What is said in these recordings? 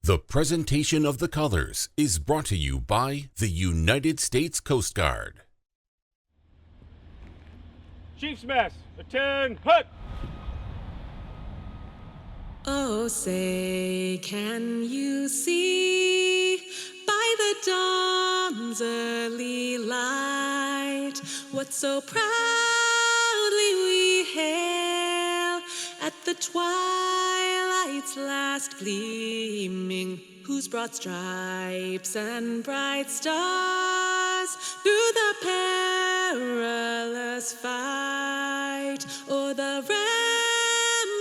The presentation of the colors is brought to you by the United States Coast Guard. Chief's mess, attend, hut! Oh, say, can you see by the dawn's early light what so proudly we hail at the twilight's last gleaming, whose broad stripes and bright stars through the perilous fight o'er the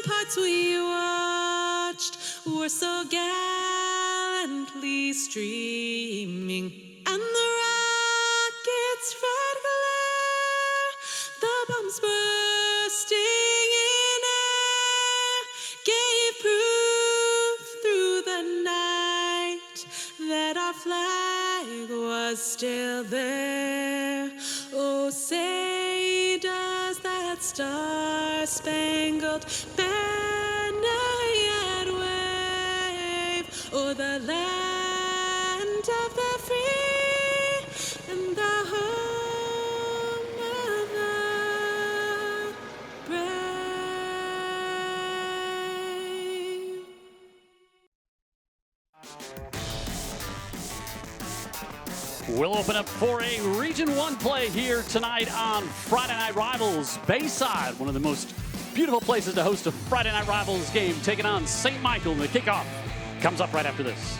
ramparts we watched were so gallantly streaming, and the rocket's red glare, the bombs bursting in air, gave proof through the night that our flag was still there. Oh, say, does that star-spangled banner yet wave o'er the land of the free and the home of the brave? We'll open up for a Region 1 play here tonight on Friday Night Rivals. Bayside, one of the most beautiful places to host a Friday Night Rivals game, taking on St. Michael. And the kickoff comes up right after this.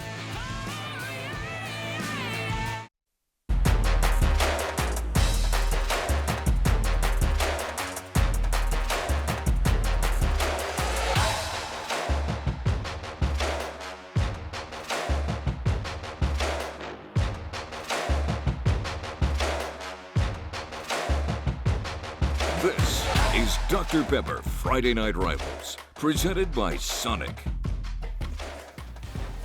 This is Dr. Pepper Friday Night Rivals, presented by Sonic.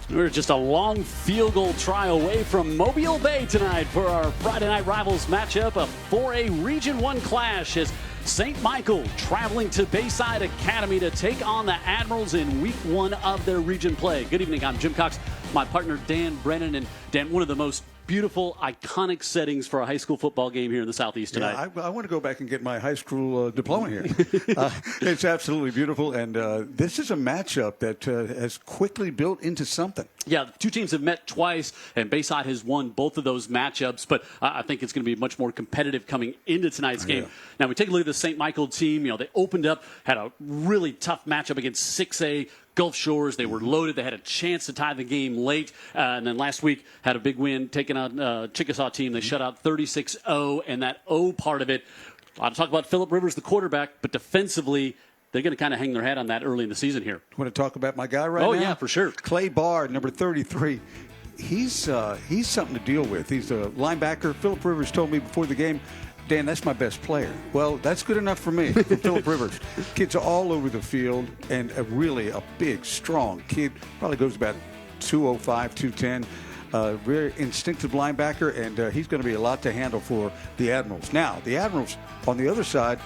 We're just a long field goal try away from Mobile Bay tonight for our Friday Night Rivals matchup for a Region 1 clash as St. Michael traveling to Bayside Academy to take on the Admirals in week 1 of their region play. Good evening, I'm Jim Cox, my partner Dan Brennan. And Dan, one of the most beautiful, iconic settings for a high school football game here in the Southeast tonight. Yeah, I want to go back and get my high school diploma here. It's absolutely beautiful, and this is a matchup that has quickly built into something. Yeah, the two teams have met twice, and Bayside has won both of those matchups, but I think it's going to be much more competitive coming into tonight's game. Now, we take a look at the St. Michael team. They opened up, had a really tough matchup against 6A Gulf Shores. They were loaded. They had a chance to tie the game late. And then last week had a big win taking on Chickasaw team. They shut out 36-0. And that O part of it, I'll talk about Phillip Rivers, the quarterback, but defensively, they're going to kind of hang their hat on that early in the season here. Want to talk about my guy right now? Oh, yeah, for sure. Clay Barr, number 33. He's something to deal with. He's a linebacker. Phillip Rivers told me before the game, Dan, that's my best player. Well, that's good enough for me, for Phillip Rivers. Kid's all over the field, and really a big, strong kid. Probably goes about 205, 210. Very instinctive linebacker, and he's going to be a lot to handle for the Admirals. Now, the Admirals, on the other side,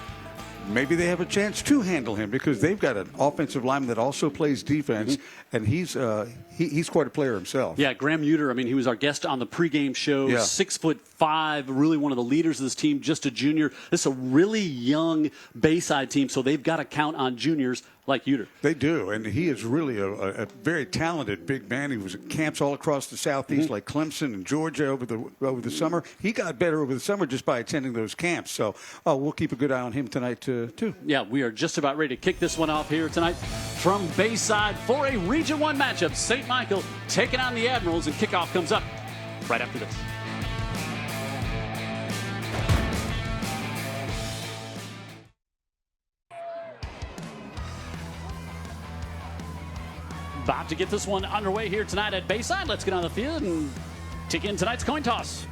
maybe they have a chance to handle him because they've got an offensive lineman that also plays defense, and he's quite a player himself. Yeah, Graham Uter, he was our guest on the pregame show, 6'5", really one of the leaders of this team, just a junior. This is a really young Bayside team, so they've got to count on juniors like Uter. They do, and he is really a very talented big man. He was at camps all across the Southeast, like Clemson and Georgia over the summer. He got better over the summer just by attending those camps. So we'll keep a good eye on him tonight too. Yeah, we are just about ready to kick this one off here tonight from Bayside for a Region 1 matchup. St. Michael taking on the Admirals, and kickoff comes up right after this. About to get this one underway here tonight at Bayside. Let's get on the field and take in tonight's coin toss.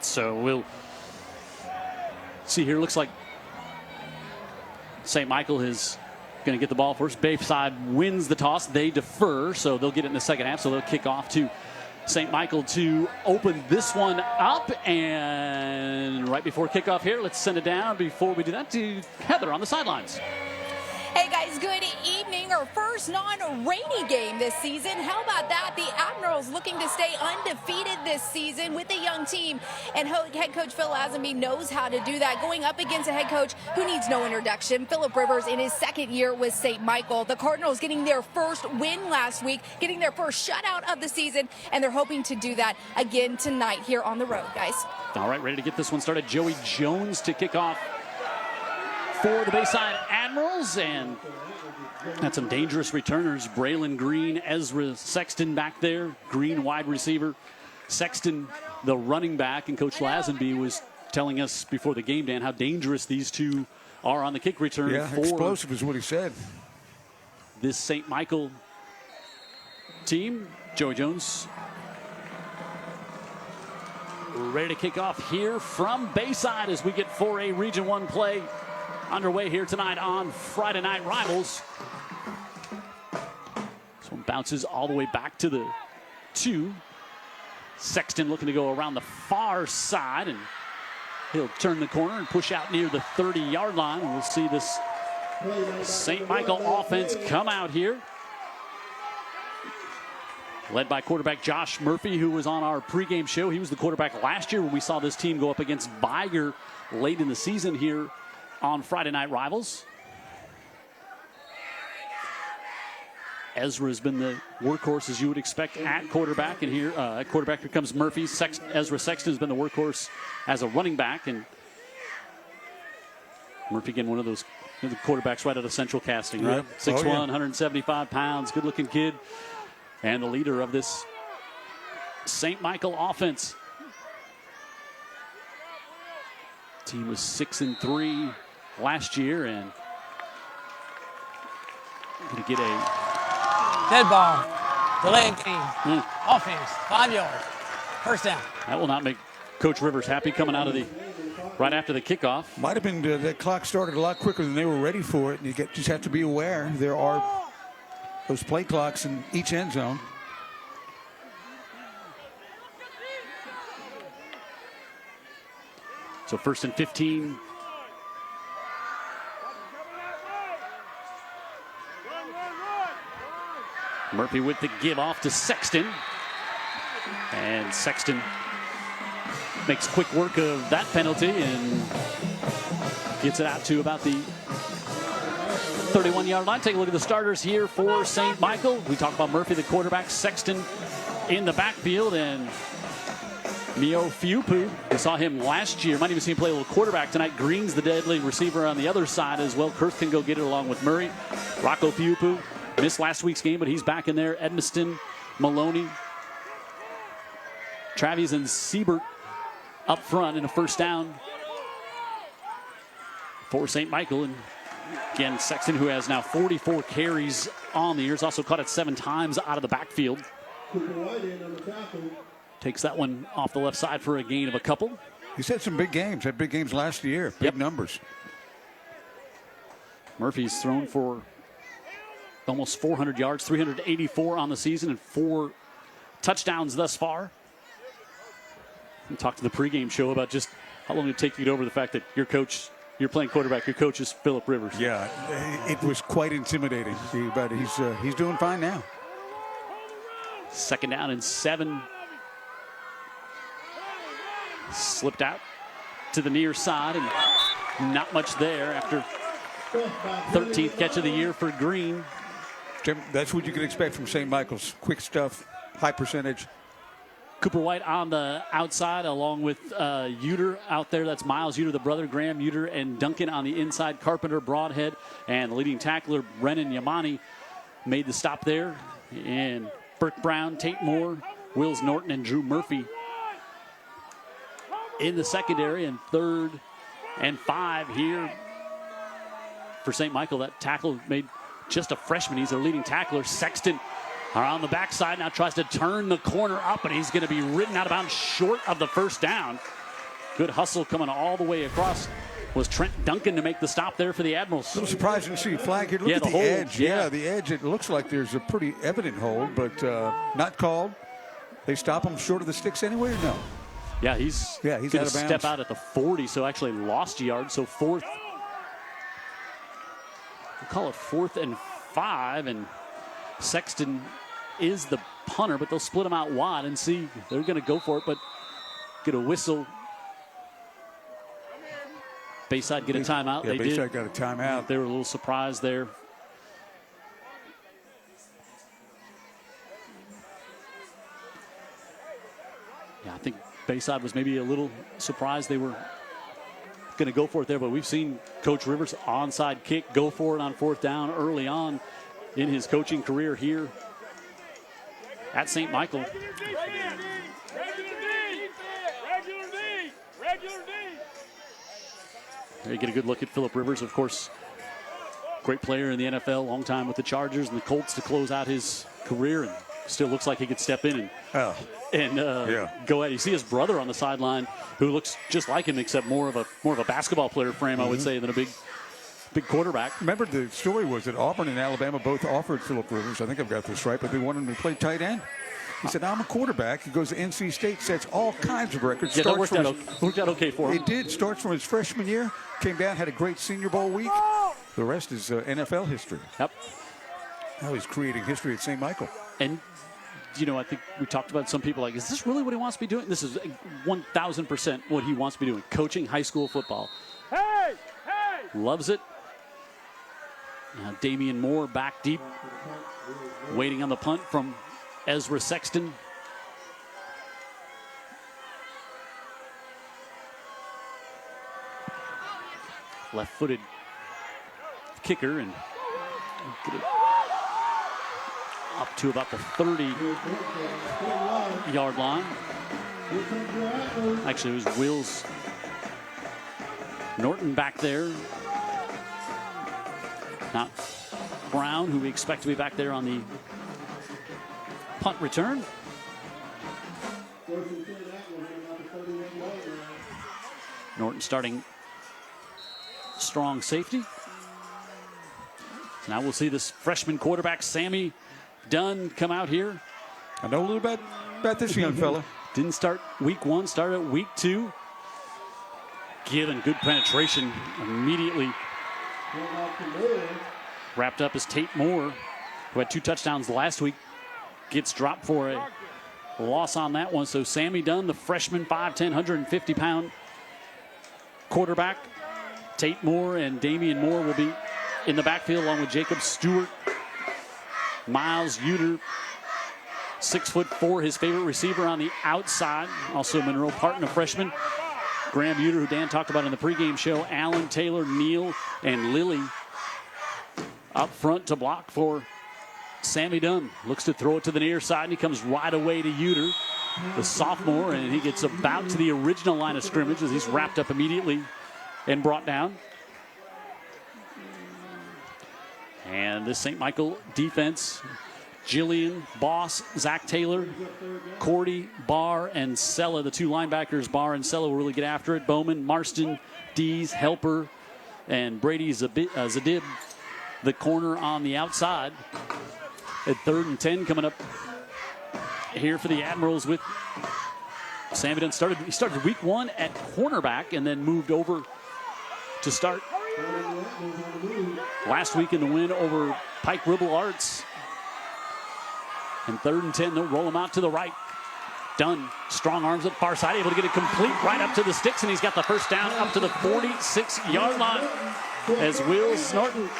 So we'll see here. Looks like St. Michael is going to get the ball first. Bayside wins the toss. They defer, so they'll get it in the second half. So they'll kick off to St. Michael to open this one up. And right before kickoff here, let's send it down before we do that to Heather on the sidelines. Hey guys, good evening. Our first non-rainy game this season. How about that? The Admirals looking to stay undefeated this season with a young team. And head coach Phil Lazenby knows how to do that, going up against a head coach who needs no introduction, Philip Rivers, in his second year with St. Michael. The Cardinals getting their first win last week, getting their first shutout of the season, and they're hoping to do that again tonight here on the road, guys. All right, ready to get this one started. Joey Jones to kick off for the Bayside Admirals, and had some dangerous returners. Braylon Green, Ezra Sexton back there. Green wide receiver, Sexton the running back, and Coach Lazenby was telling us before the game, Dan, how dangerous these two are on the kick return. Yeah, for explosive is what he said. This St. Michael team. Joey Jones ready to kick off here from Bayside as we get 4A Region 1 play underway here tonight on Friday Night Rivals. This one bounces all the way back to the 2. Sexton looking to go around the far side, and he'll turn the corner and push out near the 30-yard line. And we'll see this St. Michael offense come out here, led by quarterback Josh Murphy, who was on our pregame show. He was the quarterback last year when we saw this team go up against Biger late in the season here on Friday Night Rivals. Ezra's been the workhorse, as you would expect, at quarterback. And here, at quarterback, here comes Murphy. Ezra Sexton has been the workhorse as a running back. And Murphy, again, one of those the quarterbacks right out of Central Casting, right? Yep. 6'1", Oh, yeah. 175 pounds, good-looking kid. And the leader of this St. Michael offense. Team was 6-3 last year, and going to get a dead ball, delaying game, offense, 5 yards, first down. That will not make Coach Rivers happy coming out of the right after the kickoff. Might have been that clock started a lot quicker than they were ready for it. And you just have to be aware there are those play clocks in each end zone. So 1st and 15. Murphy with the give off to Sexton. And Sexton makes quick work of that penalty and gets it out to about the 31-yard line. Take a look at the starters here for St. Michael. We talked about Murphy, the quarterback, Sexton in the backfield, and Mio Fiupu. We saw him last year. Might even see him play a little quarterback tonight. Green's the deadly receiver on the other side as well. Kurth can go get it along with Murray. Rocco Fiupu missed last week's game, but he's back in there. Edmiston, Maloney, Travis, and Siebert up front in a first down for St. Michael. And again, Sexton, who has now 44 carries on the year, has also caught it 7 times out of the backfield. Takes that one off the left side for a gain of a couple. He's had some big games. Had big games last year. Big numbers. Murphy's thrown for almost 400 yards, 384 on the season, and 4 touchdowns thus far. We talked to the pregame show about just how long it would take you to get over the fact that your coach, you're playing quarterback, your coach is Philip Rivers. Yeah, it was quite intimidating, but he's doing fine now. 2nd down and 7. Slipped out to the near side, and not much there after 13th catch of the year for Green. Jim, that's what you can expect from St. Michael's. Quick stuff, high percentage. Cooper White on the outside along with Uter out there. That's Miles Uter, the brother, Graham Uter, and Duncan on the inside. Carpenter, Broadhead, and the leading tackler, Brennan Yamani, made the stop there. And Burke Brown, Tate Moore, Wills Norton, and Drew Murphy in the secondary. And 3rd and 5 here for St. Michael. That tackle made just a freshman. He's their leading tackler. Sexton on the backside now tries to turn the corner up, and he's going to be ridden out of bounds short of the first down. Good hustle coming all the way across was Trent Duncan to make the stop there for the Admirals. A little surprising to see a flag here. Look at the hold, edge. Yeah, the edge. It looks like there's a pretty evident hold, but not called. They stop him short of the sticks anyway or no? Yeah, he's out going to of step bounds. out at the 40, so actually lost a yard. So we'll call it 4th and 5, and Sexton is the punter, but they'll split him out wide and see. They're going to go for it, but get a whistle. Bayside get a timeout. Yeah, They Bayside did. got a timeout. They were a little surprised there. Yeah, I think Bayside was maybe a little surprised they were going to go for it there, but we've seen Coach Rivers onside kick, go for it on 4th down early on in his coaching career here at St. Michael. There you get a good look at Phillip Rivers, of course. Great player in the NFL, long time with the Chargers and the Colts to close out his career, and still looks like he could step in and go ahead. You see his brother on the sideline, who looks just like him, except more of a basketball player frame, I would say, than a big quarterback. Remember, the story was that Auburn and Alabama both offered Phillip Rivers, I think I've got this right, but they wanted him to play tight end. He said, I'm a quarterback. He goes to NC State, sets all kinds of records. Yeah, that worked out okay for him. It did. Starts from his freshman year, came down, had a great Senior Bowl week. The rest is NFL history. Yep. Now he's creating history at St. Michael. And, you know, I think we talked about some people like, is this really what he wants to be doing? This is 1,000% what he wants to be doing, coaching high school football. Hey! Loves it. Now Damian Moore back deep, waiting on the punt from Ezra Sexton. Left-footed kicker, and get it up to about the 30-yard line. Actually, it was Wills Norton back there. Not Brown, who we expect to be back there on the punt return. Norton starting strong safety. Now we'll see this freshman quarterback, Sammy Dunn, come out here. I know a little bit about this young fella. Didn't start week 1, started week 2. Given good penetration immediately. Wrapped up as Tate Moore, who had 2 touchdowns last week, gets dropped for a loss on that one. So Sammy Dunn, the freshman, 5'10", 150-pound quarterback. Tate Moore and Damian Moore will be in the backfield along with Jacob Stewart. Miles Uter, 6'4", his favorite receiver on the outside. Also Monroe Parton, a freshman. Graham Uter, who Dan talked about in the pregame show. Allen, Taylor, Neal, and Lilly up front to block for Sammy Dunn. Looks to throw it to the near side, and he comes right away to Uter, the sophomore, and he gets about to the original line of scrimmage as he's wrapped up immediately and brought down. And this St. Michael defense, Jillian, Boss, Zach Taylor, Cordy, Barr, and Sella, the 2 linebackers. Barr and Sella will really get after it. Bowman, Marston, Dees, Helper, and Brady Zadib, the corner on the outside. At 3rd and 10 coming up here for the Admirals with Sammy Dunn. He started week 1 at cornerback and then moved over to start last week in the win over Pike Ribble Arts. And 3rd and 10, they'll roll him out to the right. Dunn, strong arms at far side, able to get it complete right up to the sticks, and he's got the first down up to the 46-yard line as Wills Norton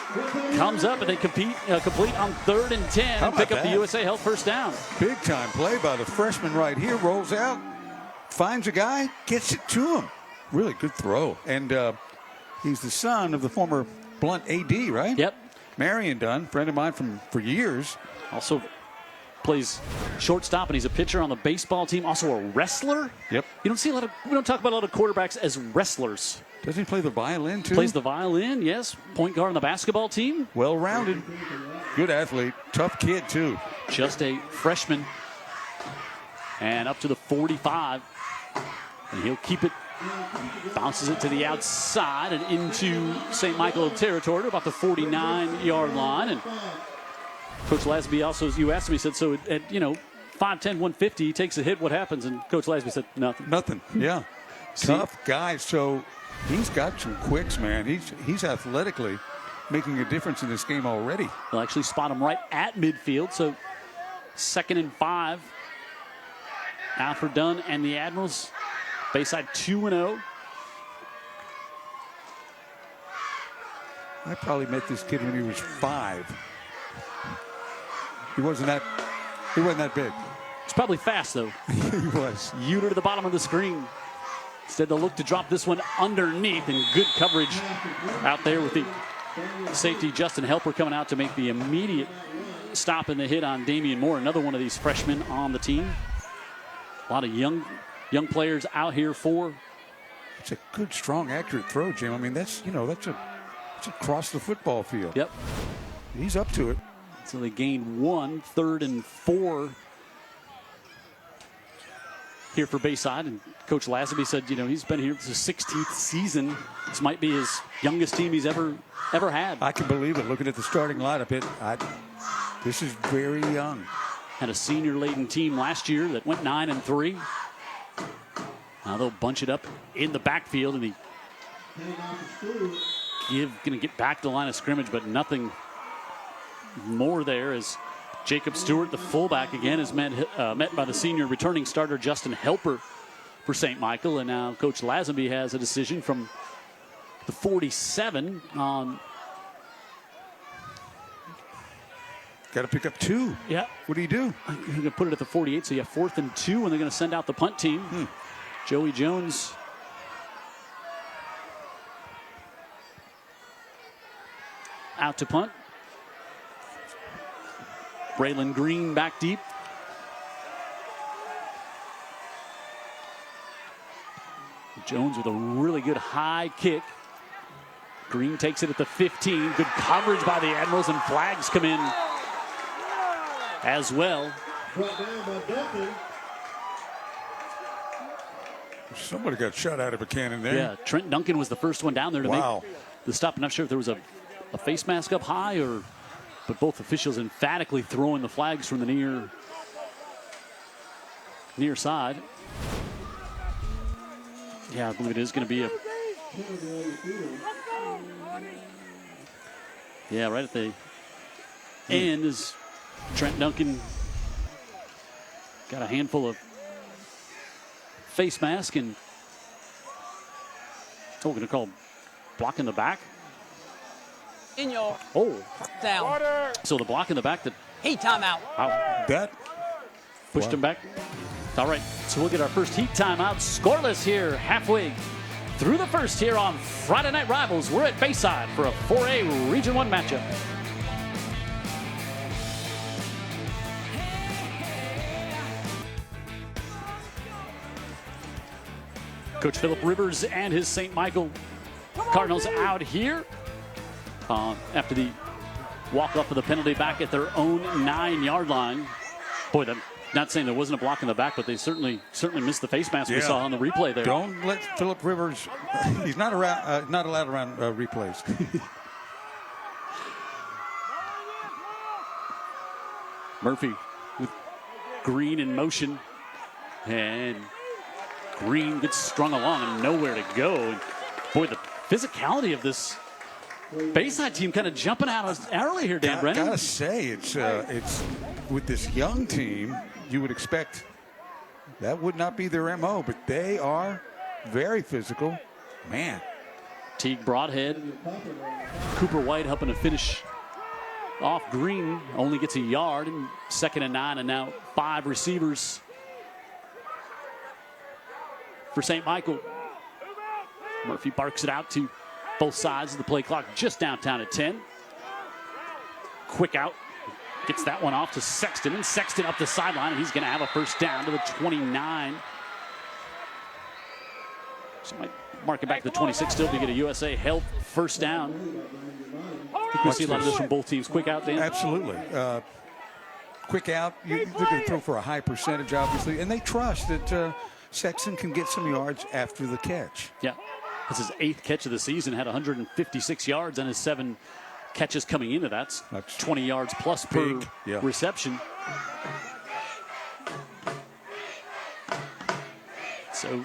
comes up, and they complete on 3rd and 10 and pick up the USA Health first down. Big time play by the freshman right here. Rolls out, finds a guy, gets it to him. Really good throw. And he's the son of the former Blunt AD, right? Yep. Marion Dunn, friend of mine for years. Also plays shortstop, and he's a pitcher on the baseball team. Also a wrestler. Yep. We don't talk about a lot of quarterbacks as wrestlers. Doesn't he play the violin too? Plays the violin, yes. Point guard on the basketball team. Well-rounded. Good athlete. Tough kid too. Just a freshman. And up to the 45. And he'll keep it. Bounces it to the outside and into St. Michael territory to about the 49-yard line. And Coach Lasby also, as you asked me, said, so at 5'10", 150. He takes a hit. What happens? And Coach Lasby said, nothing. Nothing. Yeah. Tough guy. So he's got some quicks, man. He's athletically making a difference in this game already. They'll actually spot him right at midfield. So 2nd and 5. Now for Dunn and the Admirals. Bayside 2-0. I probably met this kid when he was 5. He wasn't that big. It's probably fast, though. He was. Uter to the bottom of the screen. Instead, they'll look to drop this one underneath, and good coverage out there with the safety Justin Helper coming out to make the immediate stop in the hit on Damian Moore, another one of these freshmen on the team. A lot of young players out here for. It's a good, strong, accurate throw, Jim. I mean, that's across the football field. Yep. He's up to it. So they gained 1, 3rd and 4 here for Bayside. And Coach Lasby said, he's been here. This is his 16th season. This might be his youngest team he's ever had. I can believe it. Looking at the starting lineup, this is very young. Had a senior-laden team last year that went 9-3. Now they'll bunch it up in the backfield, and going to get back to the line of scrimmage, but nothing more there as Jacob Stewart, the fullback, again is met by the senior returning starter Justin Helper for St. Michael. And now Coach Lazenby has a decision from the 47 on. Got to pick up 2. Yeah. What do you do? You're going to put it at the 48, so you have 4th and 2, and they're going to send out the punt team. Joey Jones out to punt. Braylon Green back deep. Jones with a really good high kick. Green takes it at the 15. Good coverage by the Admirals, and flags come in as well. Somebody got shot out of a cannon there. Yeah, Trent Duncan was the first one down there to make the stop. I'm not sure if there was a face mask up high but both officials emphatically throwing the flags from the near side. Yeah, I believe it is going to be right at the end is Trent Duncan got a handful of face mask, and we're going to call block in the back. Down. So the block in the back that Heat timeout. That pushed him back. All right, so we'll get our first heat timeout. Scoreless here, halfway through the first here on Friday Night Rivals. We're at Bayside for a 4A Region 1 matchup. Coach Philip Rivers and his St. Michael Cardinals out here after the walk-off of the penalty back at their own 9-yard line. Boy, I'm not saying there wasn't a block in the back, but they certainly missed the face mask we saw on the replay there. Don't let Philip Rivers. He's not allowed around replays. Murphy with Green in motion, and Green gets strung along and nowhere to go. And boy, the physicality of this Bayside team kind of jumping out early here, Dan Brennan. Gotta say, it's with this young team, you would expect that would not be their MO, but they are very physical. Man. Teague Broadhead, Cooper White helping to finish off Green, only gets a yard, and 2nd and 9, and now 5 receivers for St. Michael. Murphy barks it out to both sides of the play clock, just downtown at 10. Quick out, gets that one off to Sexton, and Sexton up the sideline, and he's going to have a first down to the 29. So might mark it back to the 26 still to get a USA Health first down. I think we see a lot of this from both teams. Quick out, Dan? Absolutely. Quick out. They're going to throw for a high percentage, obviously, and they trust that Sexton can get some yards after the catch. Yeah. That's his 8th catch of the season, had 156 yards on his 7 catches coming into that. That's 20 yards plus per reception. So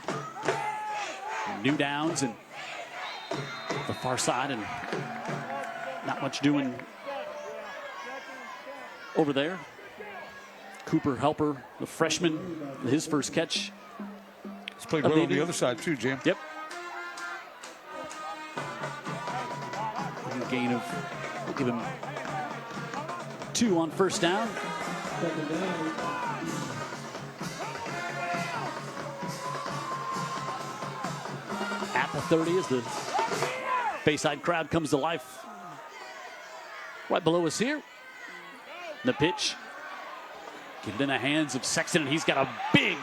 new downs and the far side, and not much doing over there. Cooper Helper, the freshman, his first catch. He's played well on the other side too, Jim. Yep. Gain of, we'll give him 2 on first down. At the 30 as the Bayside crowd comes to life right below us here. The pitch. Get it in the hands of Sexton, and he's got a big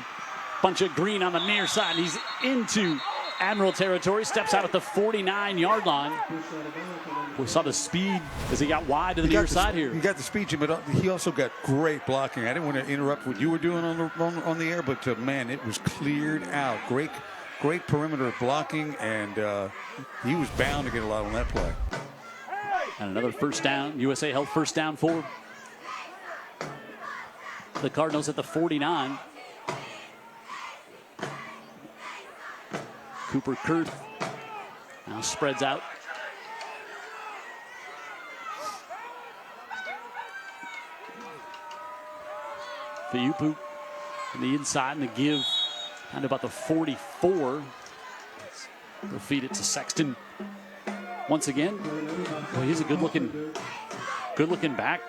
bunch of green on the near side. And he's into Admiral territory, steps out at the 49-yard line. We saw the speed as he got wide to the near side here. He got the speed, Jim, but he also got great blocking. I didn't want to interrupt what you were doing on the air, but man, it was cleared out. Great perimeter blocking, and he was bound to get a lot on that play. And another first down. USA held first down for the Cardinals at the 49. Cooper Kurth now spreads out. Fiupu on the inside, and the give down to about the 44. They'll feed it to Sexton once again. Well, he's a good-looking back.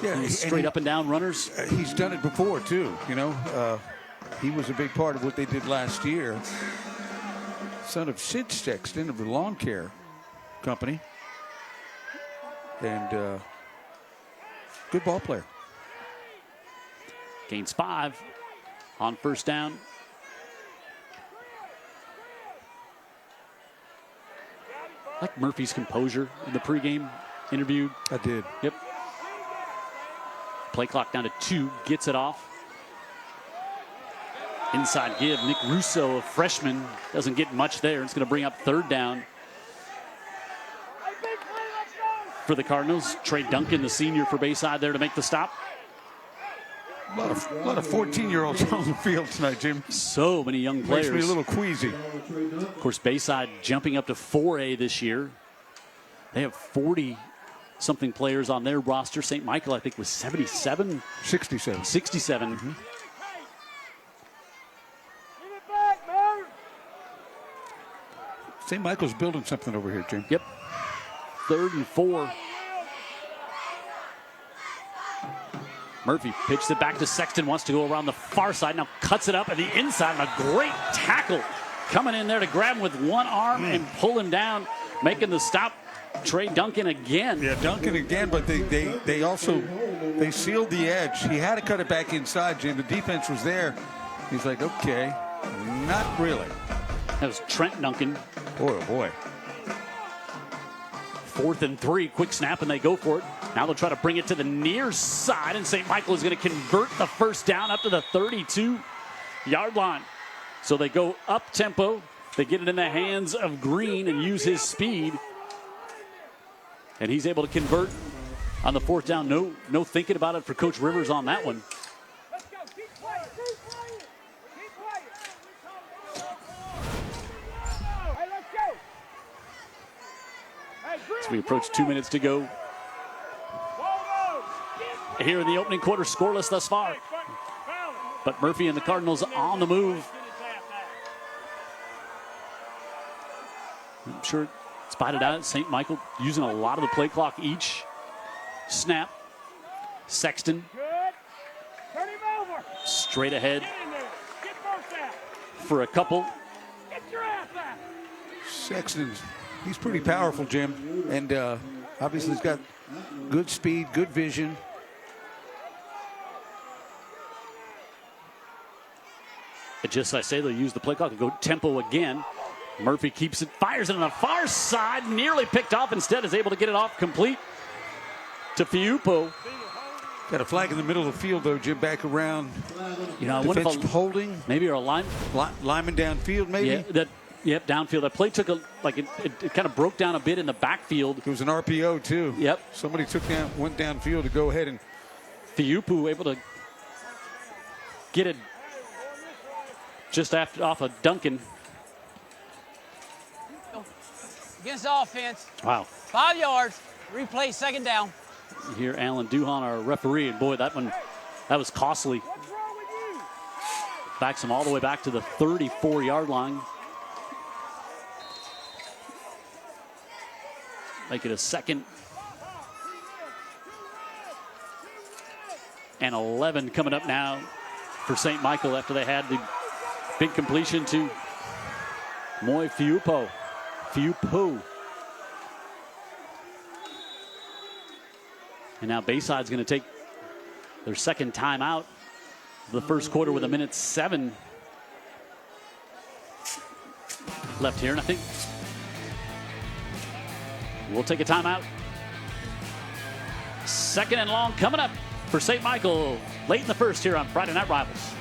Yeah, straight up and down runners. He's done it before too. You know, he was a big part of what they did last year. Son of Sid Sexton of the lawn care company, and good ball player. Gains 5 on first down. I like Murphy's composure in the pregame interview. I did. Yep. Play clock down to 2. Gets it off. Inside give. Nick Russo, a freshman, doesn't get much there. It's going to bring up third down for the Cardinals. Trey Duncan, the senior for Bayside, there to make the stop. A lot of 14-year-olds on the field tonight, Jim. So many young players. Makes me a little queasy. Of course, Bayside jumping up to 4A this year. They have 40-something players on their roster. St. Michael, I think, was 77? 67. 67. Mm-hmm. St. Michael's building something over here, Jim. Yep. 3rd and 4. Murphy pitched it back to Sexton, wants to go around the far side, now cuts it up at the inside, and a great tackle coming in there to grab him with one arm and pull him down, making the stop. Trey Duncan again. Yeah, Duncan again, but they also sealed the edge. He had to cut it back inside, Jim. The defense was there. He's like, okay, not really. That was Trent Duncan. Boy, oh boy. 4th and 3, quick snap, and they go for it. Now they'll try to bring it to the near side, and St. Michael is going to convert the first down up to the 32-yard line. So they go up tempo. They get it in the hands of Green and use his speed. And he's able to convert on the 4th down. No thinking about it for Coach Rivers on that one. As we approach 2 minutes to go here in the opening quarter, scoreless thus far. But Murphy and the Cardinals on the move. I'm sure spotted out. St. Michael using a lot of the play clock each snap. Sexton straight ahead for a couple. Sexton's, he's pretty powerful, Jim, and obviously he's got good speed, good vision. Just as I say, they'll use the play clock to go tempo again. Murphy keeps it, fires it on the far side, nearly picked off. Instead, is able to get it off complete to Fiupu. Got a flag in the middle of the field, though, Jim, back around. You know, I wonder if holding. Maybe or a line. Lineman downfield, maybe? Yeah, downfield. That play took it kind of broke down a bit in the backfield. It was an RPO, too. Yep. Somebody went downfield to go ahead and. Fiupu able to get it just off of Duncan. Against the offense. Wow. 5 yards. Replay, second down. You hear Alan Duhan, our referee, and boy, that was costly. Backs him all the way back to the 34-yard line. Make it a 2nd and 11 coming up now for St. Michael after they had the big completion to Moy Fiupo. And now Bayside's going to take their second timeout of the first quarter with 1:07 left here. And I think we'll take a timeout. 2nd and long coming up for St. Michael late in the first here on Friday Night Rivals.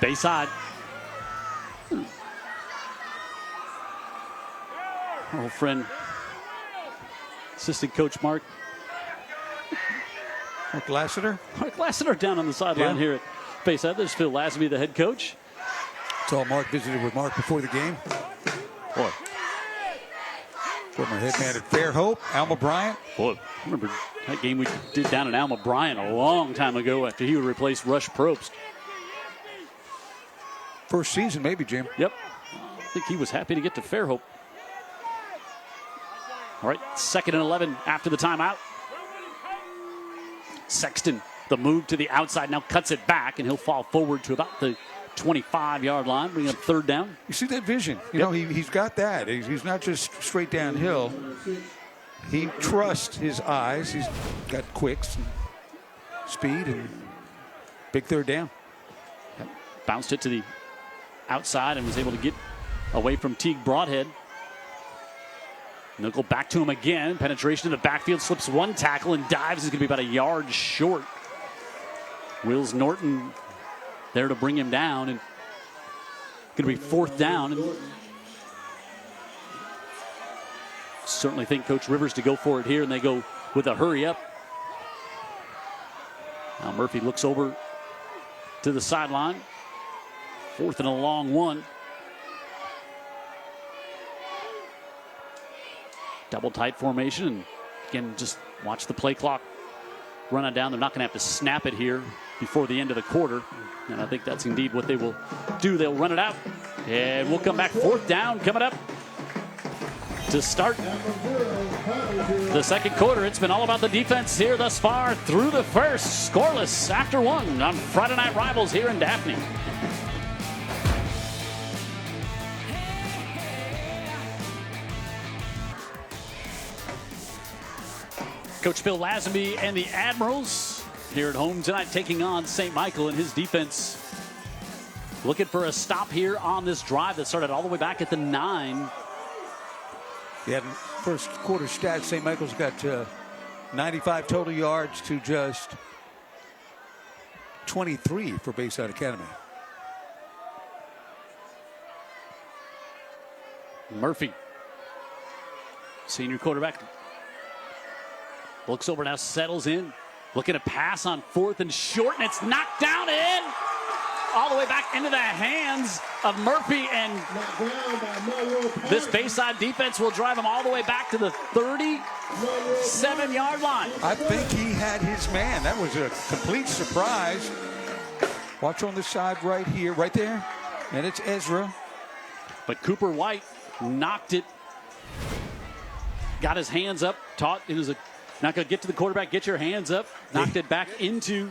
Bayside. Our old friend, assistant coach Mark Lassiter. Mark Lassiter down on the sideline here at Bayside. There's Phil Lasby, the head coach. Saw Mark visited with Mark before the game. Boy. Former head man at Fairhope, Alma Bryant. Boy, I remember that game we did down in Alma Bryant a long time ago after he would replace Rush Probst. First season, maybe, Jim. Yep. I think he was happy to get to Fairhope. All right, 2nd and 11 after the timeout. Sexton, the move to the outside, now cuts it back, and he'll fall forward to about the 25-yard line, bringing up 3rd down. You see that vision? You know, he's got that. He's not just straight downhill. He trusts his eyes. He's got quicks, and speed, and big 3rd down. Bounced it to the outside and was able to get away from Teague Broadhead. And they'll go back to him again. Penetration in the backfield, slips one tackle and dives. He's going to be about a yard short. Wills Norton there to bring him down, and going to be 4th down. And certainly think Coach Rivers to go for it here, and they go with a hurry up. Now Murphy looks over to the sideline. 4th and a long one. Double tight formation, and again, just watch the play clock run it down. They're not going to have to snap it here before the end of the quarter, and I think that's indeed what they will do. They'll run it out, and we'll come back. 4th down coming up to start the second quarter. It's been all about the defense here thus far through the first. Scoreless after 1 on Friday Night Rivals here in Daphne. Coach Phil Lazenby and the Admirals here at home tonight, taking on St. Michael and his defense. Looking for a stop here on this drive that started all the way back at the 9. Yeah, first quarter stats, St. Michael's got 95 total yards to just 23 for Bayside Academy. Murphy, senior quarterback, looks over now, settles in, looking to pass on 4th and short, and it's knocked down in, all the way back into the hands of Murphy, and this Bayside defense will drive him all the way back to the 37-yard line. I think he had his man. That was a complete surprise. Watch on the side right here, right there, and it's Ezra. But Cooper White knocked it, got his hands up, taught it was not going to get to the quarterback, get your hands up, knocked it back into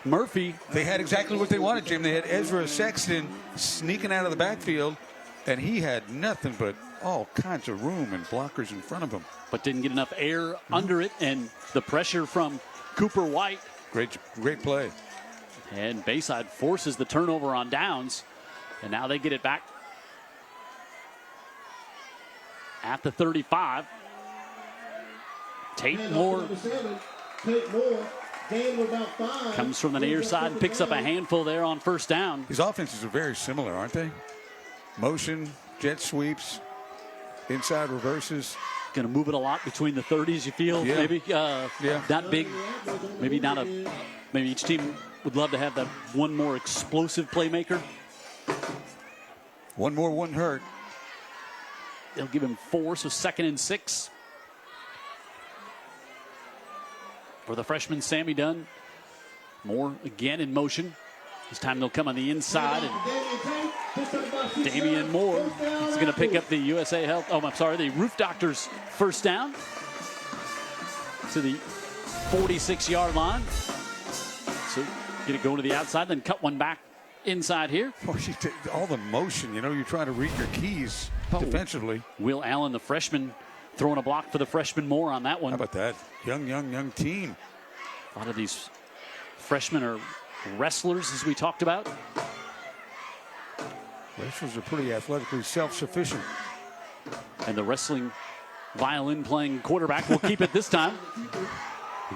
Murphy. They had exactly what they wanted, Jim. They had Ezra Sexton sneaking out of the backfield, and he had nothing but all kinds of room and blockers in front of him. But didn't get enough air under it, and the pressure from Cooper White. Great play. And Bayside forces the turnover on downs, and now they get it back at the 35. Tate Moore comes from the near side and picks up a handful there on 1st down. His offenses are very similar, aren't they? Motion, jet sweeps, inside reverses. going to move it a lot between the 30s, you feel? Yeah. Maybe Yeah. not big. Maybe not a. Maybe each team would love to have that one more explosive playmaker. One more wouldn't hurt. They'll give him 4, so 2nd and 6. For the freshman, Sammy Dunn. Moore again in motion. This time they'll come on the inside, and Damian Moore is going to pick up the USA Health. Oh, I'm sorry, the Roof Doctors first down to the 46-yard line. So get it going to the outside, then cut one back inside here. Oh, all the motion, you're trying to read your keys defensively. Will Allen, the freshman, throwing a block for the freshman Moore on that one. How about that? Young team. A lot of these freshmen are wrestlers, as we talked about. Wrestlers are pretty athletically self-sufficient. And the wrestling violin playing quarterback will keep it this time.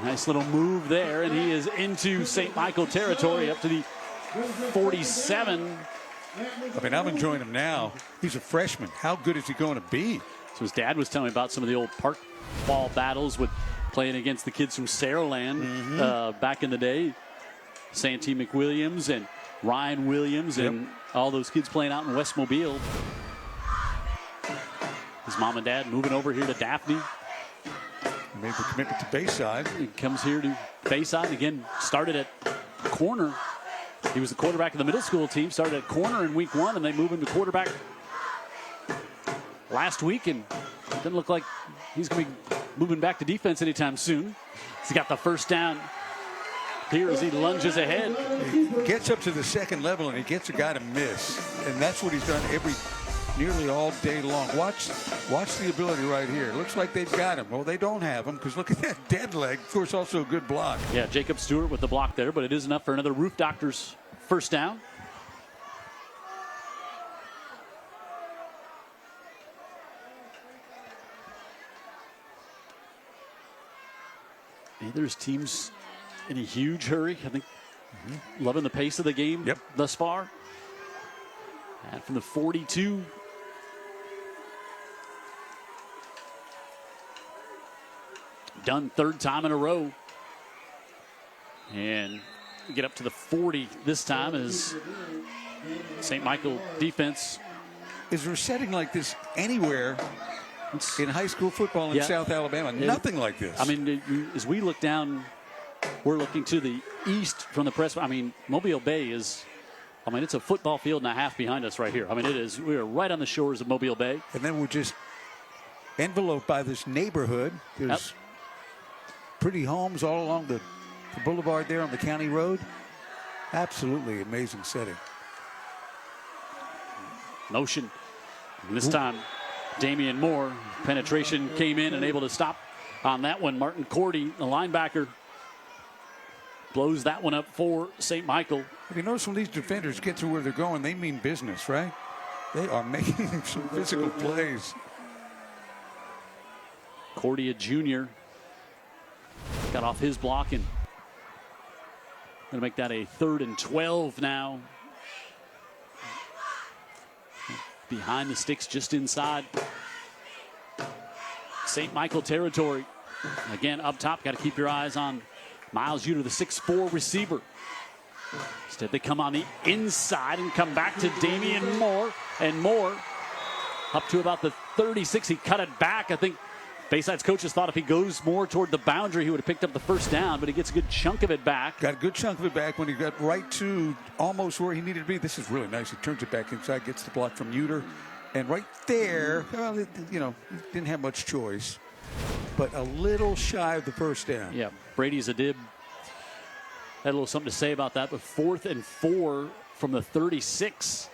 Nice little move there, and he is into St. Michael territory up to the 47. I mean, I'm enjoying him now. He's a freshman. How good is he going to be? So his dad was telling me about some of the old park ball battles with playing against the kids from Saraland back in the day. Santee McWilliams and Ryan Williams and all those kids playing out in West Mobile. His mom and dad moving over here to Daphne. He made the commitment to Bayside. He comes here to Bayside. Again, started at corner. He was the quarterback of the middle school team. Started at corner in week 1, and they move him to quarterback last week. And it doesn't look like he's going to be moving back to defense anytime soon. He's got the first down here as he lunges ahead. He gets up to the second level, and he gets a guy to miss. And that's what he's done nearly all day long. Watch the ability right here. Looks like they've got him. Well, they don't have him, because look at that dead leg. Of course, also a good block. Yeah, Jacob Stewart with the block there, but it is enough for another Roof Doctors first down. There's teams in a huge hurry. I think loving the pace of the game thus far. And from the 42. Done third time in a row. And get up to the 40 this time as St. Michael defense. Is there a setting like this anywhere in high school football in South Alabama? Nothing like this. I mean, as we look down, we're looking to the east from the press. I mean, Mobile Bay is, it's a football field and a half behind us right here. I mean, it is. We are right on the shores of Mobile Bay. And then we're just enveloped by this neighborhood. There's pretty homes all along the boulevard there on the county road. Absolutely amazing setting. Motion. And this time, Damian Moore. Penetration came in and able to stop on that one. Martin Cordy, the linebacker, blows that one up for St. Michael. If you notice when these defenders get to where they're going, they mean business, right? They are making some physical plays. Cordy, a junior, got off his block and going to make that a 3rd and 12 now. Behind the sticks, just inside St. Michael territory. Again, up top, got to keep your eyes on Miles Uter, the 6'4" receiver. Instead, they come on the inside and come back to Damian Moore. And Moore up to about the 36. He cut it back. I think Bayside's coaches thought if he goes more toward the boundary, he would have picked up the first down, but he gets a good chunk of it back. Got a good chunk of it back when he got right to almost where he needed to be. This is really nice. He turns it back inside, gets the block from Uter. And right there, well, he didn't have much choice, but a little shy of the first down. Yeah, Brady Zadib had a little something to say about that, but 4th and 4 from the 36.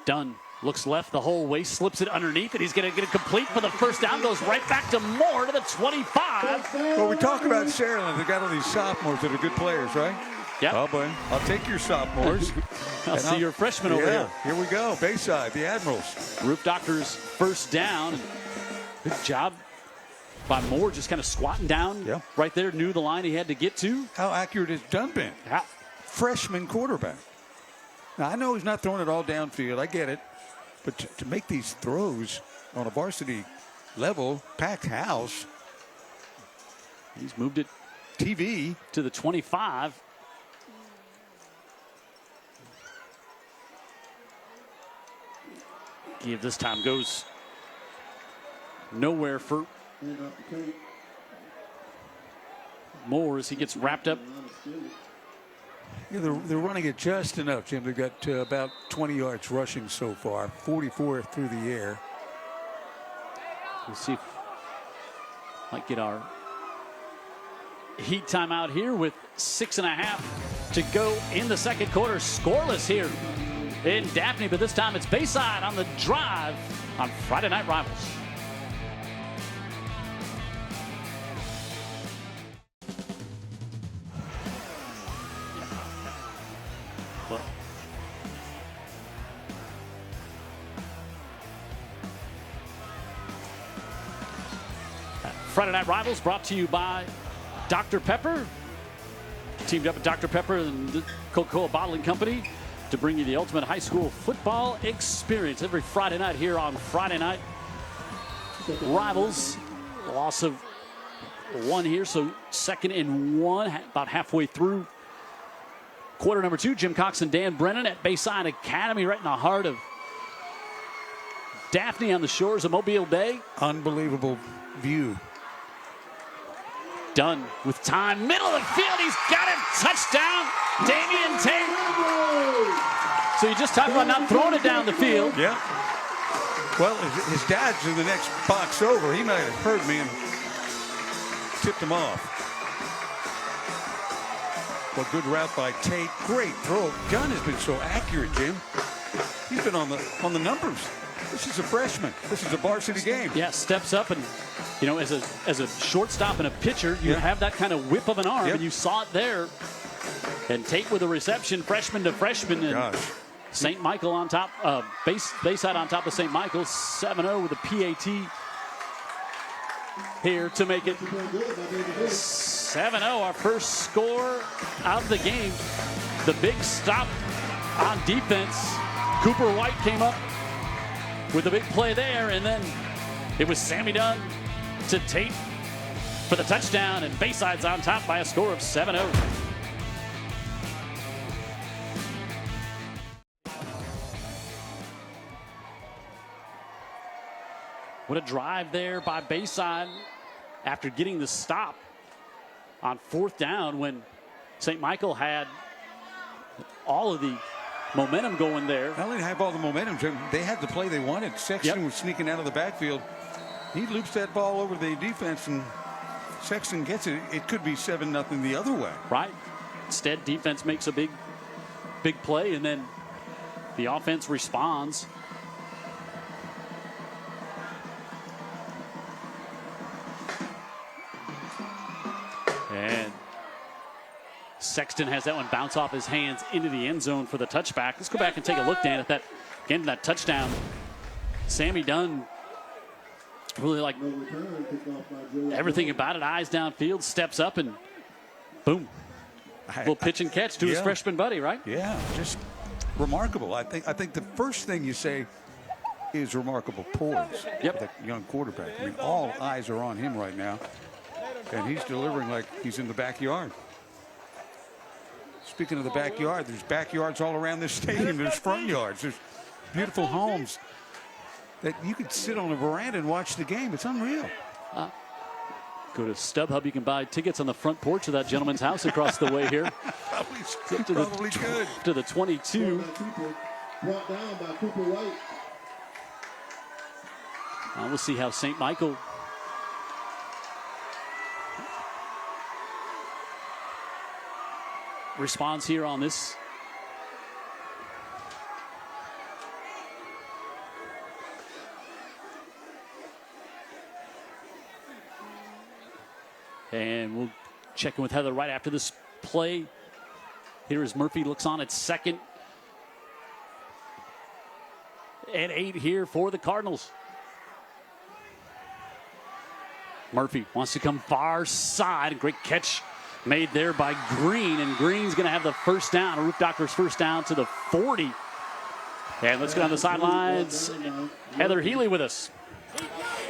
Dunn looks left the whole way, slips it underneath, and he's going to get it complete for the first down. Goes right back to Moore to the 25. Well, we talk about Saraland. They got all these sophomores that are good players, right? Yeah. Oh, boy. I'll take your sophomores. I'll see your freshman over here. Here we go. Bayside, the Admirals. Roof Doctors first down. Good job by Moore, just kind of squatting down right there, knew the line he had to get to. How accurate has Dunn been? Yeah. Freshman quarterback. Now, I know he's not throwing it all downfield. I get it. But to make these throws on a varsity level, packed house. He's moved it TV to the 25. Give this time goes nowhere for Moore as he gets wrapped up. Yeah, they're running it just enough, Jim. They've got about 20 yards rushing so far, 44 through the air. We'll see if might get our heat timeout here with 6.5 to go in the second quarter. Scoreless here in Daphne, but this time it's Bayside on the drive on Friday Night Rivals. Friday Night Rivals brought to you by Dr. Pepper. Teamed up with Dr. Pepper and the Coca-Cola Bottling Company to bring you the ultimate high school football experience every Friday night here on Friday Night Rivals. Loss of one here, so 2nd and 1, about halfway through quarter number 2. Jim Cox and Dan Brennan at Bayside Academy, right in the heart of Daphne on the shores of Mobile Bay. Unbelievable view. Dunn with time, middle of the field, he's got it, touchdown, Damian Tate. So you just talked about not throwing it down the field. Yeah. Well, his dad's in the next box over. He might have heard me and tipped him off. Well, good route by Tate. Great throw. Dunn has been so accurate, Jim. He's been on the numbers. This is a freshman. This is a varsity game. Yeah, steps up and, you know, as a shortstop and a pitcher, you have that kind of whip of an arm, and you saw it there. And Tate with a reception, freshman to freshman. And St. Michael on top, Bayside on top of St. Michael, 7-0 with a PAT here to make it 7-0, our first score of the game. The big stop on defense. Cooper White came up with a big play there, and then it was Sammy Dunn to Tate for the touchdown, and Bayside's on top by a score of 7-0. What a drive there by Bayside after getting the stop on 4th down when St. Michael had all of the momentum going there. Not only did they have all the momentum, Jim, they had the play they wanted. Sexton was sneaking out of the backfield. He loops that ball over the defense, and Sexton gets it. It could be 7-0 the other way. Right. Instead, defense makes a big play, and then the offense responds. And Sexton has that one bounce off his hands into the end zone for the touchback. Let's go back and take a look, Dan, at that, again, that touchdown. Sammy Dunn really like everything about it. Eyes downfield, steps up, and boom. Little pitch and catch to his freshman buddy, right? Yeah, just remarkable. I think the first thing you say is remarkable poise. That young quarterback. I mean, all eyes are on him right now. And he's delivering like he's in the backyard. Speaking of the backyard, there's backyards all around this stadium. There's front yards. There's beautiful homes that you could sit on a veranda and watch the game. It's unreal. Go to StubHub. You can buy tickets on the front porch of that gentleman's house across the way here. Probably good. To the 22. Brought down by Cooper White. We'll see how St. Michael responds here on this. And we'll check in with Heather right after this play. Here as Murphy looks on at 2nd and 8 here for the Cardinals. Murphy wants to come far side. Great catch made there by Green, and Green's going to have the first down. Roof Doctor's first down to the 40. And let's go on the sidelines. Heather Healy with us.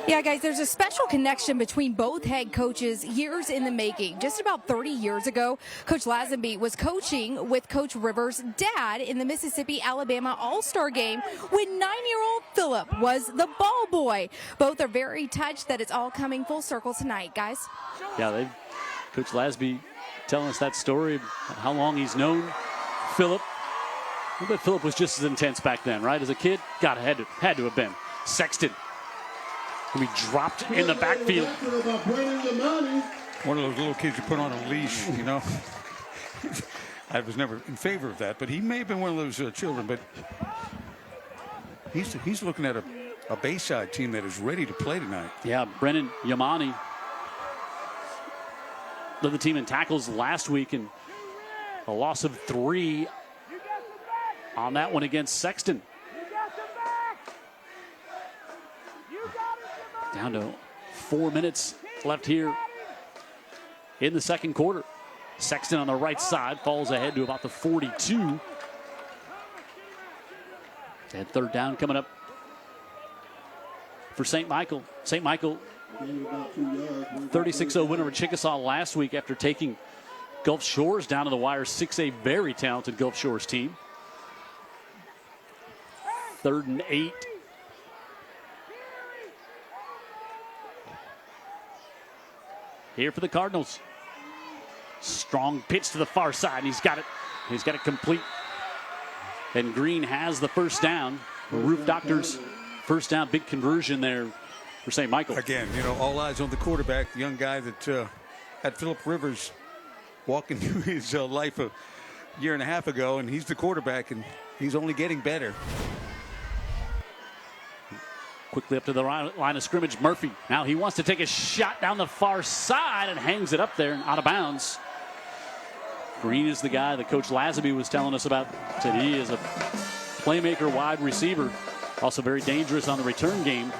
Yeah, guys, there's a special connection between both head coaches, years in the making. Just about 30 years ago, Coach Lazenby was coaching with Coach Rivers' dad in the Mississippi-Alabama All-Star game when 9-year-old Philip was the ball boy. Both are very touched that it's all coming full circle tonight, guys. Yeah, Coach Lazenby telling us that story of how long he's known Philip. I bet Philip was just as intense back then, right? As a kid, God, had to have been. Sexton. We dropped in the backfield. One of those little kids you put on a leash, you know. I was never in favor of that, but he may have been one of those children. But he's looking at a Bayside team that is ready to play tonight. Yeah, Brennan Yamani led the team in tackles last week, and a loss of 3 on that one against Sexton. Down to 4 minutes left here in the second quarter. Sexton on the right side falls ahead to about the 42. And third down coming up for St. Michael. St. Michael 36-0 winner of Chickasaw last week after taking Gulf Shores down to the wire. 6A, very talented Gulf Shores team. 3rd and 8. Here for the Cardinals. Strong pitch to the far side. He's got it. He's got it complete. And Green has the first down. Roof Doctors first down. Big conversion there for St. Michael. Again, you know, all eyes on the quarterback, the young guy that had Philip Rivers walking through his life a year and a half ago, and he's the quarterback, and he's only getting better. Quickly up to the line of scrimmage, Murphy. Now he wants to take a shot down the far side and hangs it up there and out of bounds. Green is the guy that Coach Lazenby was telling us about. Said he is a playmaker wide receiver. Also very dangerous on the return game.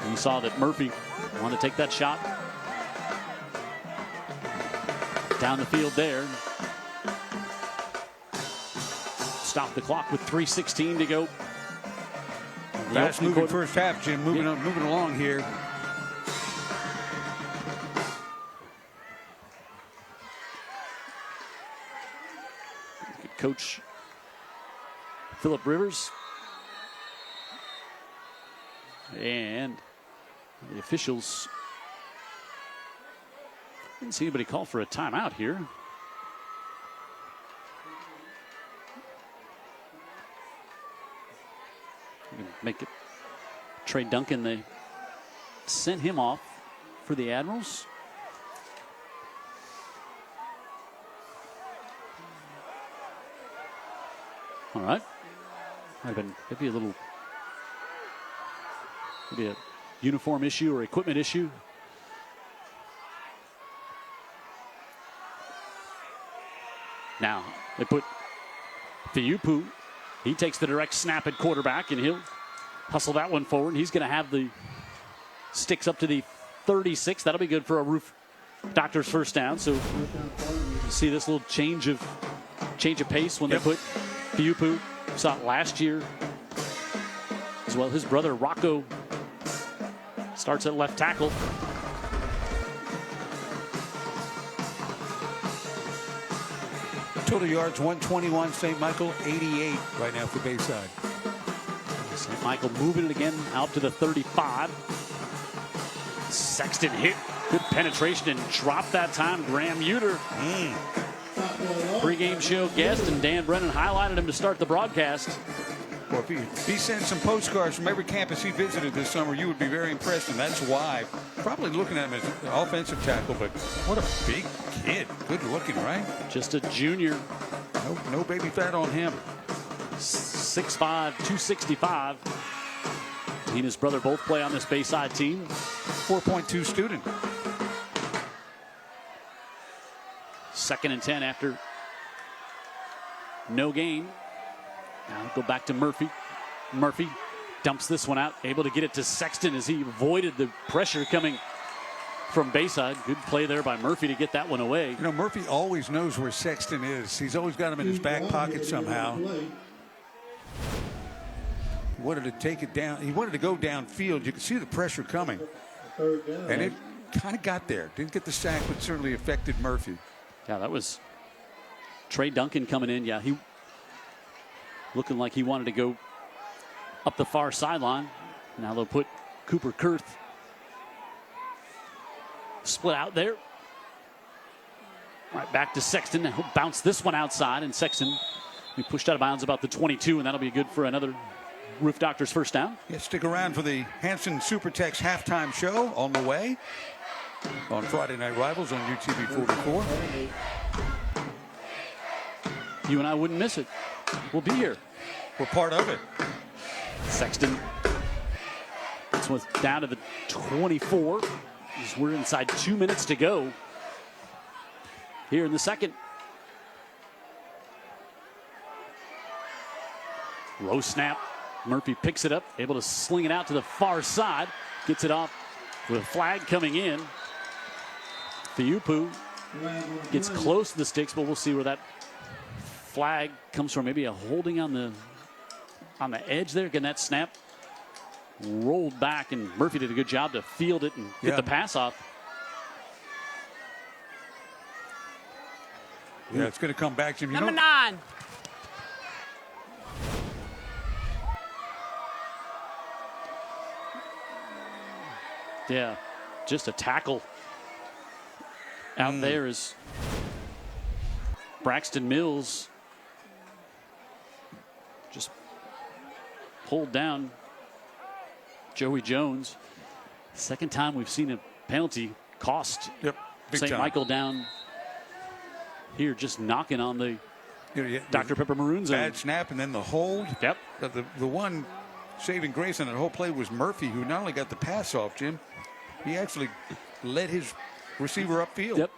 And you saw that Murphy wanted to take that shot down the field there. Stop the clock with 3:16 to go. Fast moving first half, Jim. Moving along here. Coach Philip Rivers and the officials. Didn't see anybody call for a timeout here. Make it Trey Duncan. They sent him off for the Admirals. All right. Might have been maybe a uniform issue or equipment issue. Now they put Fiupu. He takes the direct snap at quarterback, and he'll hustle that one forward. He's going to have the sticks up to the 36. That'll be good for a Roof Doctor's first down. So you see this little change of pace when they put Fiupu. Saw it last year as well. His brother Rocco starts at left tackle. Total yards 121. St. Michael 88 right now for Bayside. St. Michael moving it again out to the 35. Sexton hit. Good penetration and dropped that time. Graham Uter. Pre-game show guest, and Dan Brennan highlighted him to start the broadcast. Well, if he sent some postcards from every campus he visited this summer, you would be very impressed, and that's why. Probably looking at him as an offensive tackle, but what a big kid. Good looking, right? Just a junior. No baby fat on him. 6'5", 265. He and his brother both play on this Bayside team. 4.2 student. 2nd and 10 after no gain. Now go back to Murphy. Murphy dumps this one out, able to get it to Sexton as he avoided the pressure coming from Bayside. Good play there by Murphy to get that one away. You know, Murphy always knows where Sexton is. He's always got him in his back pocket somehow. He wanted to take it down. He wanted to go downfield. You could see the pressure coming. And it kind of got there. Didn't get the sack, but certainly affected Murphy. Yeah, that was Trey Duncan coming in. Yeah, he looking like he wanted to go up the far sideline. Now they'll put Cooper Kurth split out there. Right back to Sexton. He'll bounce this one outside, and Sexton be pushed out of bounds about the 22, and that'll be good for another Roof Doctors first down. Yeah, stick around for the Hanson Supertex halftime show on the way on Friday Night Rivals on UTV 44. You and I wouldn't miss it. We'll be here. We're part of it. Sexton. This one's down to the 24. As we're inside 2 minutes to go here in the second. Low snap. Murphy picks it up, able to sling it out to the far side. Gets it off with a flag coming in. Fiupu gets close to the sticks, but we'll see where that flag comes from. Maybe a holding on the edge there. Again, that snap rolled back, and Murphy did a good job to field it and get the pass off. Yeah, it's going to come back to him. Number 9. Yeah, just a tackle out there is Braxton Mills just pulled down Joey Jones. Second time we've seen a penalty cost St. Michael down here, just knocking on the Dr. Pepper Maroon zone. Bad snap and then the hold. Yep. The one saving grace on that whole play was Murphy, who not only got the pass off, Jim, he actually led his receiver upfield. Yep.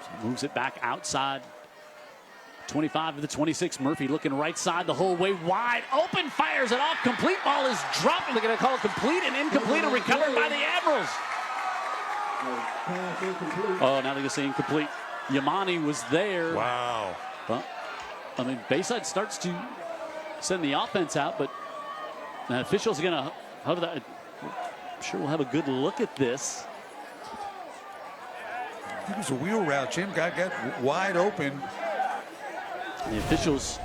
So moves it back outside. 25 to the 26. Murphy looking right side the whole way, wide open, fires it off. Complete ball is dropped. They're going to call it complete and incomplete, and recovered by the Admirals. Oh, now they're going to say incomplete. Yamani was there. Wow. Well, I mean, Bayside starts to send the offense out, but the officials are going to have that. I'm sure we'll have a good look at this. It was a wheel route. Jim got wide open. The officials,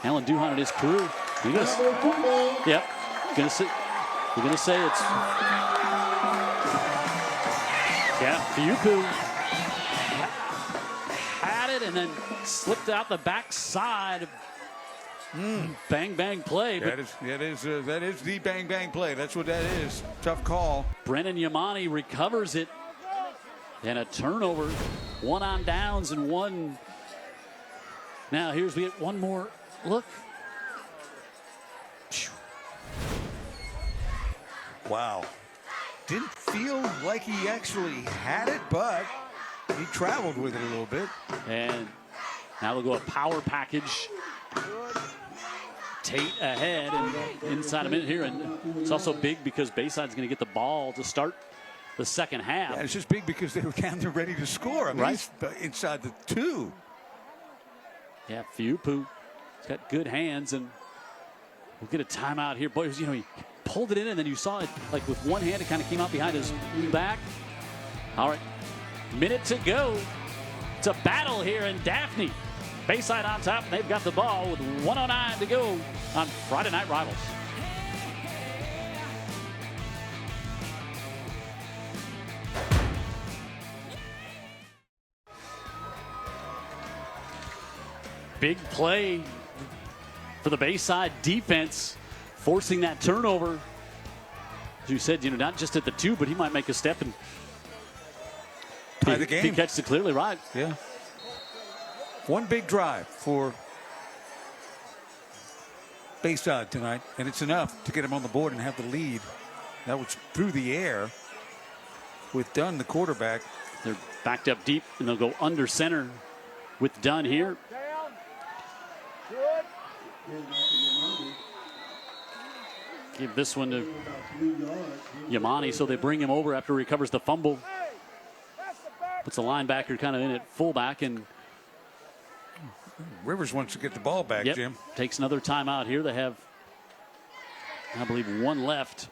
Alan Duhan and his crew. Yep. We're gonna say it's. Yeah, Fiupu had it and then slipped out the backside. Bang bang play. That is the bang bang play. That's what that is. Tough call. Brennan Yamani recovers it, and a turnover. One on downs and one. Now we get one more look. Wow. Didn't feel like he actually had it, but he traveled with it a little bit. And now they'll go a power package. Tate ahead and inside a minute here. And it's also big because Bayside's going to get the ball to start the second half. Yeah, it's just big because they were kind of ready to score. I mean, right. He's inside the 2. Yeah, Fiupu. He's got good hands, and we'll get a timeout here. Boy, he pulled it in, and then you saw it like with one hand. It kind of came out behind his back. All right, minute to go. It's a battle here in Daphne. Bayside on top, and they've got the ball with 1:09 to go on Friday Night Rivals. Big play for the Bayside defense, forcing that turnover. As you said, not just at the 2, but he might make a step and tie the game. He catches it clearly right. Yeah. One big drive for Bayside tonight, and it's enough to get him on the board and have the lead. That was through the air with Dunn, the quarterback. They're backed up deep, and they'll go under center with Dunn here. Give this one to Yamani, so they bring him over after he recovers the fumble. Puts the linebacker kind of in at fullback, and Rivers wants to get the ball back, Jim. Takes another timeout here. They have, I believe, one left.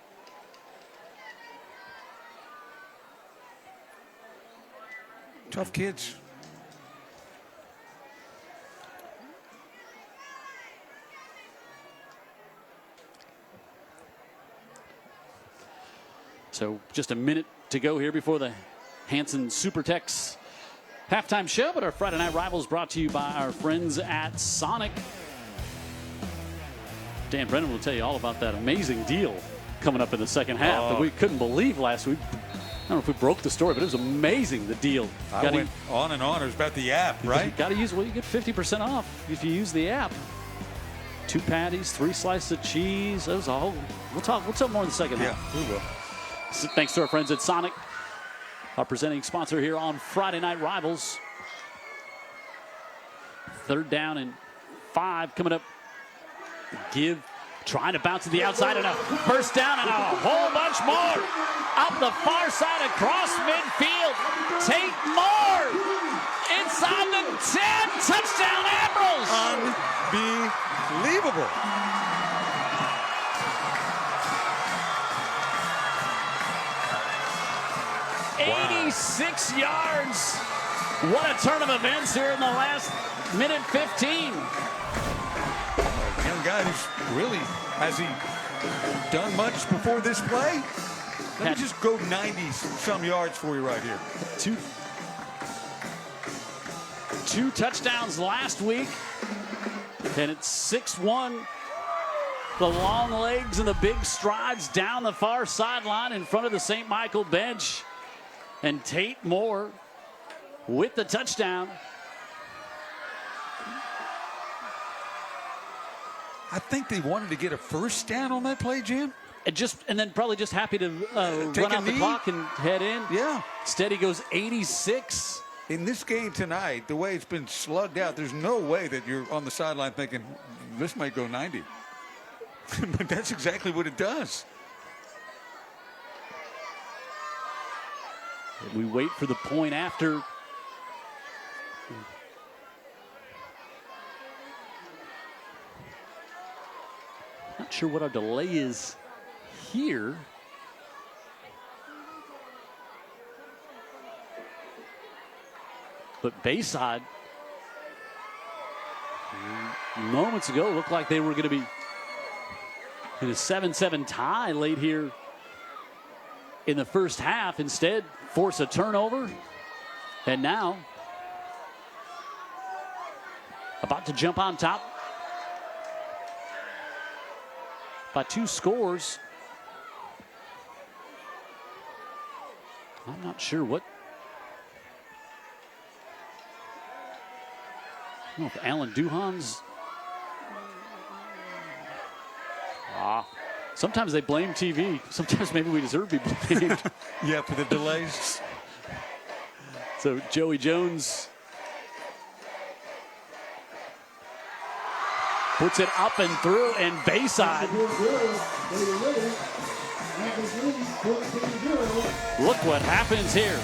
Tough kids. So just a minute to go here before the Hanson Supertex halftime show, but our Friday Night Rivals brought to you by our friends at Sonic. Dan Brennan will tell you all about that amazing deal coming up in the second half that we couldn't believe last week. I don't know if we broke the story, but it was amazing, the deal. I went on and on. It was about the app, right? Got to use, well, you get 50% off if you use the app. 2 patties, 3 slices of cheese. That was all. We'll talk more in the second half. Yeah, we will. Thanks to our friends at Sonic, our presenting sponsor here on Friday Night Rivals. 3rd down and 5 coming up. Trying to bounce to the outside, and a first down and a whole bunch more. Up the far side across midfield. Tate Moore inside the 10. Touchdown Admirals. Unbelievable. Wow. 86 yards. What a turn of events here in the last minute 15. Young guy who's really, has he done much before this play? Let me just go 90-some yards for you right here. Two touchdowns last week, and it's 6-1. The long legs and the big strides down the far sideline in front of the St. Michael bench. And Tate Moore with the touchdown. I think they wanted to get a first down on that play, Jim. And then probably just happy to run out the clock and head in. Yeah. Instead, he goes 86. In this game tonight, the way it's been slugged out, there's no way that you're on the sideline thinking, this might go 90. But that's exactly what it does. We wait for the point after. Not sure what our delay is here. But Bayside, moments ago, looked like they were going to be in a 7-7 tie late here in the first half. Instead, force a turnover. And now, about to jump on top by 2 scores. I'm not sure what. I don't know if Alan Duhan's. Sometimes they blame TV. Sometimes maybe we deserve to be blamed. Yeah, for the delays. So Joey Jones puts it up and through, and Bayside. Look what happens here.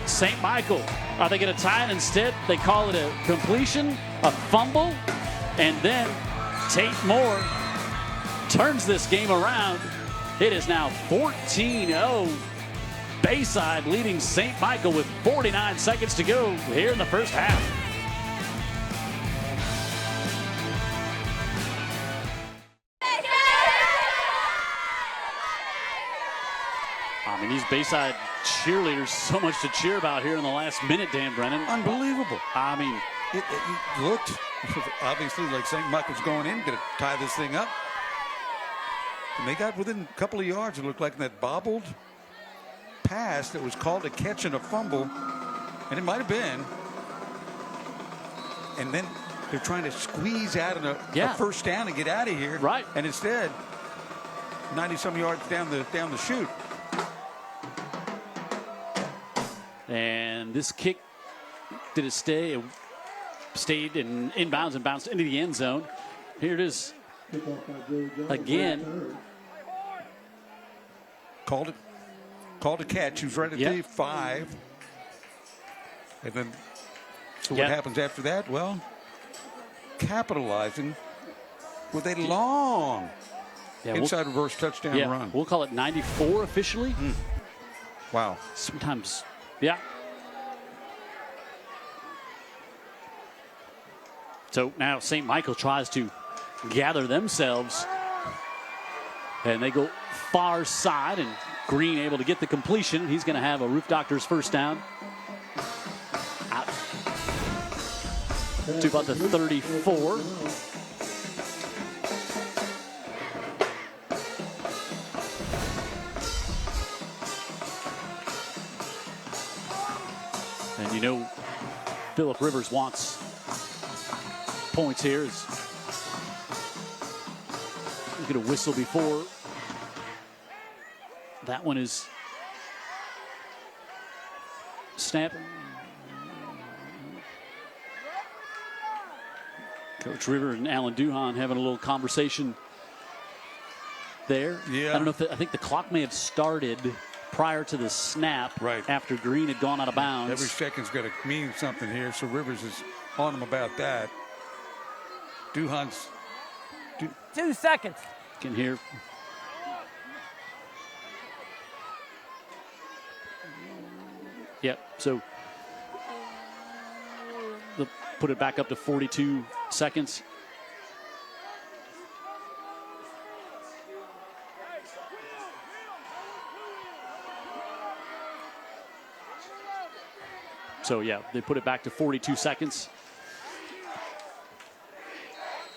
St. Michael, are they going to tie it? Instead, they call it a completion, a fumble, and then Tate Moore turns this game around. It is now 14-0. Bayside leading St. Michael with 49 seconds to go here in the first half. I mean, these Bayside cheerleaders, so much to cheer about here in the last minute, Dan Brennan. Unbelievable. I mean, it looked obviously like St. Michael's going in, going to tie this thing up. And they got within a couple of yards. It looked like that bobbled pass that was called a catch and a fumble, and it might have been. And then they're trying to squeeze out a first down and get out of here. Right. And instead, 90-some yards down the chute. And this kick, did it stay? It stayed in inbounds and bounced into the end zone. Here it is. again. Called a catch. He was right at the 5. And then, so what happens after that? Well, capitalizing with a long inside reverse touchdown run. We'll call it 94 officially. Wow. Sometimes, yeah. So now St. Michael tries to gather themselves, and they go far side, and Green able to get the completion. He's going to have a Roof Doctors first down. Out to about the 34. And you know, Phillip Rivers wants points here. He's going to whistle before that one is snapped. Coach River and Alan Duhan having a little conversation there. Yeah. I don't know if I think the clock may have started prior to the snap, after Green had gone out of bounds. Every second's got to mean something here, so Rivers is on him about that. Duhan's 2 seconds. Can hear. Yep, so they'll put it back up to 42 seconds. So, yeah, they put it back to 42 seconds.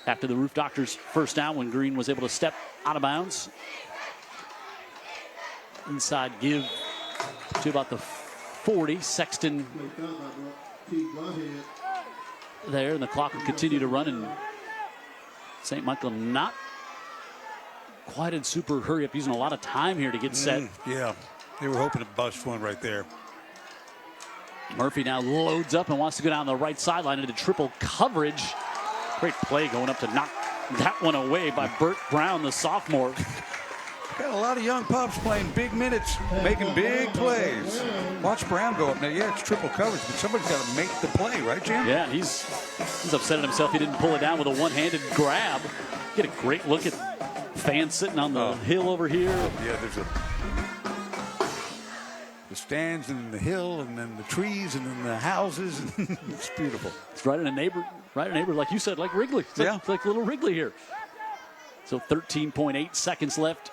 After the Roof Doctors first down when Green was able to step out of bounds. Inside give to about the 40. Sexton there, and the clock will continue to run, and St. Michael not quite in super hurry up, using a lot of time here to get set. Yeah, they were hoping to bust one right there. Murphy now loads up and wants to go down the right sideline into triple coverage. Great play going up to knock that one away by Burt Brown, the sophomore. Got a lot of young pups playing big minutes, making big plays. Watch Brown go up. Now, yeah, it's triple coverage, but somebody's got to make the play, right, Jim? Yeah, he's upset at himself. He didn't pull it down with a one-handed grab. Get a great look at fans sitting on the hill over here. Yeah, there's the stands and then the hill and then the trees and then the houses. It's beautiful. It's right in a neighbor, like you said, like Wrigley. It's like little Wrigley here. So 13.8 seconds left.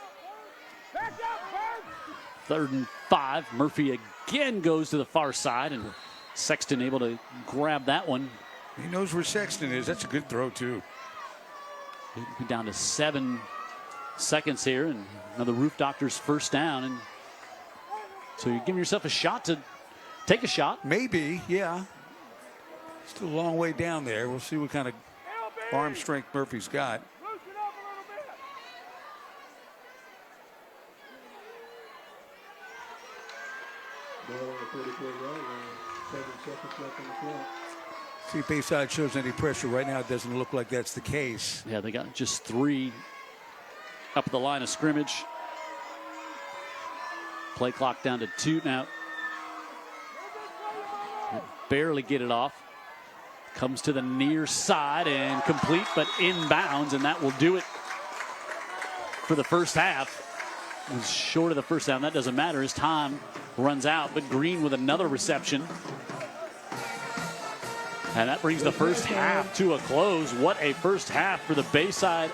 3rd and 5. Murphy again goes to the far side, and Sexton able to grab that one. He knows where Sexton is. That's a good throw, too. We're down to 7 seconds here, and another Roof Doctors first down. And so you're giving yourself a shot to take a shot. Maybe, yeah. Still a long way down there. We'll see what kind of arm strength Murphy's got. See if Bayside shows any pressure. Right now it doesn't look like that's the case. Yeah, they got just 3 up the line of scrimmage. Play clock down to 2 now. Barely get it off. Comes to the near side and complete, but inbounds, and that will do it for the first half. It was short of the first down. That doesn't matter. His time runs out, but Green with another reception. And that brings the first half to a close. What a first half for the Bayside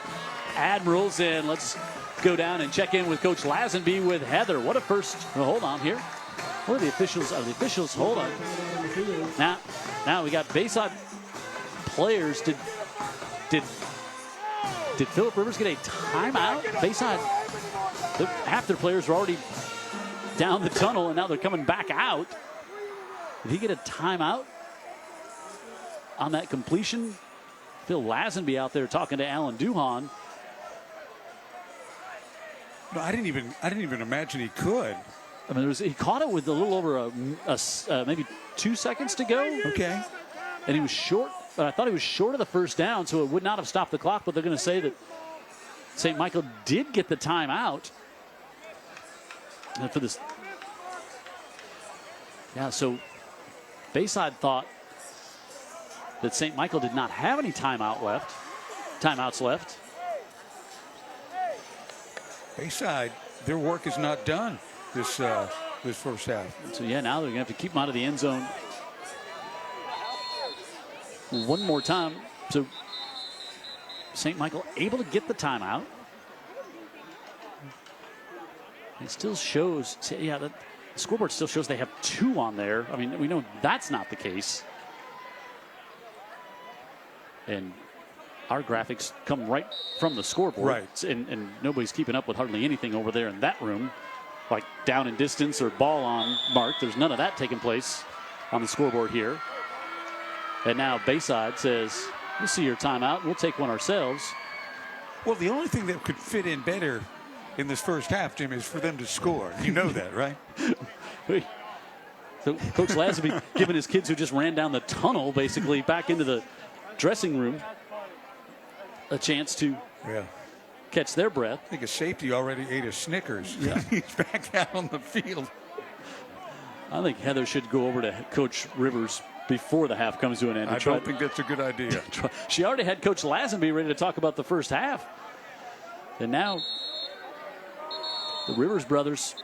Admirals. And let's go down and check in with Coach Lazenby with Heather. What a first. Well, hold on here. What are the officials? Are the officials? Hold on. Now we got Bayside players. Did Phillip Rivers get a timeout? Bayside, half their players were already down the tunnel, and now they're coming back out. Did he get a timeout on that completion? Phil Lazenby out there talking to Alan Duhan. No, I didn't even imagine he could. I mean, he caught it with a little over maybe 2 seconds to go. Okay. And he was short, but I thought he was short of the first down, so it would not have stopped the clock. But they're going to say that St. Michael did get the timeout for this. Yeah, so Bayside thought that St. Michael did not have any timeouts left. Bayside, their work is not done this first half. So yeah, now they're gonna have to keep them out of the end zone one more time. So St. Michael able to get the timeout. It still shows, yeah, the scoreboard still shows they have 2 on there. I mean, we know that's not the case. And our graphics come right from the scoreboard. Right. And nobody's keeping up with hardly anything over there in that room, like down and distance or ball on mark. There's none of that taking place on the scoreboard here. And now Bayside says, we'll see your timeout. We'll take one ourselves. Well, the only thing that could fit in better in this first half, Jim, is for them to score. You know that, right? So Coach Lazenby giving his kids who just ran down the tunnel basically back into the dressing room a chance to catch their breath. I think a safety already ate a Snickers. Yeah. He's back out on the field. I think Heather should go over to Coach Rivers before the half comes to an end. I don't think that's a good idea. She already had Coach Lazenby ready to talk about the first half. And now the Rivers brothers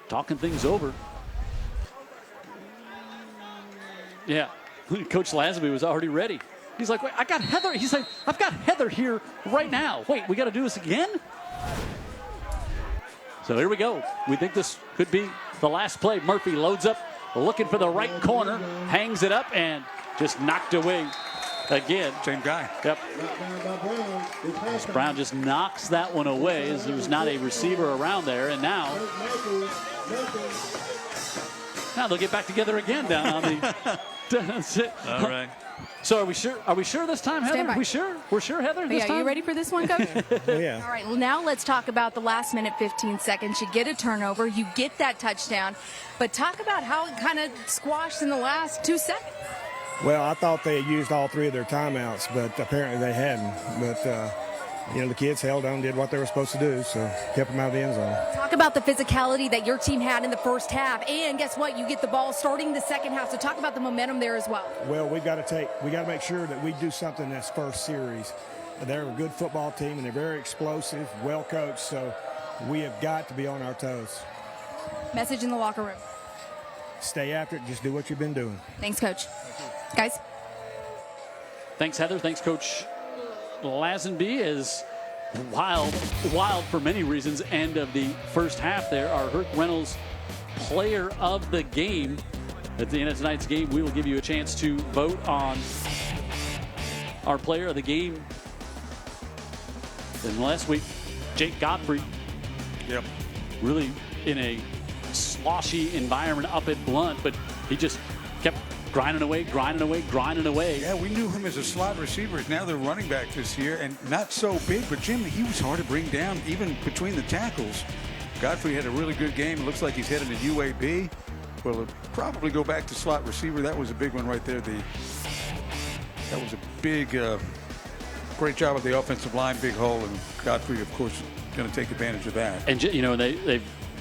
talking things over. Yeah, Coach Lazenby was already ready. He's like, wait, I got Heather. He's like, I've got Heather here right now. Wait, we got to do this again? So here we go. We think this could be the last play. Murphy loads up, looking for the right corner, hangs it up, and just knocked away again. Same guy. Yep. Brown just knocks that one away as there's not a receiver around there. And now they'll get back together again down on the. That's it. All right. So are we sure? Are we sure this time, Heather? Stand by. We sure? We're sure, Heather, this time? You ready for this one, Coach? Yeah. All right, well, now let's talk about the last minute, 15 seconds. You get a turnover, you get that touchdown, but talk about how it kind of squashed in the last 2 seconds. Well, I thought they had used all 3 of their timeouts, but apparently they hadn't. But, the kids held on, did what they were supposed to do, so kept them out of the end zone. Talk about the physicality that your team had in the first half, and guess what? You get the ball starting the second half, so talk about the momentum there as well. Well, we got to make sure that we do something in this first series. They're a good football team, and they're very explosive, well coached, so we have got to be on our toes. Message in the locker room. Stay after it. Just do what you've been doing. Thanks, Coach. Guys. Thanks, Heather. Thanks, Coach Lazenby. Is wild for many reasons. End of the first half there. Our Herc Reynolds player of the game. At the end of tonight's game, we will give you a chance to vote on our player of the game. And last week, Jake Godfrey. Yep. Really in a sloshy environment up at Blunt, but he just kept grinding away. Yeah, we knew him as a slot receiver. Now they're running back this year, and not so big, but Jim, he was hard to bring down even between the tackles. Godfrey had a really good game. It looks like he's headed to UAB. Well, probably go back to slot receiver. That was a big one right there. That was a big, great job of the offensive line, big hole, and Godfrey, of course, going to take advantage of that. And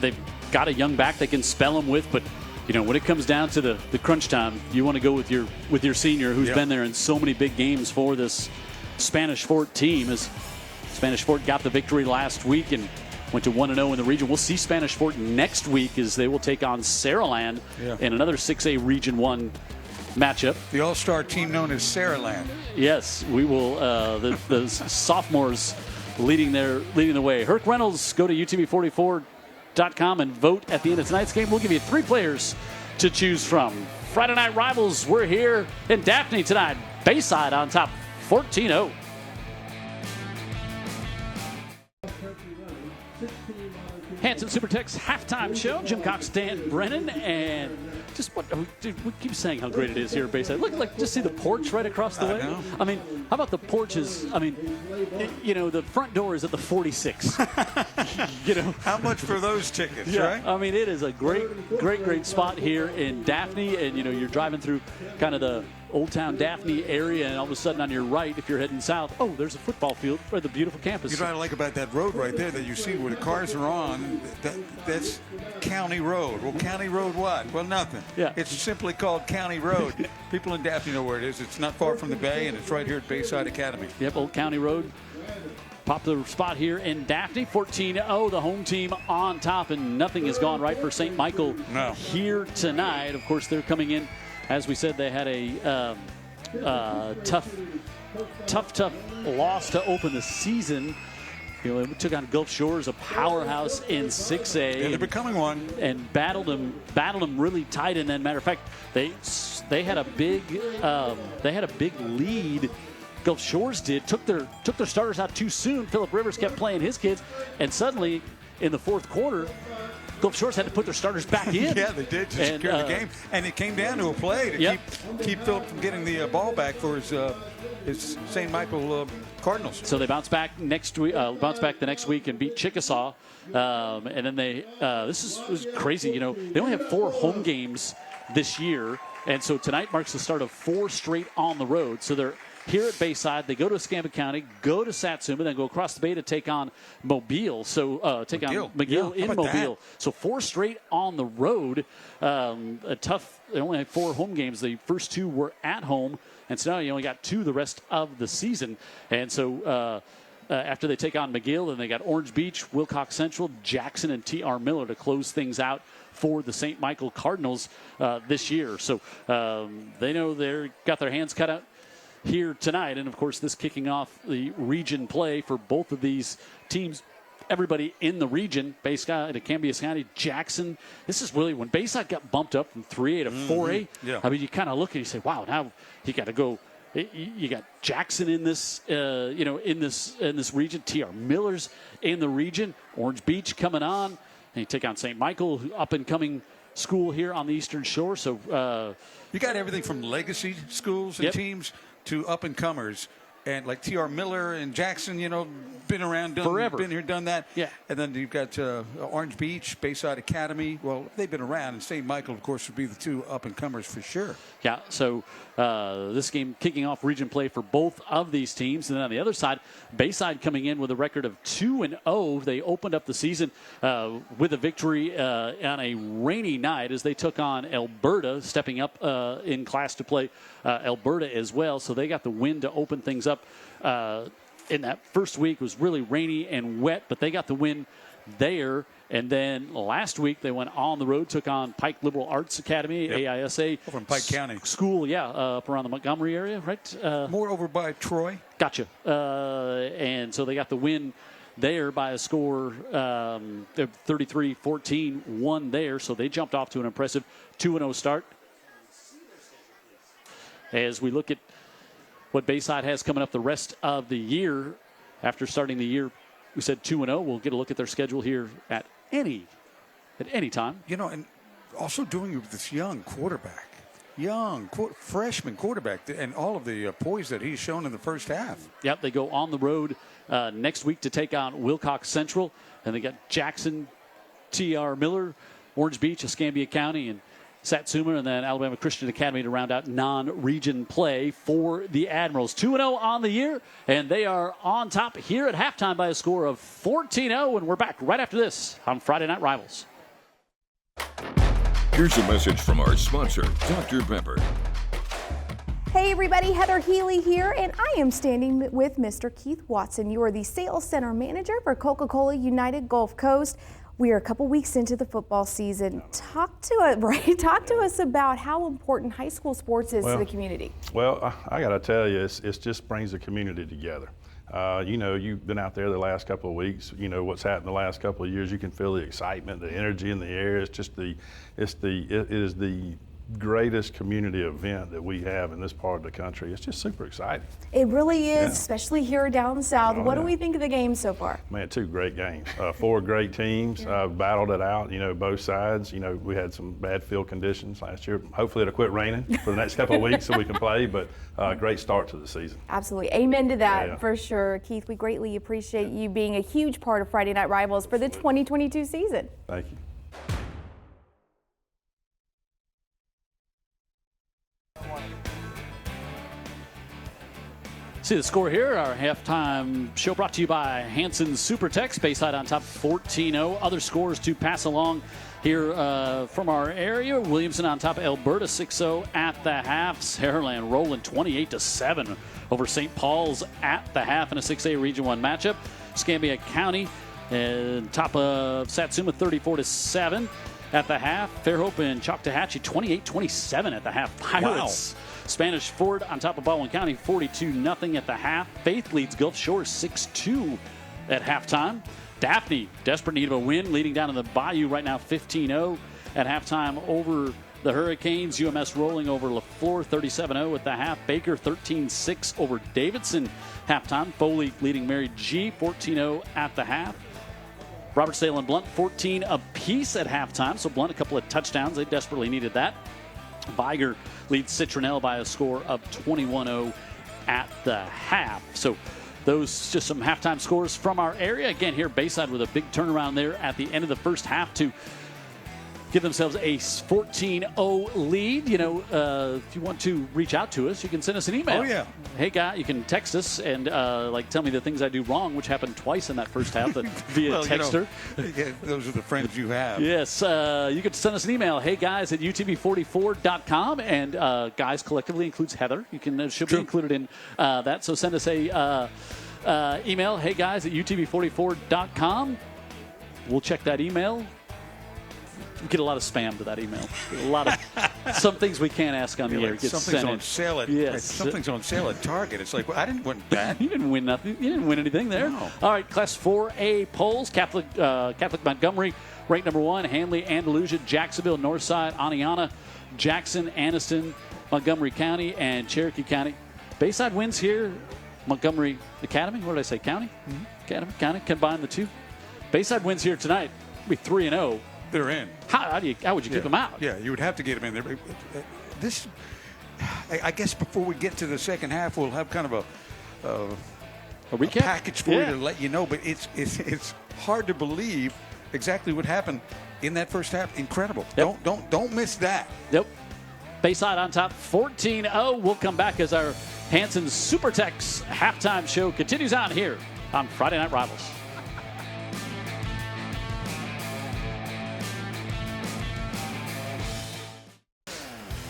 they've got a young back they can spell him with, but when it comes down to the crunch time, you want to go with your senior who's been there in so many big games for this Spanish Fort team. As Spanish Fort got the victory last week and went to 1-0 in the region. We'll see Spanish Fort next week as they will take on Saraland in another 6A Region 1 matchup. The all-star team known as Saraland. Yes, we will. The sophomores leading the way. Herc Reynolds, go to UTV44.com and vote at the end of tonight's game. We'll give you 3 players to choose from. Friday Night Rivals, we're here in Daphne tonight. Bayside on top, 14-0. Hanson SuperTech's halftime show. Jim Cox, Dan Brennan, and just what dude, we keep saying how great it is here at Bayside. Look, like just see the porch right across the way. I mean, how about the porches? I mean, the front door is at the 46. How much for those tickets? Yeah, right? I mean, it is a great spot here in Daphne, and you're driving through kind of the Old Town Daphne area, and all of a sudden on your right, if you're heading south, there's a football field for the beautiful campus. You know what I like about that road right there that you see where the cars are on? That's County Road. Well, County Road what? Well, nothing. Yeah. It's simply called County Road. People in Daphne know where it is. It's not far from the bay, and it's right here at Bayside Academy. Yep, Old County Road. Popular spot here in Daphne. 14-0, the home team on top, and nothing has gone right for St. Michael here tonight. Of course, they're coming in. As we said, they had a tough loss to open the season. They took on Gulf Shores, a powerhouse in 6A. Yeah, they're becoming one. And battled them really tight. And then, matter of fact, they had a big lead. Gulf Shores took their starters out too soon. Philip Rivers kept playing his kids, and suddenly in the fourth quarter, Gulf Shores had to put their starters back in. Yeah, they did to secure the game, and it came down to a play to keep Philip from getting the ball back for his St. Michael Cardinals. So they bounced back next week. Bounced back the next week and beat Chickasaw, and then they. This was crazy. They only have 4 home games this year, and so tonight marks the start of 4 straight on the road. So they're here at Bayside. They go to Escambia County, go to Satsuma, then go across the bay to take on Mobile. So take on McGill in Mobile. That. So 4 straight on the road. A tough. They only had 4 home games. The first 2 were at home, and so now you only got 2 the rest of the season. And so after they take on McGill, then they got Orange Beach, Wilcox Central, Jackson, and T.R. Miller to close things out for the St. Michael Cardinals this year. So they know they've got their hands cut out here tonight, and of course this kicking off the region play for both of these teams. Everybody in the region, Bayside, Escambia County, Jackson. This is really when Bayside got bumped up from 3A to 4A. Yeah. I mean, you kind of look and you say, wow, now you got to go. You got Jackson in this, in this region. T.R. Miller's in the region. Orange Beach coming on, and you take on St. Michael, up and coming school here on the Eastern Shore. So you got everything from legacy schools and teams to up-and-comers, and like T.R. Miller and Jackson, been around, forever, been here, done that. Yeah. And then you've got Orange Beach, Bayside Academy. Well, they've been around, and St. Michael, of course, would be the 2 up-and-comers for sure. Yeah, so this game kicking off region play for both of these teams. And then on the other side, Bayside coming in with a record of 2-0. They opened up the season with a victory on a rainy night as they took on Alberta, stepping up in class to play Alberta as well. So they got the win to open things up. In that first week, it was really rainy and wet, but they got the win there. And then last week, they went on the road, took on Pike Liberal Arts Academy, AISA. Over in Pike County. School, up around the Montgomery area, right? More over by Troy. Gotcha. And so they got the win there by a score 33-14, won there. So they jumped off to an impressive 2-0 start. As we look at what Bayside has coming up the rest of the year, after starting the year, we said 2-0. We'll get a look at their schedule here at any time. And also doing it with this young quarterback, freshman quarterback, and all of the poise that he's shown in the first half. Yep, they go on the road next week to take on Wilcox Central, and they got Jackson, T.R. Miller, Orange Beach, Escambia County, and Satsuma, and then Alabama Christian Academy to round out non-region play for the Admirals. 2-0 on the year, and they are on top here at halftime by a score of 14-0, and we're back right after this on Friday Night Rivals. Here's a message from our sponsor, Dr. Pepper. Hey everybody, Heather Healy here, and I am standing with Mr. Keith Watson. You are the Sales Center Manager for Coca-Cola United Gulf Coast. We are a couple weeks into the football season. Talk to us about how important high school sports is to the community. Well, I got to tell you, it just brings the community together. You've been out there the last couple of weeks. You know what's happened the last couple of years. You can feel the excitement, the energy in the air. It's just it is the greatest community event that we have in this part of the country. It's just super exciting. It really is, especially here down south. What do we think of the game so far? Man, 2 great games. 4 great teams battled it out, both sides. We had some bad field conditions last year. Hopefully it'll quit raining for the next couple of weeks so we can play, but great start to the season. Absolutely. Amen to that for sure. Keith, we greatly appreciate you being a huge part of Friday Night Rivals for the 2022 season. Thank you. See the score here. Our halftime show brought to you by Hanson Supertex. Bayside on top 14-0. Other scores to pass along here from our area. Williamson on top of Alberta 6-0 at the half. Saraland rolling 28-7 over St. Paul's at the half in a 6A Region 1 matchup. Escambia County on top of Satsuma 34-7 at the half. Fairhope and Choctawhatchee 28-27 at the half. Pirates. Wow. Spanish Ford on top of Baldwin County 42-0 at the half. Faith leads Gulf Shore 6-2 at halftime. Daphne, desperate need of a win, leading down in the Bayou right now 15-0 at halftime over the Hurricanes. UMS rolling over LaFleur 37-0 at the half. Baker 13-6 over Davidson halftime. Foley leading Mary G 14-0 at the half. Robertsdale and Blunt 14 apiece at halftime. So Blunt a couple of touchdowns. They desperately needed that. Viger leads Citronelle by a score of 21-0 at the half. So those just some halftime scores from our area. Again, here Bayside with a big turnaround there at the end of the first half to give themselves a 14-0 lead. If you want to reach out to us, you can send us an email. Oh, yeah. Hey, guy, you can text us and tell me the things I do wrong, which happened twice in that first half via texter. Those are the friends you have. Yes, you can send us an email. Hey, guys at utv44.com, and guys collectively includes Heather. You can should be included in that. So send us a email. Hey, guys at utv44.com. We'll check that email. We get a lot of spam to that email. A lot of some things we can't ask on the air. Something's on sale at something's on sale at Target. It's like, well, I didn't win that. You didn't win nothing. You didn't win anything there. No. All right, Class 4A polls. Catholic Montgomery ranked number 1. Hanley, Andalusia, Jacksonville, Northside, Aniana, Jackson, Anniston, Montgomery County, and Cherokee County. Bayside wins here. Montgomery Academy. What did I say? County. Mm-hmm. Academy. County. Combine the two. Bayside wins here tonight. It'll be 3-0. They're in. How would you kick them out? Yeah, you would have to get them in there. I guess before we get to the second half, we'll have kind of a recap package for you to let you know. But it's hard to believe exactly what happened in that first half. Incredible. Yep. Don't miss that. Yep. Bayside on top 14-0. We'll come back as our Hanson Supertex halftime show continues on here on Friday Night Rivals.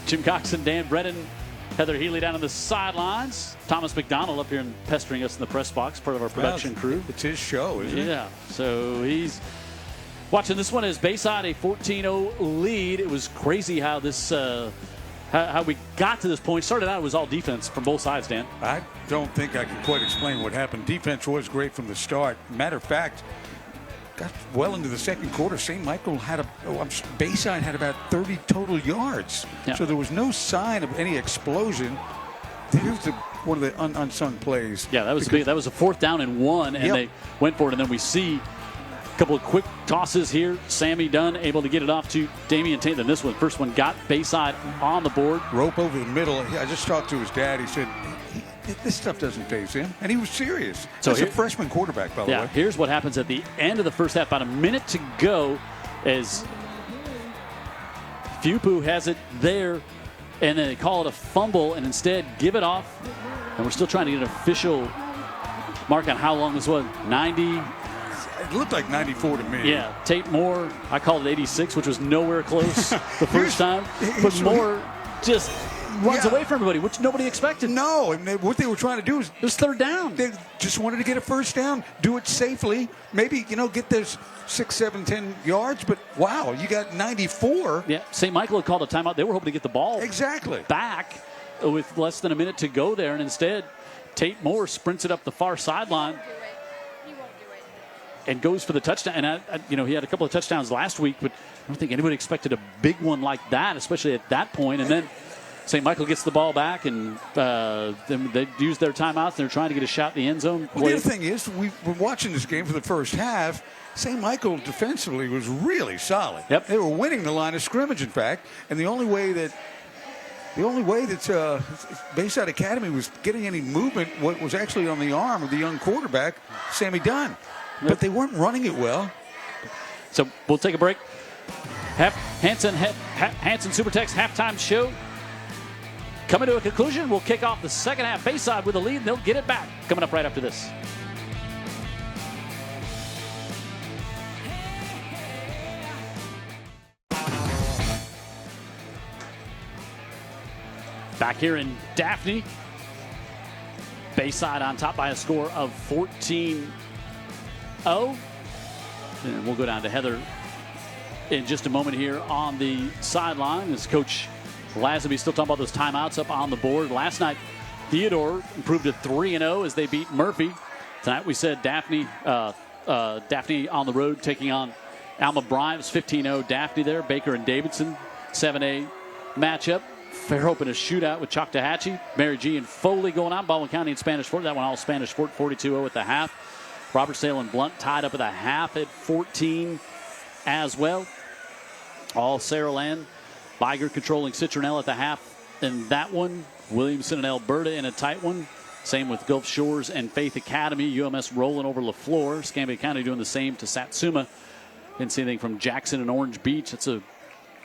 Jim Cox and Dan Brennan, Heather Healy down on the sidelines. Thomas McDonald up here and pestering us in the press box, part of our production crew. It's his show, isn't it? Yeah, so he's watching this one as Bayside a 14-0 lead. It was crazy how this, how we got to this point. Started out, it was all defense from both sides, Dan. I don't think I can quite explain what happened. Defense was great from the start. Matter of fact, got well into the second quarter. St. Michael Bayside had about 30 total yards. Yeah. So there was no sign of any explosion. Here's one of the unsung plays. Yeah, that was big. That was a 4th down and 1, and they went for it. And then we see a couple of quick tosses here. Sammy Dunn able to get it off to Damian Tate. Then this one, first one got Bayside on the board. Rope over the middle. I just talked to his dad. He said, this stuff doesn't phase him. And he was serious. So he's a freshman quarterback, by the way. Here's what happens at the end of the first half. About a minute to go as Fupu has it there, and then they call it a fumble and instead give it off. And we're still trying to get an official mark on how long this was. 90. It looked like 94 to me. Yeah. Tate Moore, I called it 86, which was nowhere close the first time. But Moore just runs away from everybody, which nobody expected. No, and what they were trying to do is... It was 3rd down. They just wanted to get a first down, do it safely, maybe, get those 6, 7, 10 yards, but wow, you got 94. Yeah, St. Michael had called a timeout. They were hoping to get the ball back with less than a minute to go there, and instead, Tate Moore sprints it up the far sideline and goes for the touchdown. And, he had a couple of touchdowns last week, but don't think anybody expected a big one like that, especially at that point. And then St. Michael gets the ball back, and then they use their timeouts. They're trying to get a shot in the end zone. Well, the other thing is, we were watching this game for the first half. St. Michael defensively was really solid. Yep. They were winning the line of scrimmage, in fact, and the only way that Bayside Academy was getting any movement was actually on the arm of the young quarterback, Sammy Dunn. Yep. But they weren't running it well. So we'll take a break. Hanson Supertex halftime show coming to a conclusion. We'll kick off the second half. Bayside with a lead, and they'll get it back. Coming up right after this. Back here in Daphne. Bayside on top by a score of 14-0. And we'll go down to Heather in just a moment here on the sideline as Coach Lazenby still talking about those timeouts up on the board. Last night, Theodore improved to 3-0 as they beat Murphy. Tonight we said Daphne on the road taking on Alma Brives, 15-0 Daphne there. Baker and Davidson, 7A matchup. Fairhope in a shootout with Choctawhatchee. Mary G and Foley going on. Baldwin County and Spanish Fort. That one all Spanish Fort, 42-0 at the half. Robertsdale and Blunt tied up at the half at 14 as well. All Saraland. Liger controlling Citronelle at the half in that one. Williamson and Alberta in a tight one. Same with Gulf Shores and Faith Academy. UMS rolling over LaFleur. Escambia County doing the same to Satsuma. Didn't see anything from Jackson and Orange Beach. That's a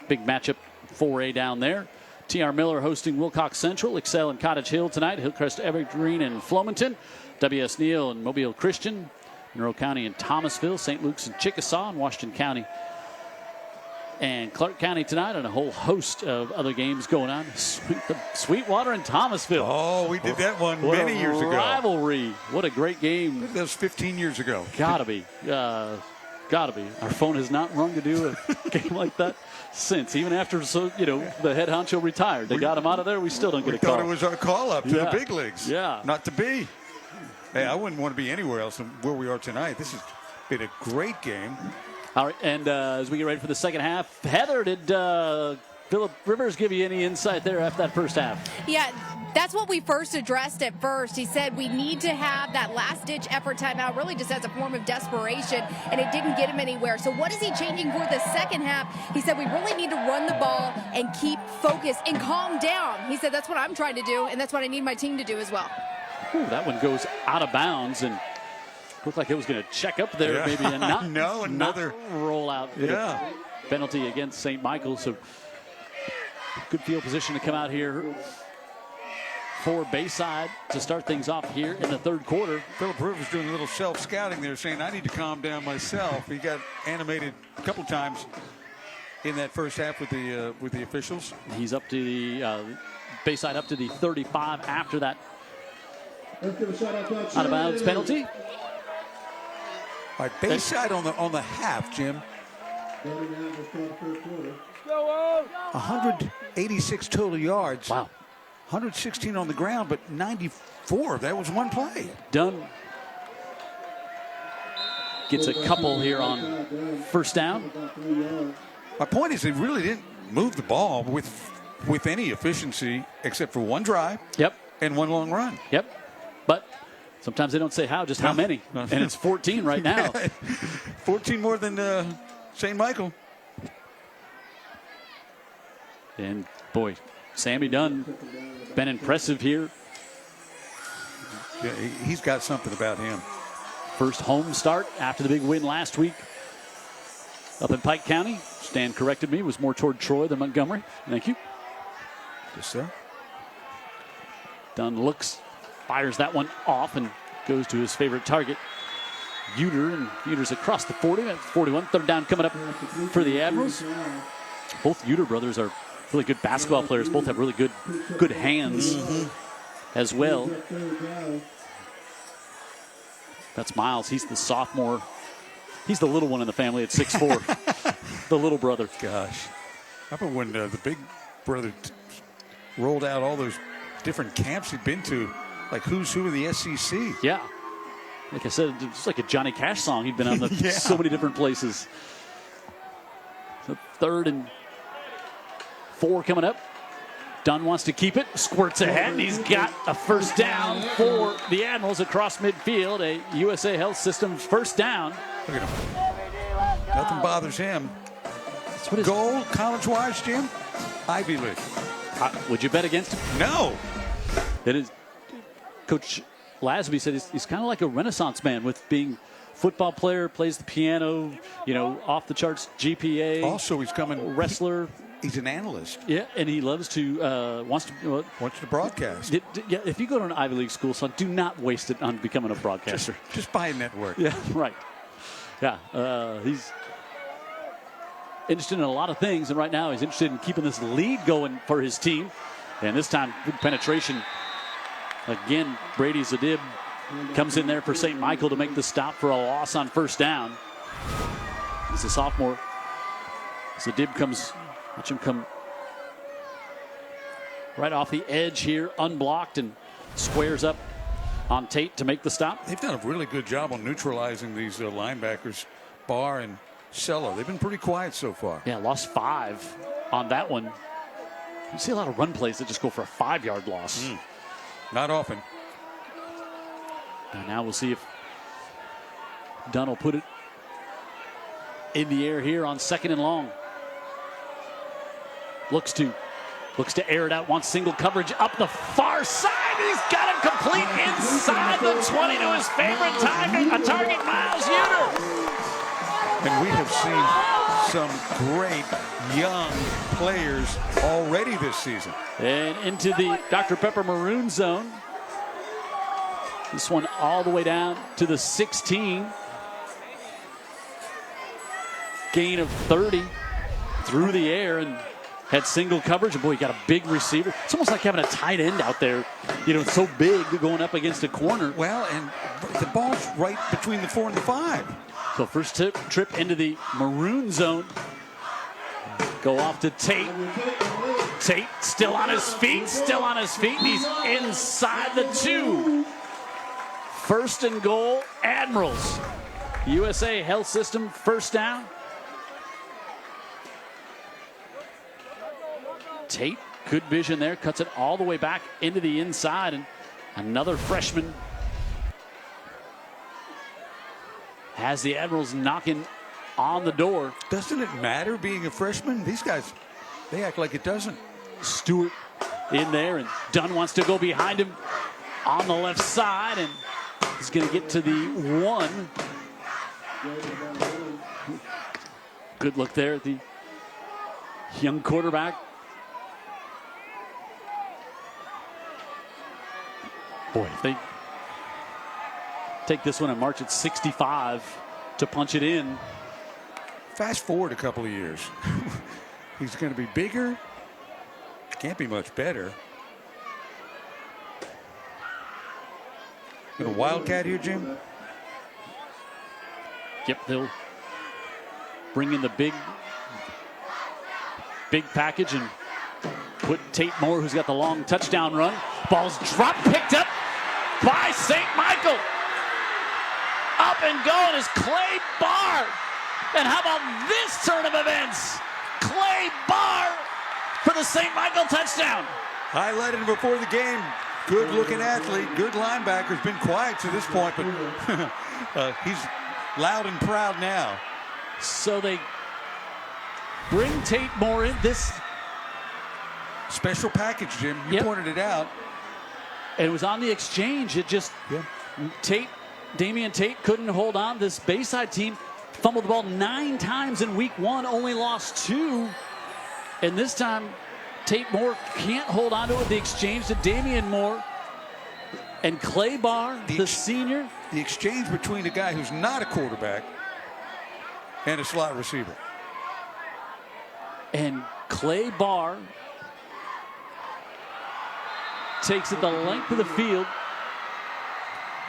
big matchup, 4A down there. T.R. Miller hosting Wilcox Central. Excel and Cottage Hill tonight. Hillcrest Evergreen and Flomanton. W.S. Neal and Mobile Christian. Monroe County and Thomasville. St. Luke's and Chickasaw and Washington County and Clark County tonight, and a whole host of other games going on. Sweetwater and Thomasville. Oh, we did that one many years ago. Rivalry. What a great game. That was 15 years ago. Gotta be. Our phone has not rung to do a game like that since. Even after the head honcho retired. They got him out of there. We still don't get a call. We thought it was our call-up to the big leagues. Yeah. Not to be. Hey, I wouldn't want to be anywhere else than where we are tonight. This has been a great game. All right, and as we get ready for the second half, Heather, did Philip Rivers give you any insight there after that first half? Yeah, that's what we first addressed at first. He said we need to have that last-ditch effort timeout really just as a form of desperation, and it didn't get him anywhere. So what is he changing for the second half? He said we really need to run the ball and keep focused and calm down. He said that's what I'm trying to do, and that's what I need my team to do as well. Ooh, that one goes out of bounds, and looked like it was going to check up there, maybe, and not, another roll out. Penalty against St. Michael. So good field position to come out here for Bayside to start things off here in the third quarter. Philip Rivers doing a little self-scouting there, saying, I need to calm down myself. He got animated a couple times in that first half with the officials. He's up to the Bayside up to the 35 after that out of bounds penalty. All right, Bayside on the half, Jim. 186 total yards. Wow. 116 on the ground, but 94. That was one play. Dunn gets a couple here on first down. My point is, they really didn't move the ball with any efficiency except for one drive. Yep. And one long run. Yep. But sometimes they don't say how, just how many. And it's 14 right now. 14 more than St. Michael. And, boy, Sammy Dunn been impressive here. Yeah, he's got something about him. First home start after the big win last week up in Pike County. Stan corrected me. It was more toward Troy than Montgomery. Thank you. Yes, sir. Dunn looks, fires that one off, and goes to his favorite target, Uter, and Uter's across the 40. That's 41. Third down coming up for the Admirals. Both Uter brothers are really good basketball players. Both have really good hands as well. That's Miles. He's the sophomore. He's the little one in the family at 6'4". The little brother. Gosh. How about when the big brother rolled out all those different camps he'd been to, like Who's Who in the SEC? Yeah. Like I said, it's like a Johnny Cash song. He'd been on so many different places. So 3rd and 4 coming up. Dunn wants to keep it, squirts ahead, and he's got a first down for the Admirals across midfield. A USA Health System first down. Look at him. Nothing bothers him. That's what Goal, college-wise, Jim? Ivy League. Would you bet against him? No. It is. Coach Lasby said he's kind of like a Renaissance man with being football player, plays the piano, off the charts GPA. Also, he's coming wrestler. He's an analyst. Yeah, and he loves to wants to broadcast. Yeah, if you go to an Ivy League school, son, do not waste it on becoming a broadcaster. Just buy a network. Yeah, right. Yeah, he's interested in a lot of things, and right now he's interested in keeping this lead going for his team. And this time, good penetration. Again, Brady Zadib comes in there for St. Michael to make the stop for a loss on first down. He's a sophomore. Zadib watch him come right off the edge here, unblocked, and squares up on Tate to make the stop. They've done a really good job on neutralizing these linebackers, Barr and Sella. They've been pretty quiet so far. Yeah, lost 5 on that one. You see a lot of run plays that just go for a 5-yard loss. Not often. And now we'll see if Dunn will put it in the air here on 2nd and long. Looks to air it out. Wants single coverage up the far side. He's got him complete inside the 20 to his favorite target, Miles Uter. And we have seen some great young players already this season. And into the Dr. Pepper maroon zone. This one all the way down to the 16. Gain of 30 through the air and had single coverage. And boy, he got a big receiver. It's almost like having a tight end out there. It's so big going up against a corner. Well, and the ball's right between the 4 and the 5. So first trip into the maroon zone. Go off to Tate. Tate still on his feet. And he's inside the 2. 1st and goal, Admirals. USA Health System, first down. Tate, good vision there, cuts it all the way back into the inside, and another freshman has the Admirals knocking on the door. Doesn't it matter being a freshman? These guys, they act like it doesn't. Stewart in there, and Dunn wants to go behind him on the left side, and he's going to get to the 1. Good look there at the young quarterback. Boy, if they take this one and march at 65 to punch it in. Fast forward a couple of years. He's going to be bigger. Can't be much better. Got a wildcat here, Jim? Yep, they'll bring in the big package and put Tate Moore, who's got the long touchdown run. Ball's dropped, picked up by St. Michael. Up and going is Clay Barr. And how about this turn of events? Clay Barr for the St. Michael touchdown. Highlighted him before the game. Good-looking athlete, good linebacker. Has been quiet to this point, but he's loud and proud now. So they bring Tate Moore in. This special package, Jim. You pointed it out. And it was on the exchange. It just Damian Tate couldn't hold on. This Bayside team fumbled the ball 9 times in week 1, only lost 2. And this time, Tate Moore can't hold on to it. The exchange to Damian Moore and Clay Barr, the senior. The exchange between a guy who's not a quarterback and a slot receiver. And Clay Barr takes it the length of the field.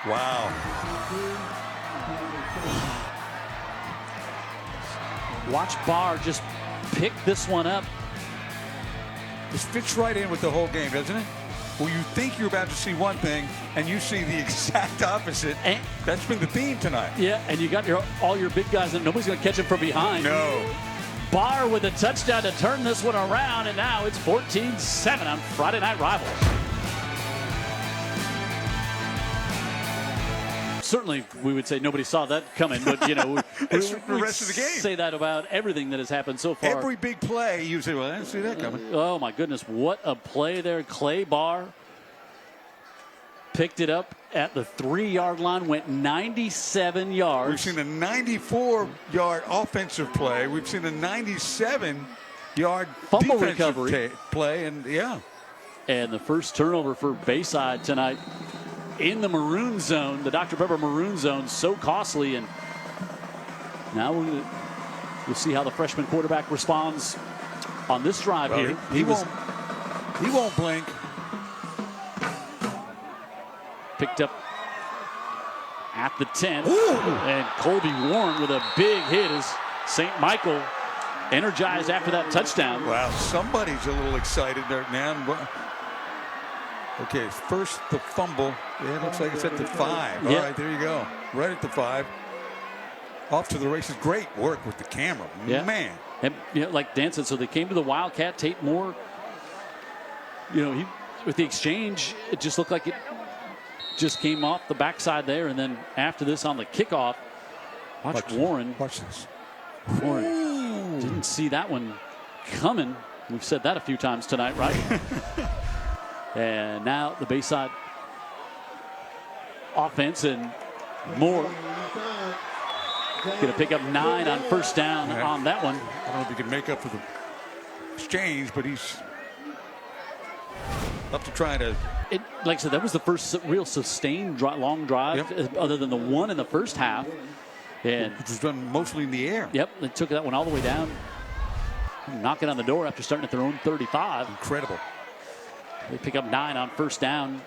Wow. Watch Barr just pick this one up. This fits right in with the whole game, doesn't it? Well, you think you're about to see one thing, and you see the exact opposite. And that's been the theme tonight. Yeah, and you got all your big guys, and nobody's going to catch him from behind. No. Barr with a touchdown to turn this one around, and now it's 14-7 on Friday Night Rivals. Certainly, we would say nobody saw that coming, but you know, It's the rest of the game. Say that about everything that has happened so far. Every big play, you say, well, I didn't see that coming. Oh my goodness, what a play there. Clay Barr picked it up at the 3-yard line, went 97 yards. We've seen a 94-yard offensive play. We've seen a 97-yard fumble defensive recovery play, and yeah. And the first turnover for Bayside tonight in the maroon zone, the Dr. Pepper maroon zone, so costly. And now we'll see how the freshman quarterback responds on this drive here. He won't blink. Picked up at the 10. Ooh. And Colby Warren with a big hit as St. Michael energized after that touchdown. Wow, somebody's a little excited there now. Okay, first the fumble. Yeah, it looks like it's at the 5. All right, there you go. Right at the 5. Off to the races. Great work with the camera. Yeah. Man. And like Dan said, so they came to the Wildcat. Tate Moore, with the exchange, it just looked like it just came off the backside there. And then after this on the kickoff, watch Warren. Watch this. Warren didn't see that one coming. We've said that a few times tonight, right? And now the Bayside offense, and Moore going to pick up 9 on first down on that one. I don't know if he can make up for the exchange, but he's up to try to. Like I said, that was the first real sustained long drive, other than the one in the first half. And which was done mostly in the air. Yep, they took that one all the way down, knocking on the door after starting at their own 35. Incredible. They pick up 9 on first down.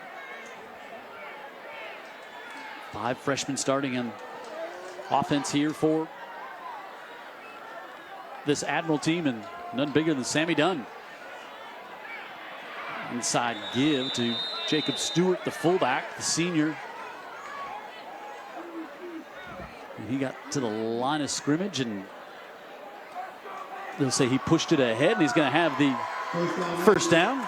5 freshmen starting in offense here for this Admiral team, and none bigger than Sammy Dunn. Inside give to Jacob Stewart, the fullback, the senior. And he got to the line of scrimmage, and they'll say he pushed it ahead, and he's going to have the first down.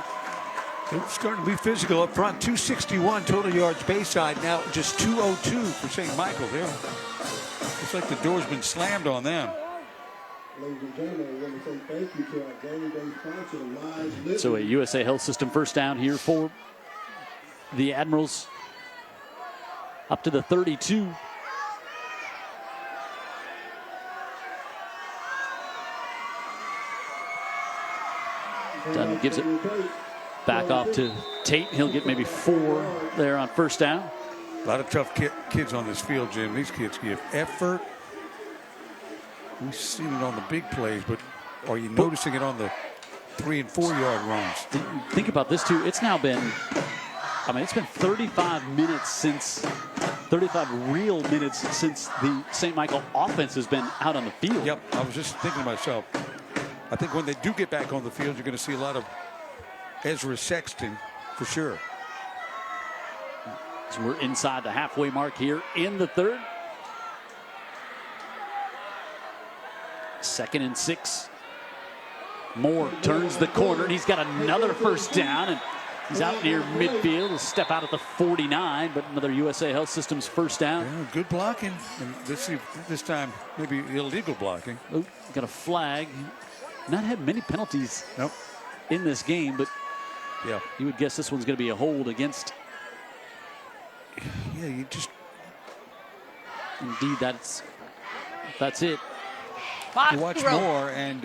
They're starting to be physical up front. 261 total yards Bayside. Now just 202 for St. Michael there. Looks like the door's been slammed on them. So a USA Health System first down here for the Admirals. Up to the 32. Dunn gives it back off to Tate. He'll get maybe 4 there on first down. A lot of tough kids on this field, Jim. These kids give effort. We've seen it on the big plays, but are you noticing it on the 3- and 4-yard runs? Think about this too. It's now been, it's been 35 real minutes since the St. Michael offense has been out on the field. Yep, I was just thinking to myself, I think when they do get back on the field, you're going to see a lot of Ezra Sexton for sure. So we're inside the halfway mark here in the third. 2nd and 6. Moore turns the corner, and he's got another first down, and he's out near midfield. He'll step out at the 49, but another USA Health Systems first down. Yeah, good blocking. And let's see if this time maybe illegal blocking. Oh, got a flag. Not had many penalties in this game, but yeah, you would guess this one's going to be a hold against. Yeah, you just. Indeed, that's it. You watch more and.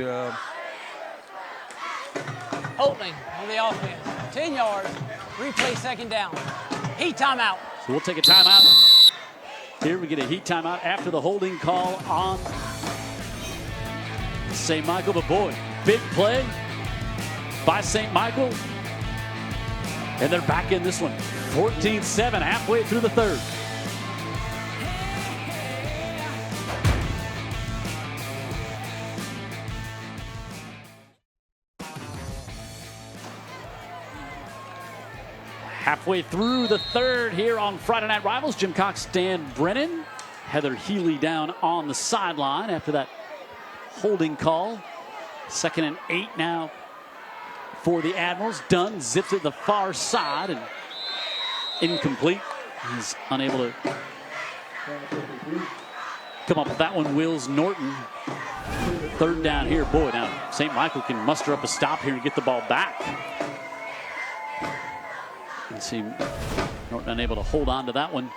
Holding on the offense. 10 yards. Replay second down. Heat timeout. So we'll take a timeout. Here we get a heat timeout after the holding call on St. Michael. But boy, big play by St. Michael. And they're back in this one. 14-7 halfway through the third. Halfway through the third here on Friday Night Rivals. Jim Cox, Dan Brennan, Heather Healy down on the sideline after that holding call 2nd and 8 now for the Admirals. Dunn zips it to the far side and incomplete. He's unable to come up with that one. Wills Norton. 3rd down here. Boy, now St. Michael can muster up a stop here and get the ball back. You see Norton unable to hold on to that one.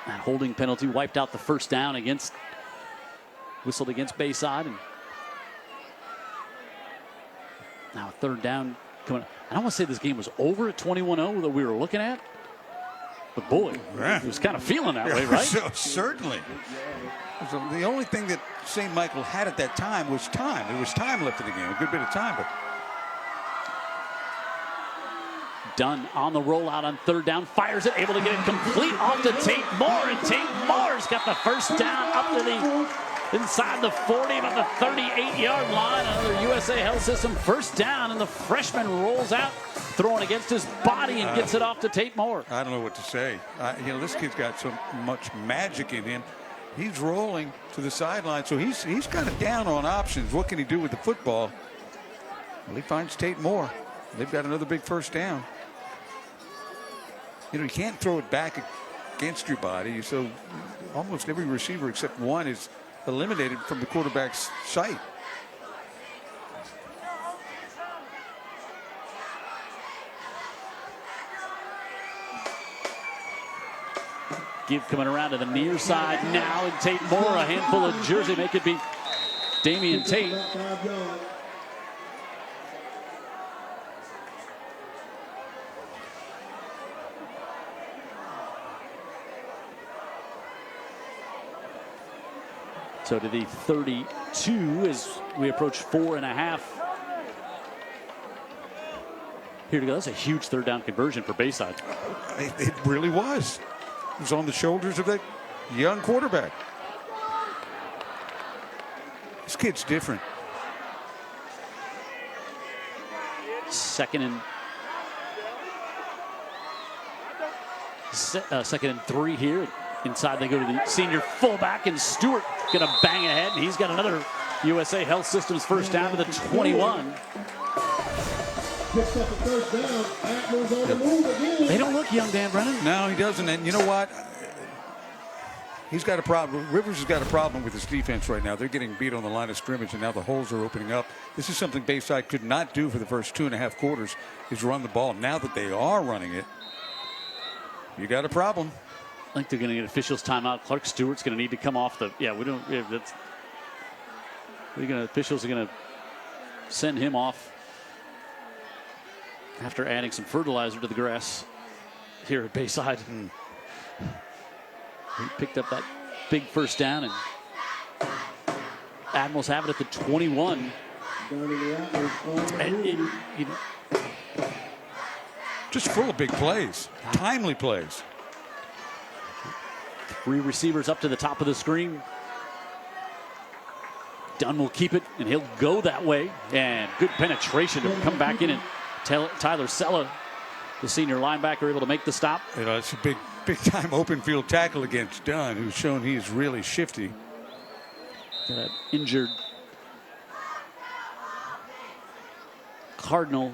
That holding penalty wiped out the 1st down against, whistled against Bayside. And now 3rd down coming. I don't want to say this game was over at 21-0 that we were looking at. But boy, he was kind of feeling that way, right? Certainly. The only thing that St. Michael had at that time was time. There was time left in the game, a good bit of time. But Dunn on the rollout on 3rd down, fires it, able to get it complete off to Tate Moore, and Tate Moore's got the 1st down up to the inside the 40, about the 38-yard line. Another USA Health System 1st down, and the freshman rolls out, throwing against his body and gets it off to Tate Moore. I don't know what to say. This kid's got so much magic in him. He's rolling to the sideline, so he's kind of down on options. What can he do with the football? Well, he finds Tate Moore. They've got another big 1st down. You can't throw it back against your body, so almost every receiver except one is eliminated from the quarterback's sight. Give coming around to the near side now, and Tate Moore, a handful of jersey, make it be Damian Tate. So to the 32 as we approach 4.5. Here to go. That's a huge 3rd down conversion for Bayside. It really was. It was on the shoulders of that young quarterback. This kid's different. 2nd and 3 here. Inside they go to the senior fullback, and Stewart going to bang ahead, and he's got another USA Health Systems 1st down to the 21. They don't look young, Dan Brennan. No, he doesn't. And you know what? He's got a problem. Rivers has got a problem with his defense right now. They're getting beat on the line of scrimmage, and now the holes are opening up. This is something Bayside could not do for the first 2.5 quarters, is run the ball. Now that they are running it, you got a problem. I think they're going to get officials timeout. Clark Stewart's going to need to come off the. Yeah, we don't. Yeah, that's. Officials are going to send him off after adding some fertilizer to the grass here at Bayside. He picked up that big 1st down, and Admirals have it at the 21. Just full of big plays, timely plays. 3 receivers up to the top of the screen. Dunn will keep it, and he'll go that way. And good penetration to come back in, and Tyler Sella, the senior linebacker, able to make the stop. It's a big time open field tackle against Dunn, who's shown he's really shifty. Got an injured Cardinal.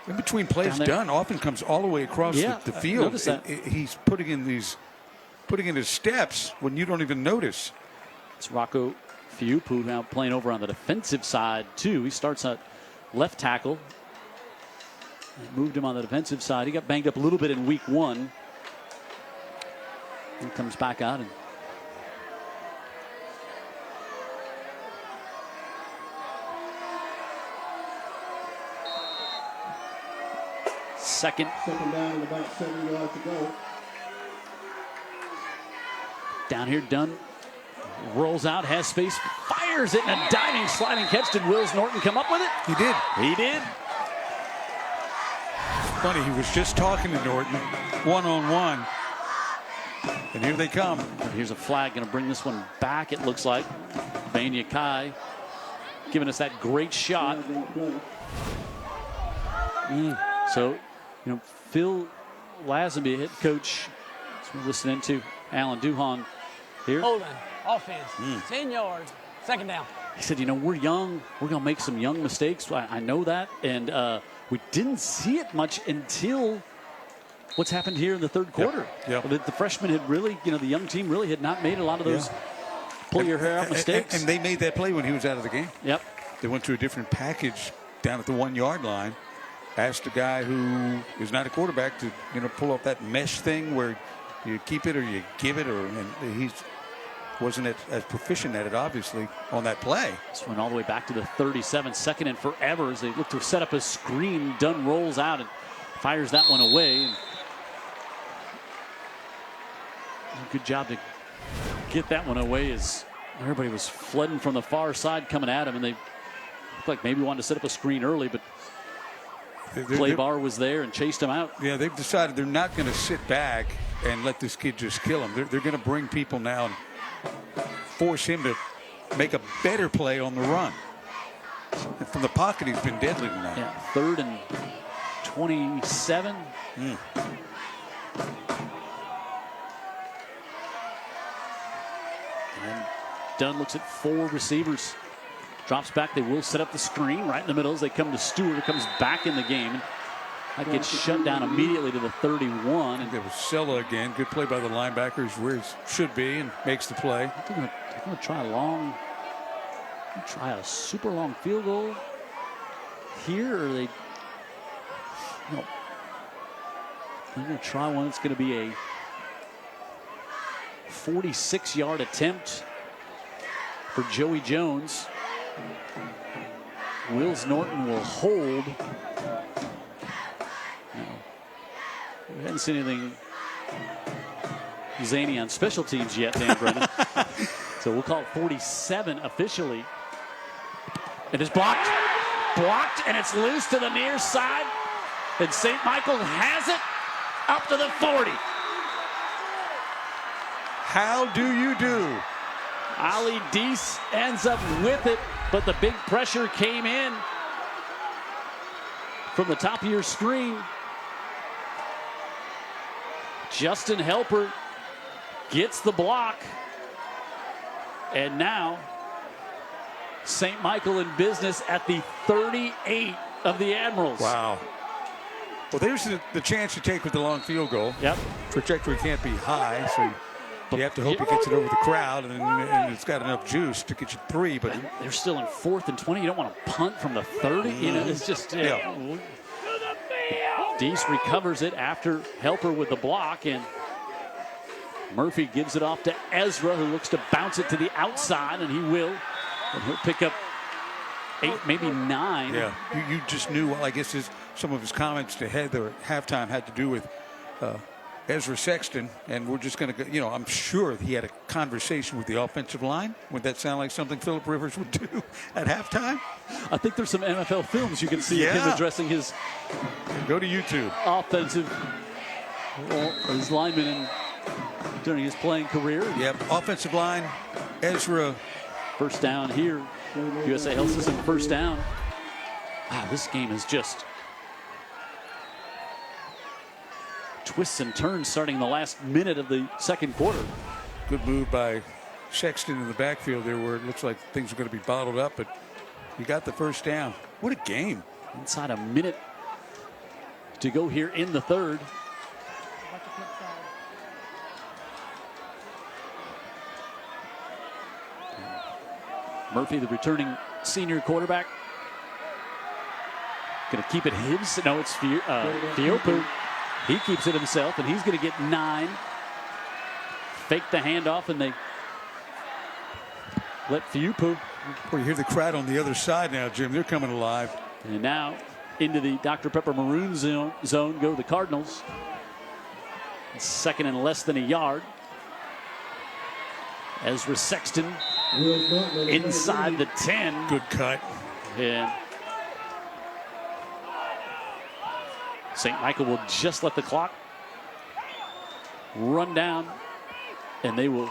In between plays, Dunn often comes all the way across the field. Notice that. He's putting in his steps when you don't even notice. It's Rocco Fiupu now playing over on the defensive side too. He starts at left tackle. They moved him on the defensive side. He got banged up a little bit in week 1. And comes back out and second down and about 7 yards to go. Down here, Dunn rolls out, has space, fires it, and a diving, sliding catch. Did Wills Norton come up with it? He did. He did. Funny, he was just talking to Norton one-on-one, and here they come. Here's a flag, going to bring this one back, it looks like. Banya Kai giving us that great shot. So, Phil Lazenby, head coach, as we're listening to Alan Duhon, here. Holding. Offense. 10 yards. Second down. He said, we're young. We're going to make some young mistakes. I know that. And we didn't see it much until what's happened here in the third quarter. Yep. The freshmen had really, the young team really had not made a lot of those pull your hair out mistakes. And they made that play when he was out of the game. Yep. They went to a different package down at the 1 yard line. Asked a guy who is not a quarterback to, pull off that mesh thing where you keep it or you give it, and he wasn't as proficient at it, obviously, on that play. This went all the way back to the 37, second and forever as they look to set up a screen. Dunn rolls out and fires that one away. And good job to get that one away as everybody was flooding from the far side coming at him, and they looked like maybe wanted to set up a screen early, but Claybar was there and chased him out. Yeah, they've decided they're not going to sit back and let this kid just kill him. They're going to bring people now and force him to make a better play on the run. And from the pocket, he's been deadly tonight. Yeah, 3rd and 27. And Dunn looks at 4 receivers. Drops back. They will set up the screen right in the middle as they come to Stewart, who comes back in the game. That gets shut down immediately to the 31. And there was Sella again. Good play by the linebackers where it should be and makes the play. They're going to try a super long field goal here, or they're going to try one that's going to be a 46-yard attempt for Joey Jones. Wills Norton will hold. We haven't seen anything zany on special teams yet, Dan Brennan. So we'll call it 47 officially. It is blocked. Blocked, and it's loose to the near side. And St. Michael has it up to the 40. How do you do? Ali Deese ends up with it, but the big pressure came in from the top of your screen. Justin Helper gets the block. And now St. Michael in business at the 38 of the Admirals. Wow. Well, there's the chance you take with the long field goal. Yep. Trajectory can't be high, so you have to hope he gets it over the crowd, and it's got enough juice to get you 3. But they're still in 4th and 20. You don't want to punt from the 30. It's just Deese recovers it after Helper with the block, and Murphy gives it off to Ezra, who looks to bounce it to the outside, and he will. And he'll pick up 8, maybe 9. Yeah, you just knew. I guess some of his comments to Heather at halftime had to do with Ezra Sexton, and we're just going to go, I'm sure he had a conversation with the offensive line. Would that sound like something Phillip Rivers would do at halftime? I think there's some NFL films you can see of him addressing his go to YouTube offensive his lineman during his playing career. Yep, offensive line, Ezra. First down here. USA Health System first down. Wow, this game is just twists and turns starting in the last minute of the second quarter. Good move by Sexton in the backfield there where it looks like things are going to be bottled up, but he got the first down. What a game. Inside a minute to go here in the third. Murphy, the returning senior quarterback. Going to keep it his. No, it's Fiopu. He keeps it himself, and he's going to get 9. Fake the handoff, and they let Fiopu. Well, you hear the crowd on the other side now, Jim. They're coming alive. And now into the Dr. Pepper Maroon zone go the Cardinals. Second and less than a yard. Ezra Sexton inside the 10. Good cut. And St. Michael will just let the clock run down, and they will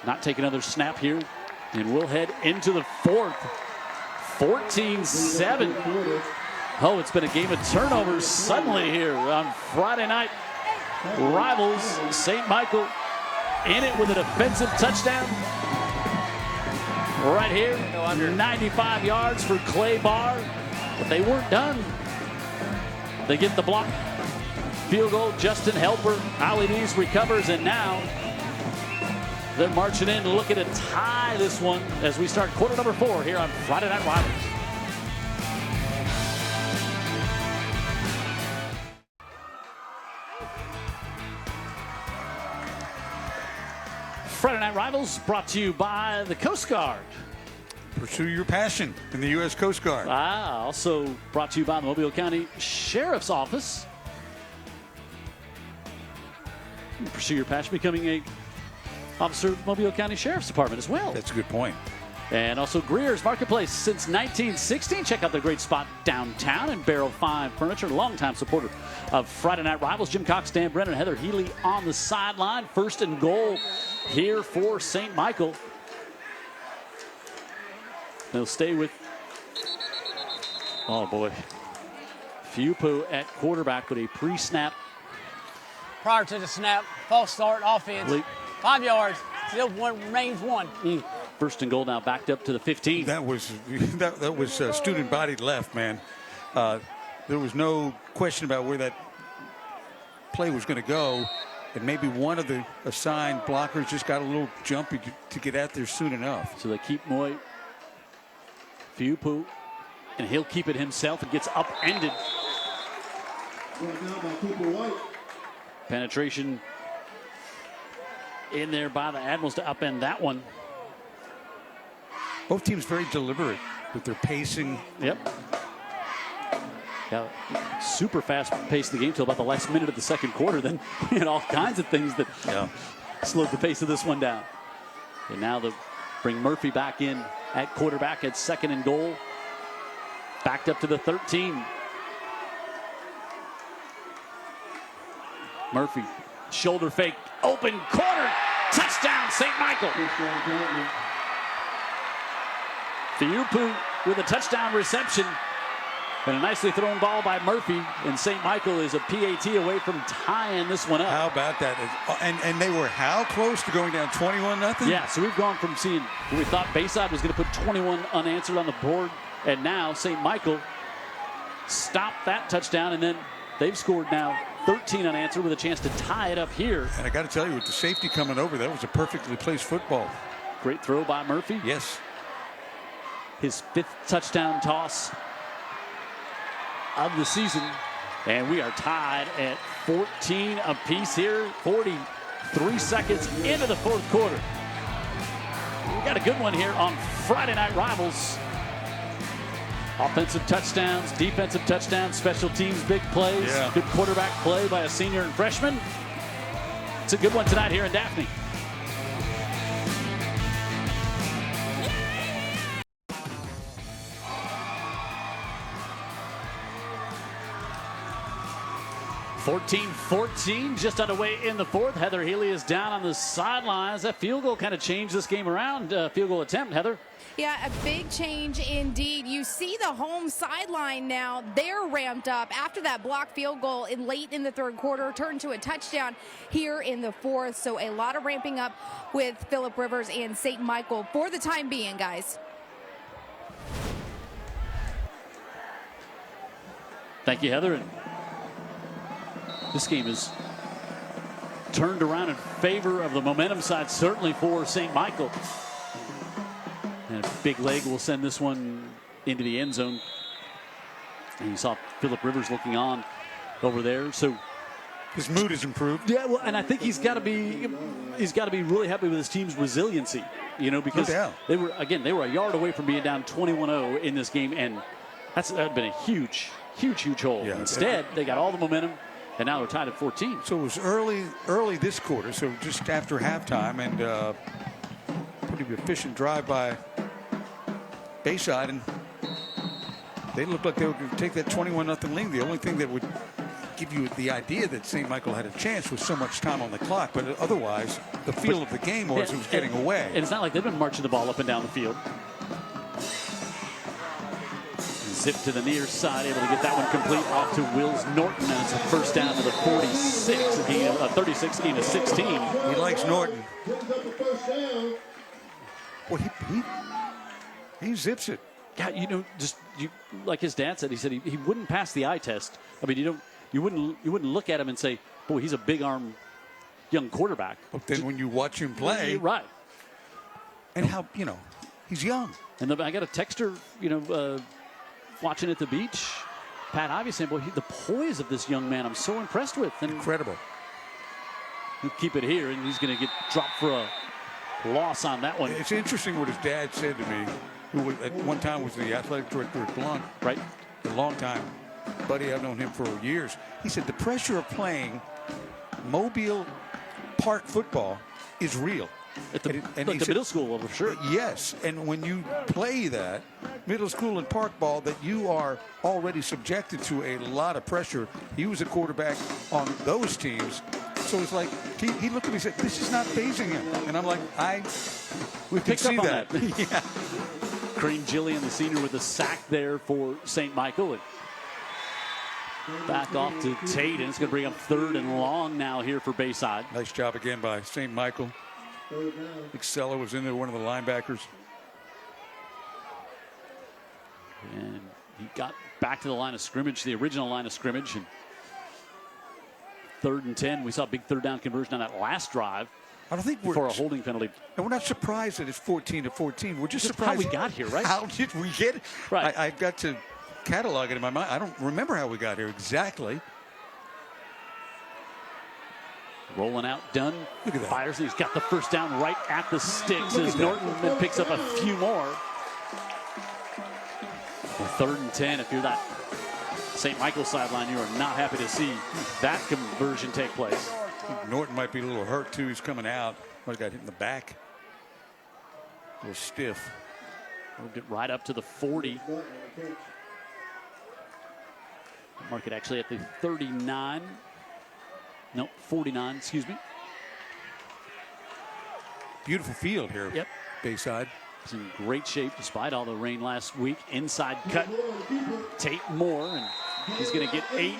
not take another snap here, and we'll head into the fourth. 14-7. Oh, it's been a game of turnovers suddenly here on Friday night. Rivals, St. Michael in it with a defensive touchdown. Right here, 95 yards for Clay Barr. But they weren't done. They get the block. Field goal, Justin Helper. Ali Nees recovers, and now they're marching in looking to tie this one as we start quarter number 4 here on Friday Night Rivals. Friday Night Rivals brought to you by the Coast Guard. Pursue your passion in the U.S. Coast Guard. Also brought to you by the Mobile County Sheriff's Office. Pursue your passion becoming a officer of the Mobile County Sheriff's Department as well. That's a good point. And also Greer's Marketplace since 1916. Check out the great spot downtown. And Barrel 5 Furniture, longtime supporter of Friday Night Rivals. Jim Cox, Dan Brennan, Heather Healy on the sideline. First and goal here for St. Michael. They'll stay with, oh boy, Fupu at quarterback, but a pre-snap. Prior to the snap, false start, offense, 5 yards, still remains 1. First and goal now backed up to the 15. That was student-bodied left, man. There was no question about where that play was going to go, and maybe one of the assigned blockers just got a little jumpy to get out there soon enough. So they keep Moy, Fupu, and he'll keep it himself. It gets upended. Penetration in there by the Admirals to upend that one. Both teams very deliberate with their pacing. Yep. Got super fast pace of the game till about the last minute of the second quarter. Then we had all kinds of things that slowed the pace of this one down. And now they'll bring Murphy back in at quarterback at second and goal. Backed up to the 13. Murphy, shoulder fake, open corner, touchdown, St. Michael. Fiupu with a touchdown reception. And a nicely thrown ball by Murphy. And St. Michael is a PAT away from tying this one up. How about that? And they were how close to going down 21-0? Yeah, so we've gone from seeing, we thought Bayside was going to put 21 unanswered on the board. And now St. Michael stopped that touchdown. And then they've scored now 13 unanswered with a chance to tie it up here. And I got to tell you, with the safety coming over, that was a perfectly placed football. Great throw by Murphy. Yes. His 5th touchdown toss of the season. And we are tied at 14 apiece here. 43 seconds into the 4th quarter. We got a good one here on Friday Night Rivals. Offensive touchdowns, defensive touchdowns, special teams, big plays. Yeah. Good quarterback play by a senior and freshman. It's a good one tonight here in Daphne. (14-14), just underway in the 4th. Heather Healy is down on the sidelines. That field goal kind of changed this game around. Field goal attempt, Heather. Yeah, a big change indeed. You see the home sideline now. They're ramped up after that blocked field goal late in the 3rd quarter, turned to a touchdown here in the 4th. So a lot of ramping up with Phillip Rivers and St. Michael for the time being, guys. Thank you, Heather. And this game is turned around in favor of the momentum side, certainly for St. Michael. And a big leg will send this one into the end zone. And you saw Phillip Rivers looking on over there. So his mood has improved. Yeah, well, and I think he's got to be really happy with his team's resiliency. You know, because they were a yard away from being down 21-0 in this game, and that'd been a huge hole. Yeah, instead, they got all the momentum. And now they're tied at 14. So it was early this quarter, so just after halftime, and pretty efficient drive by Bayside, and they looked like they were going to take that 21-0 lead. The only thing that would give you the idea that St. Michael had a chance was so much time on the clock, but otherwise, the feel of the game was it was getting away. And it's not like they've been marching the ball up and down the field. Zip to the near side, able to get that one complete off to Wills Norton, and it's a first down to the 46, a gain of 36, gain of 16. He likes Norton. Well, he zips it. God, like his dad said, he said he wouldn't pass the eye test. I mean, you wouldn't look at him and say, boy, he's a big arm young quarterback. But then when you watch him play, right? And how he's young. And I got a texter, watching at the beach. Pat Ivy saying, boy, the poise of this young man, I'm so impressed with. And incredible. He'll keep it here, and he's going to get dropped for a loss on that one. It's interesting what his dad said to me, who at one time was the athletic director at Blount. Right. A long time. Buddy, I've known him for years. He said the pressure of playing Mobile Park football is real. At the middle school level, sure. Yes, and when you play that middle school and park ball, that you are already subjected to a lot of pressure. He was a quarterback on those teams, so it's like he looked at me and said, "This is not phasing him," and I'm like, we can see that. Yeah. Cream Gillian, the senior, with a sack there for St. Michael. And back off to Tate, and it's going to bring up 3rd and long now here for Bayside. Nice job again by St. Michael. Excella was in there, one of the linebackers. And he got back to the line of scrimmage, the original line of scrimmage. And 3rd and 10. We saw a big third down conversion on that last drive. I don't think for a holding penalty. And we're not surprised that it's 14-14. We're just surprised how we got here, right? How did we get it? Right. I've got to catalog it in my mind. I don't remember how we got here exactly. Rolling out, Dunn. Look at that. Fires. He's got the first down right at the sticks as Norton then picks up a few more. Well, 3rd and 10. If you're that St. Michael sideline, you are not happy to see that conversion take place. Norton might be a little hurt too. He's coming out. Might have got hit in the back. A little stiff. We'll get right up to the 40. Mark it actually at the 39. No, 49, excuse me. Beautiful field here. Yep. Bayside. It's in great shape despite all the rain last week. Inside cut. Tate Moore, and he's going to get 8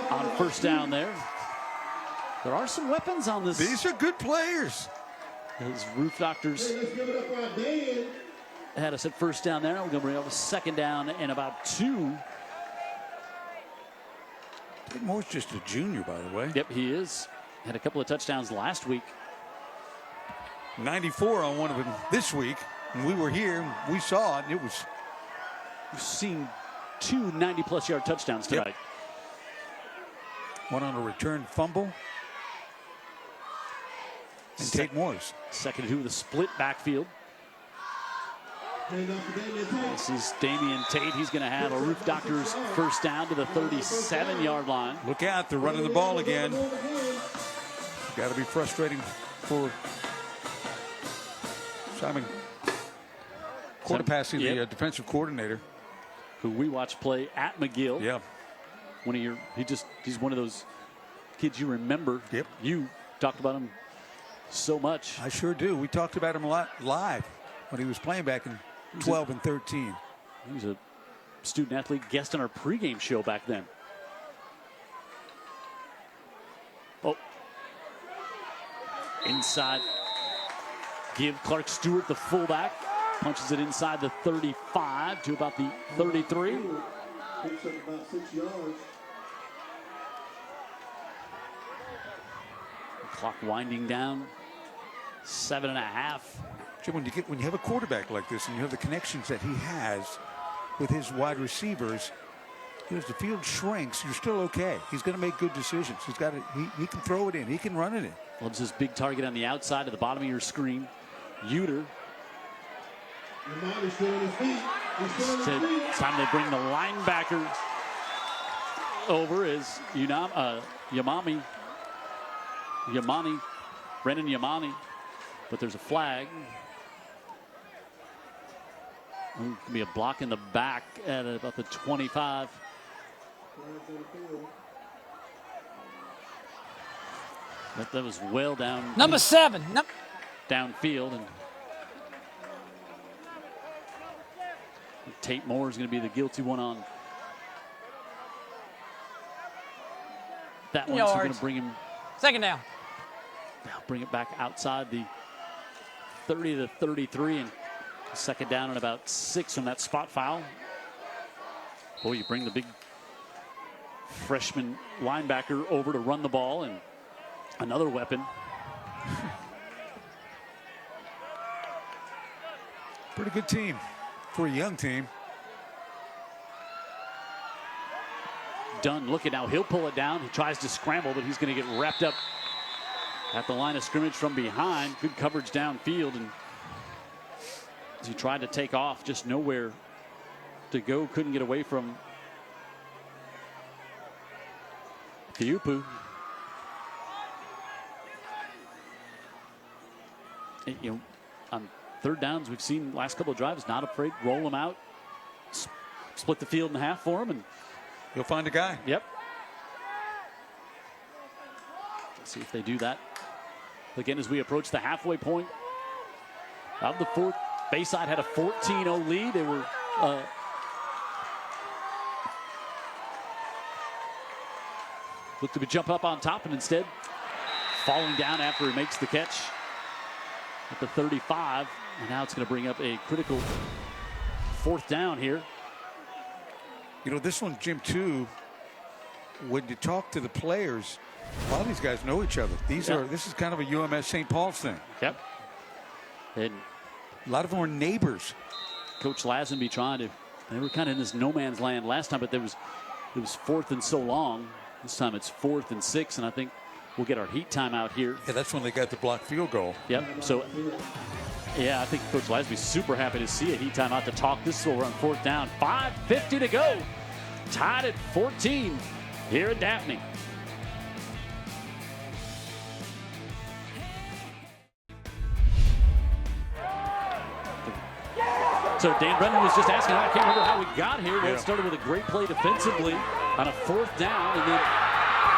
on first down there. There are some weapons on this. These are good players. Those Roof Doctors had us at first down there. We're going to bring up a 2nd down and about 2. Tate Moore's just a junior, by the way. Yep, he is. Had a couple of touchdowns last week. 94 on one of them this week. When we were here, we saw it. It was. We've seen 2 90-plus yard touchdowns tonight. Yep. One on a return fumble. And Tate Moore's. 2nd and 2 with a split backfield. This is Damian Tate. He's going to have a Roof Doctors first down to the 37-yard line. Look out, they're running the ball again. Got to be frustrating for Simon Quarterpassing, the defensive coordinator. Who we watched play at McGill. Yeah. He's one of those kids you remember. Yep. You talked about him so much. I sure do. We talked about him a lot live when he was playing back in 12 and 13. He was a student athlete guest on our pregame show back then. Oh. Inside. Give Clark Stewart, the fullback. Punches it inside the 35 to about the 33. Picks up about 6 yards. Clock winding down. 7.5. Jim, when you have a quarterback like this and you have the connections that he has with his wide receivers, as the field shrinks, you're still okay. He's going to make good decisions. He can throw it in. He can run it in. Loves his big target on the outside at the bottom of your screen. Uter. It's time they bring the linebacker over is Brennan Yamani. But there's a flag. Could be a block in the back at about the 25. That was well down. Number 7. Downfield. And Tate Moore is going to be the guilty one on that one. So going to bring him. Second down. They'll bring it back outside the 30 to 33, and second down and about 6 on that spot foul. Boy, you bring the big freshman linebacker over to run the ball, and another weapon. Pretty good team for a young team. Dunn looking now. He'll pull it down. He tries to scramble, but he's going to get wrapped up at the line of scrimmage from behind. Good coverage downfield, and as he tried to take off, just nowhere to go. Couldn't get away from Thiupu. And, you know, on third downs, we've seen last couple of drives, not afraid, roll them out, split the field in half for him, and he'll find a guy. Yep. Let's see if they do that again as we approach the halfway point of the fourth. Bayside had a 14-0 lead. They were looked to jump up on top, and instead falling down after he makes the catch at the 35. And now it's going to bring up a critical fourth down here. You know, this one, Jim, too, when you talk to the players, a lot of these guys know each other. This is kind of a UMS St. Paul's thing. Yep. And a lot of them are neighbors. Coach Lazenby they were kind of in this no man's land last time, but it was 4th and so long. This time it's 4th and 6, and I think we'll get our heat timeout here. Yeah, that's when they got the blocked field goal. Yep. So, yeah, I think Coach Lazenby's super happy to see a heat timeout to talk this over on 4th down. 5:50 to go. Tied at 14 here in Daphne. So Dan Brennan was just asking, I can't remember how we got here. Well, it started with a great play defensively on a 4th down, and then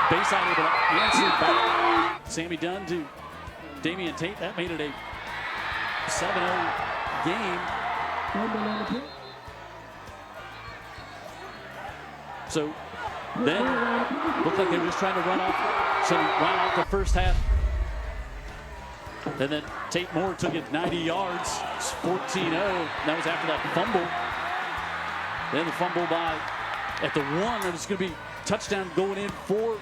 Bayside able to answer back. Sammy Dunn to Damian Tate. That made it a 7-0 game. So then looked like they were just trying to run off the first half. And then Tate Moore took it 90 yards. It's 14-0. That was after that fumble. Then the fumble at the 1. It was going to be touchdown going in for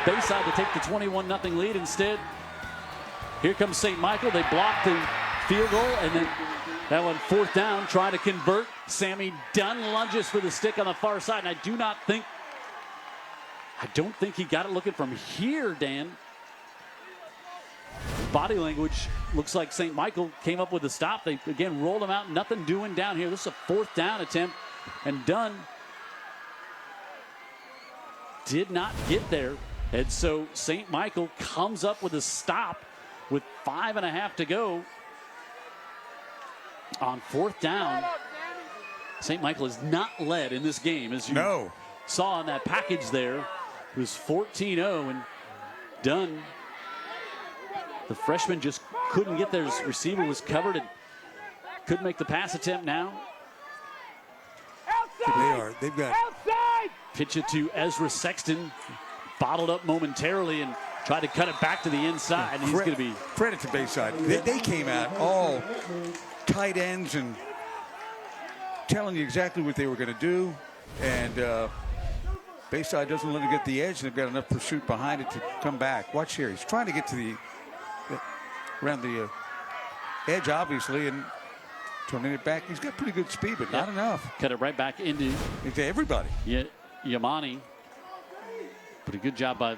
Bayside to take the 21-0 lead. Instead, here comes St. Michael. They block the field goal, and then that one 4th down, trying to convert. Sammy Dunn lunges for the stick on the far side, and I don't think he got it looking from here, Dan. Body language looks like St. Michael came up with a stop. They again rolled him out, nothing doing down here. This is a 4th down attempt, and Dunn did not get there. And so St. Michael comes up with a stop with 5.5 to go on 4th down. St. Michael is not led in this game, as you saw in that package there. It was 14-0, and Dunn, the freshman, just couldn't get there. His receiver was covered and couldn't make the pass attempt now. They've got pitch it to Ezra Sexton, bottled up momentarily and tried to cut it back to the inside. And he's going to be credit to Bayside. They came out all tight ends and telling you exactly what they were going to do. And Bayside doesn't let him get the edge. They've got enough pursuit behind it to come back. Watch here. He's trying to get to around the edge, obviously, and turning it back. He's got pretty good speed, but not enough. Cut it right back into everybody. Yeah, Yamani. But a good job by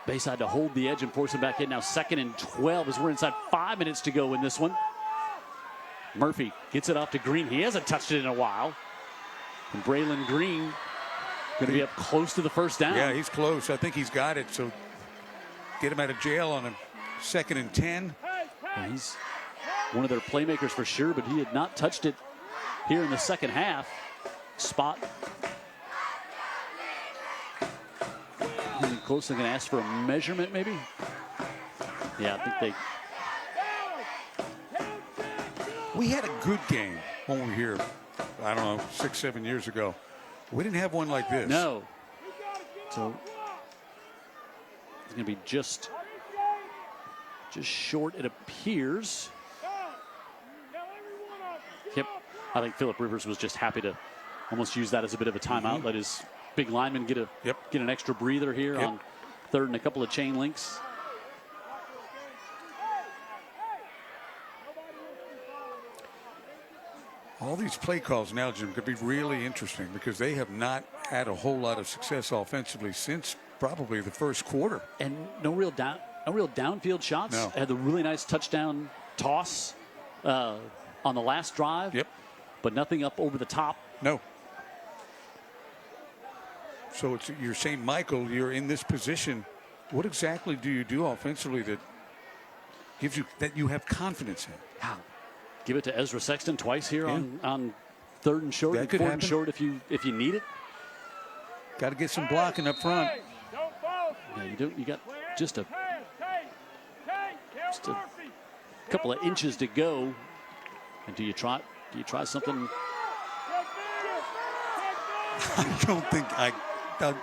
Bayside to hold the edge and force him back in. Now 2nd and 12 as we're inside 5 minutes to go in this one. Murphy gets it off to Green. He hasn't touched it in a while. And Braylon Green going to be up close to the 1st down. Yeah, he's close. I think he's got it. So get him out of jail on a 2nd and 10. And he's one of their playmakers for sure, but he had not touched it here in the second half. Spot. Close. They're going to ask for a measurement, maybe. Yeah, I think they We had a good game when we were here, I don't know, 6-7 years ago. We didn't have one like this. No. So it's going to be just short, it appears. Yep. I think Phillip Rivers was just happy to almost use that as a bit of a timeout. Let his big lineman get an extra breather here on third and a couple of chain links. All these play calls now, Jim, could be really interesting because they have not had a whole lot of success offensively since probably the first quarter. And no real downfield shots. No. Had a really nice touchdown toss on the last drive. Yep. But nothing up over the top. No. So you're saying, Michael, you're in this position. What exactly do you do offensively that gives you that you have confidence in? Give it to Ezra Sexton twice here on third and short, and fourth and short if you need it. Got to get some blocking up front. Yeah, you got just a couple of inches to go. And do you try something? I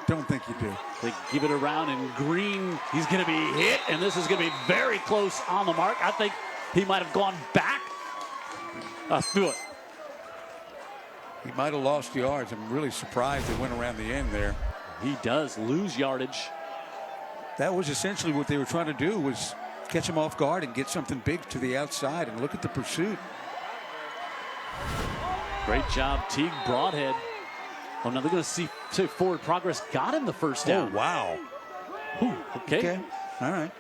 don't think you do. They give it around, and Green, he's going to be hit, and this is going to be very close on the mark. I think he might have gone back. Through it. He might have lost yards. I'm really surprised it went around the end there. He does lose yardage. That was essentially what they were trying to do, was catch him off guard and get something big to the outside. And look at the pursuit. Great job, Teague Broadhead. Oh, now they're going to see forward progress. Got him the first down. Oh, wow. Okay. All right.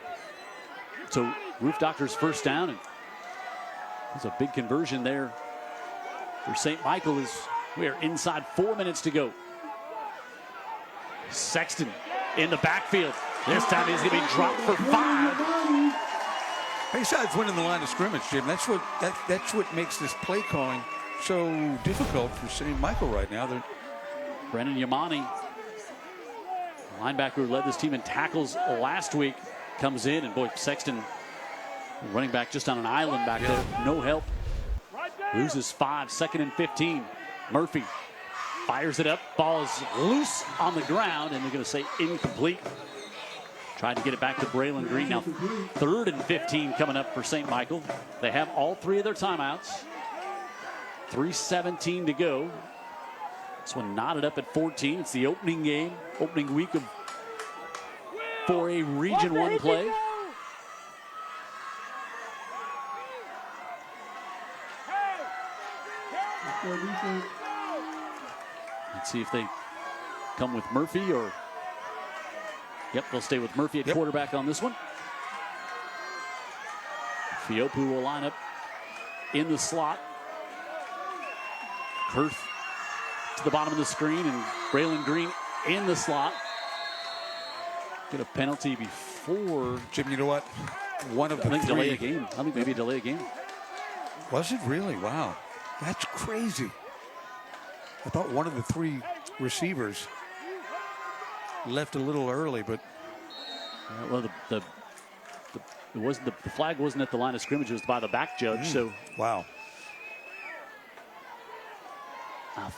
So Roof Doctor's first down, and it's a big conversion there for St. Michael. We are inside 4 minutes to go. Sexton in the backfield. This time he's going to be dropped for 5. Bayside's winning the line of scrimmage, Jim. That's what makes this play calling so difficult for St. Michael right now. Brennan Yamani, linebacker who led this team in tackles last week, comes in, and boy, Sexton, running back just on an island back there. No help. Loses 5, 2nd and 15. Murphy fires it up. Ball is loose on the ground, and they're going to say incomplete. Tried to get it back to Braylon Green. Now 3rd and 15 coming up for St. Michael. They have all 3 of their timeouts. 3:17 to go. This one knotted up at 14. It's the opening game, opening week of 4A Region 1 play. Let's see if they come with Murphy or... Yep, they'll stay with Murphy at quarterback on this one. Fiopu will line up in the slot. Kurth to the bottom of the screen, and Braylon Green in the slot. Get a penalty before... Jim, you know what? One of the I think three... delay a game. I think maybe delay a game. Was it really? Wow. That's crazy. I thought one of the 3 receivers left a little early, but... Well, the flag wasn't at the line of scrimmage. It was by the back judge, so... Wow.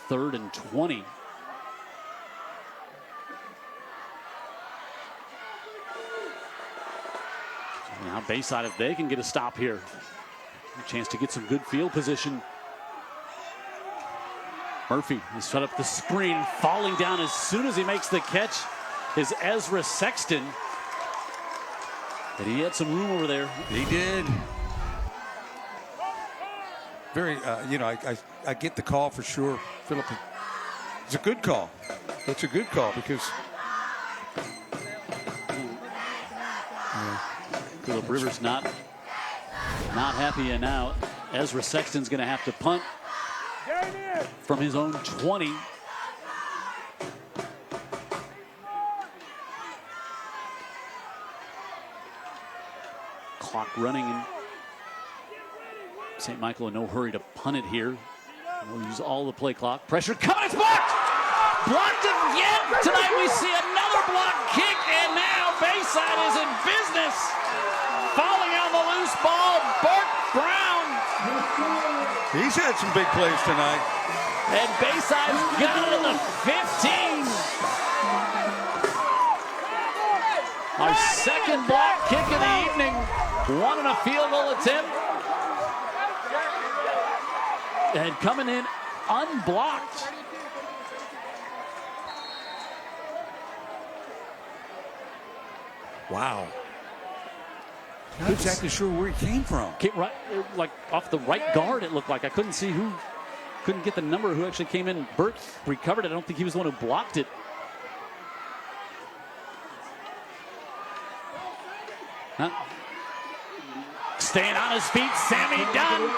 3rd and 20. Now Bayside, if they can get a stop here, a chance to get some good field position. Murphy has set up the screen, falling down as soon as he makes the catch is Ezra Sexton. But he had some room over there. He did. Very, I get the call for sure, Phillip. It's a good call. It's a good call because Phillip Rivers not happy, and now Ezra Sexton's going to have to punt from his own 20. Clock running, and St. Michael in no hurry to punt it here. We'll use all the play clock. Pressure coming, it's blocked! Blocked again! Tonight we see another block kick, and now Bayside is in business. Falling on the loose ball, Bart Brown He's had some big plays tonight. And Bayside's got it in the 15. Our second block kick of the evening. One on a field goal attempt. And coming in unblocked. Wow. Not exactly sure where he came from. Came right, like off the right guard, it looked like. I couldn't see who, couldn't get the number who actually came in. Burt recovered it. I don't think he was the one who blocked it. Staying on his feet, Sammy Dunn.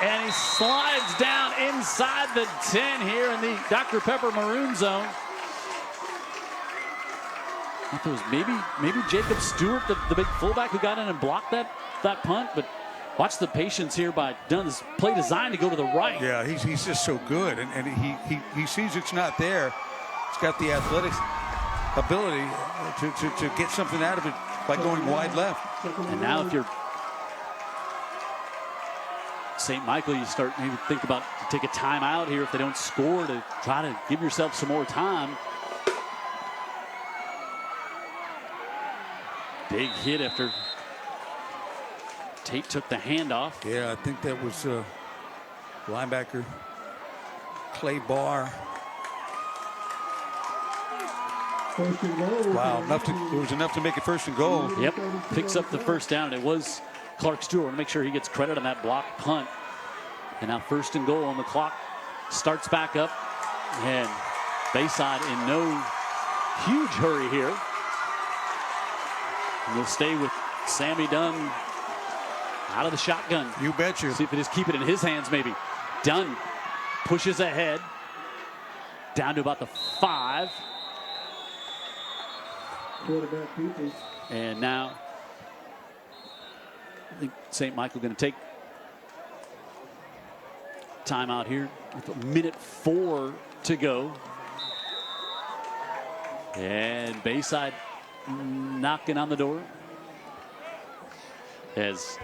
And he slides down inside the 10 here in the Dr. Pepper Maroon Zone. I thought it was maybe Jacob Stewart, the big fullback, who got in and blocked that punt. But watch the patience here by Dunn's play designed to go to the right. Yeah, he's just so good, and he sees it's not there. He's got the athletic ability to get something out of it by going wide left. And now if you're St. Michael, you start maybe think about to take a timeout here if they don't score to try to give yourself some more time. Big hit after Tate took the handoff. Yeah, I think that was linebacker Clay Barr. Wow, it was enough to make it first and goal. Yep, picks up the first down. It was Clark Stewart. Want to make sure he gets credit on that block punt. And now first and goal on the clock. Starts back up. And Bayside in no huge hurry here. And we'll stay with Sammy Dunn out of the shotgun. You betcha. See if they just keep it in his hands maybe. Dunn pushes ahead. Down to about the 5. And now I think St. Michael going to take timeout here with minute 4 to go. And Bayside knocking on the door as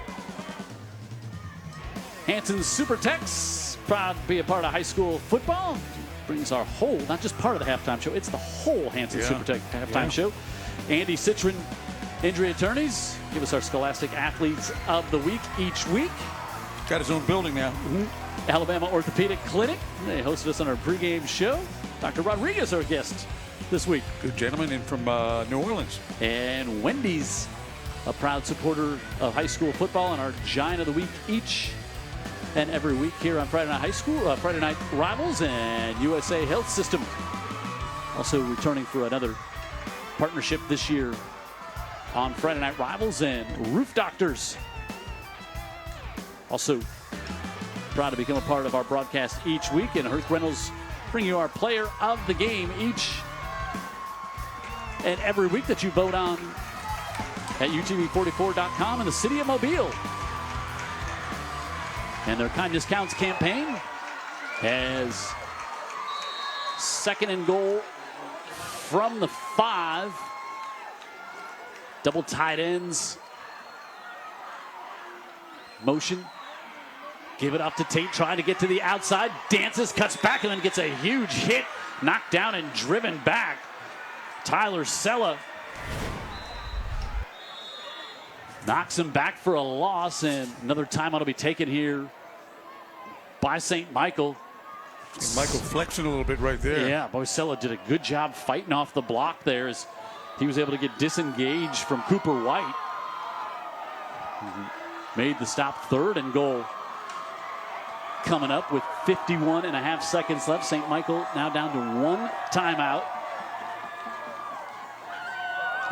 Hanson's Super Tex, proud to be a part of high school football, brings our whole, not just part of the halftime show, it's the whole Hanson Super Tech halftime show. Andy Citron, injury attorneys, give us our Scholastic Athletes of the Week each week. Got his own building now. Alabama Orthopedic Clinic, they hosted us on our pregame show. Dr. Rodriguez, our guest this week. Good gentleman in from New Orleans. And Wendy's, a proud supporter of high school football, and our Giant of the Week each and every week here on Friday Night High School, Friday Night Rivals, and USA Health System. Also returning for another partnership this year on Friday Night Rivals and Roof Doctors. Also proud to become a part of our broadcast each week, and Hearth Reynolds bring you our player of the game each and every week that you vote on at utv44.com in the city of Mobile. And their Kindness Counts campaign has second and goal from the 5. Double tight ends. Motion. Give it up to Tate, trying to get to the outside. Dances, cuts back, and then gets a huge hit. Knocked down and driven back. Tyler Sella knocks him back for a loss, and another timeout will be taken here by St. Michael. Michael flexing a little bit right there. Yeah, Boisella did a good job fighting off the block there as he was able to get disengaged from Cooper White. Made the stop, third and goal. Coming up with 51.5 seconds left. St. Michael now down to 1 timeout.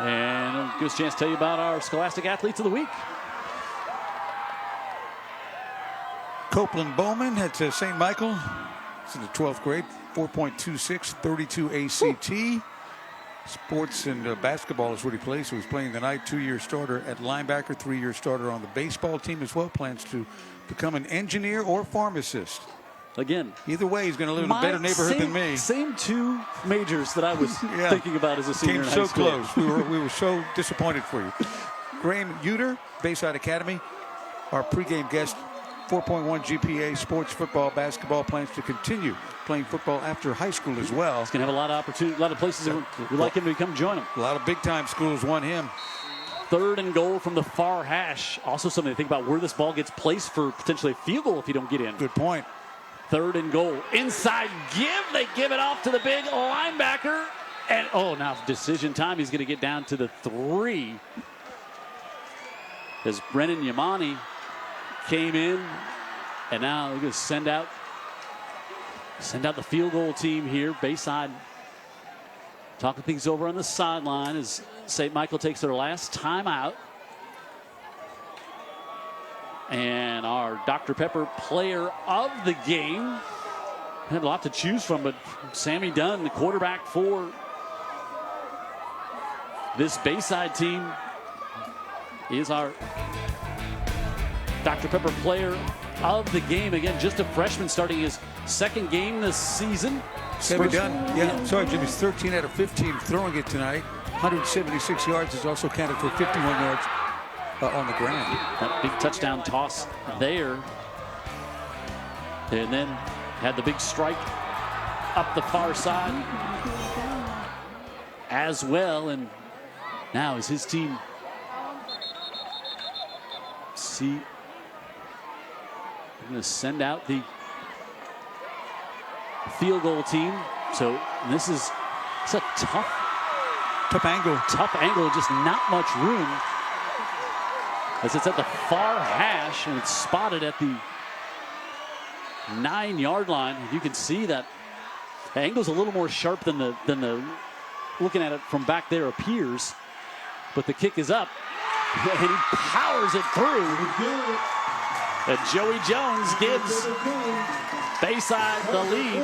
And I'll give us a chance to tell you about our Scholastic Athletes of the Week. Copeland Bowman at St. Michael. He's in the 12th grade, 4.26, 32 ACT. Woo. Sports and basketball is what he plays. So he's playing tonight, 2-year starter at linebacker, 3-year starter on the baseball team as well. Plans to become an engineer or pharmacist. Again, either way, he's going to live in a better neighborhood than me. Same 2 majors that I was thinking about as a senior in high so school. Close. We were so disappointed for you. Graham Uter, Bayside Academy, our pregame guest 4.1 GPA, sports, football, basketball, plans to continue playing football after high school as well. He's going to have a lot of opportunity, a lot of places that would like him to come join him. A lot of big-time schools want him. 3rd and goal from the far hash. Also something to think about where this ball gets placed for potentially a field goal if you don't get in. Good point. 3rd and goal. Inside give. They give it off to the big linebacker. And, now decision time. He's going to get down to the 3. As Brennan Yamani came in. And now they're going to send out the field goal team here. Bayside talking things over on the sideline as St. Michael takes their last timeout. And our Dr. Pepper player of the game had a lot to choose from, but Sammy Dunn, the quarterback for this Bayside team, is our Dr. Pepper player of the game. Again, just a freshman starting his 2nd game this season. Sammy Dunn, sorry, Jim, he's 13 out of 15 throwing it tonight. 176 yards, is also counted for 51 yards on the ground. That big touchdown toss there. And then had the big strike up the far side as well. And now is his team I'm going to send out the field goal team. So this is a tough angle. Tough angle, just not much room. As it's at the far hash and it's spotted at the 9-yard line. You can see that the angle's a little more sharp than the looking at it from back there appears. But the kick is up and he powers it through. And Joey Jones gives Bayside the lead